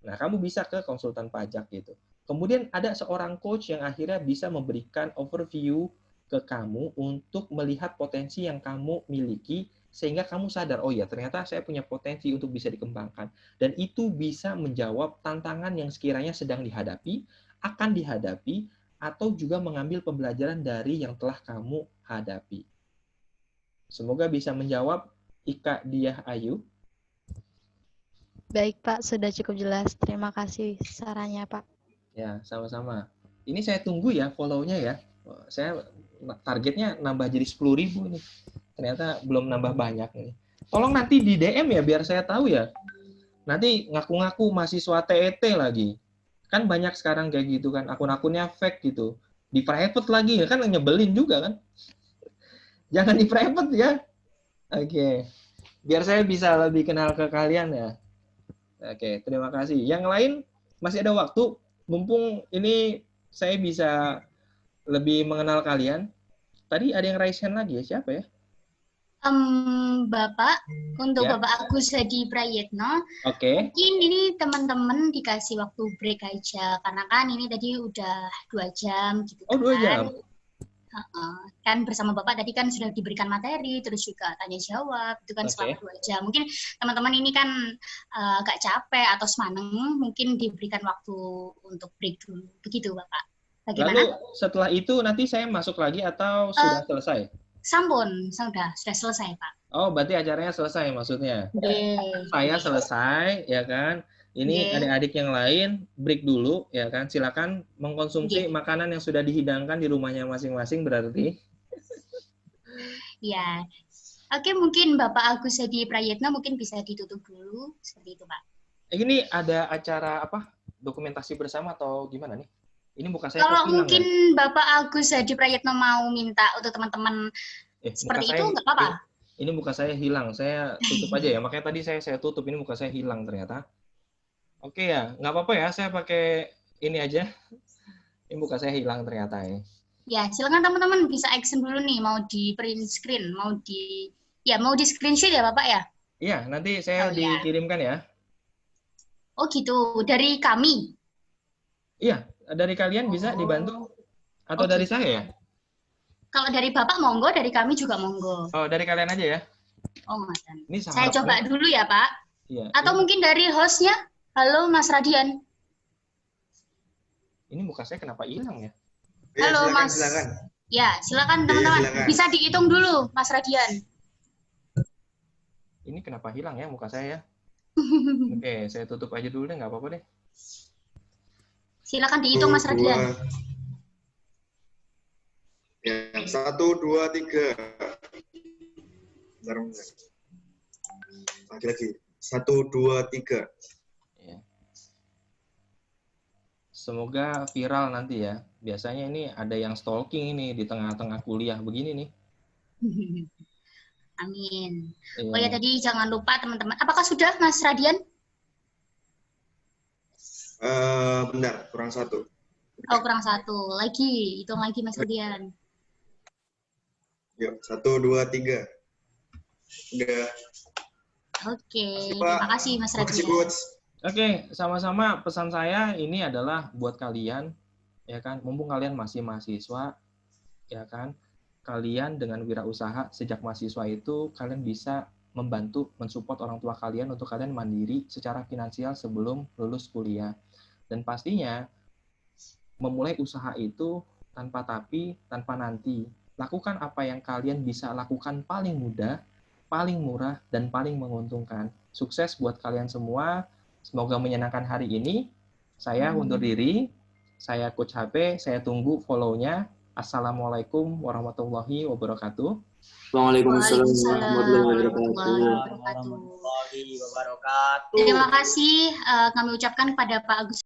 Nah, kamu bisa ke konsultan pajak gitu. Kemudian ada seorang coach yang akhirnya bisa memberikan overview ke kamu untuk melihat potensi yang kamu miliki, sehingga kamu sadar, oh ya ternyata saya punya potensi untuk bisa dikembangkan. Dan itu bisa menjawab tantangan yang sekiranya sedang dihadapi, akan dihadapi, atau juga mengambil pembelajaran dari yang telah kamu hadapi. Semoga bisa menjawab. Ika Diah Ayu. Baik Pak, sudah cukup jelas. Terima kasih sarannya Pak. Ya, sama-sama. Ini saya tunggu ya follow-nya ya. Saya targetnya nambah jadi 10.000 nih. Ternyata belum nambah banyak nih. Tolong nanti di DM ya biar saya tahu ya. Nanti ngaku-ngaku mahasiswa TET lagi. Kan banyak sekarang kayak gitu kan, akun-akunnya fake gitu. Di private lagi ya kan, nyebelin juga kan. Jangan di private ya. Oke. Biar saya bisa lebih kenal ke kalian ya. Oke, terima kasih. Yang lain masih ada waktu, mumpung ini saya bisa lebih mengenal kalian. Tadi ada yang raise hand lagi ya, siapa ya? Bapak, untuk Ya. Bapak Agus Hadi Prayitno, Oke. mungkin ini teman-teman dikasih waktu break aja, karena kan ini tadi udah 2 jam gitu Oh, 2 kan. jam. Kan bersama Bapak tadi kan sudah diberikan materi, terus juga tanya jawab, itu kan selama 2 jam. Mungkin teman-teman ini kan agak capek atau semaneng, mungkin diberikan waktu untuk break dulu. Begitu Bapak. Bagaimana? Lalu setelah itu nanti saya masuk lagi atau sudah selesai? Sampun, sudah selesai Pak. Oh, berarti acaranya selesai maksudnya. Saya selesai, ya kan. Ini adik-adik yang lain break dulu, ya kan. Silakan mengkonsumsi makanan yang sudah dihidangkan di rumahnya masing-masing berarti. Ya. Oke, mungkin Bapak Agus Hadi Prayetno mungkin bisa ditutup dulu seperti itu, Pak. Ini ada acara apa? Dokumentasi bersama atau gimana nih? Ini muka saya kalau mungkin ya? Bapak Agus Hadi Prayetno mau minta untuk teman-teman seperti itu nggak apa-apa. Ini muka saya hilang, saya tutup aja ya. Makanya tadi saya tutup, ini muka saya hilang ternyata. Oke ya, nggak apa-apa ya, saya pakai ini aja. Ini muka saya hilang ternyata ini. Ya, silakan teman-teman bisa action dulu nih, mau di print screen, mau di screenshot ya Bapak ya? Iya, nanti saya dikirimkan ya. Oh gitu, dari kami? Iya, dari kalian bisa dibantu? Atau dari saya ya? Kalau dari Bapak monggo, dari kami juga monggo. Oh, dari kalian aja ya? Oh, ngoten. Ini saya coba dulu ya, Pak. Iya. Atau mungkin dari hostnya. Halo, Mas Radian. Ini muka saya kenapa hilang ya? Halo, silakan, Mas. Silakan. Ya, silakan teman-teman. Bisa dihitung dulu, Mas Radian. Ini kenapa hilang ya muka saya ya? Oke, saya tutup aja dulu deh, nggak apa-apa deh. Silakan dihitung, Mas Radian. Ya, 1, 2, 3. Bentar. Lagi. 1, 2, 3. Semoga viral nanti ya. Biasanya ini ada yang stalking ini di tengah-tengah kuliah begini nih. Amin. Iya. Oh ya tadi jangan lupa teman-teman. Apakah sudah Mas Radian? Benar, kurang 1. Oh kurang 1. Lagi, hitung lagi Mas Radian. Yuk, 1, 2, 3. Udah. Oke, terima kasih Mas Radian. Oke, sama-sama pesan saya ini adalah buat kalian, ya kan, mumpung kalian masih mahasiswa, ya kan, kalian dengan wirausaha sejak mahasiswa itu, kalian bisa membantu, mensupport orang tua kalian untuk kalian mandiri secara finansial sebelum lulus kuliah. Dan pastinya, memulai usaha itu tanpa tapi, tanpa nanti. Lakukan apa yang kalian bisa lakukan paling mudah, paling murah, dan paling menguntungkan. Sukses buat kalian semua. Semoga menyenangkan hari ini. Saya undur diri. Saya Coach HP. Saya tunggu follow-nya. Assalamualaikum warahmatullahi wabarakatuh. Waalaikumsalam warahmatullahi wabarakatuh. Terima kasih kami ucapkan kepada Pak Agus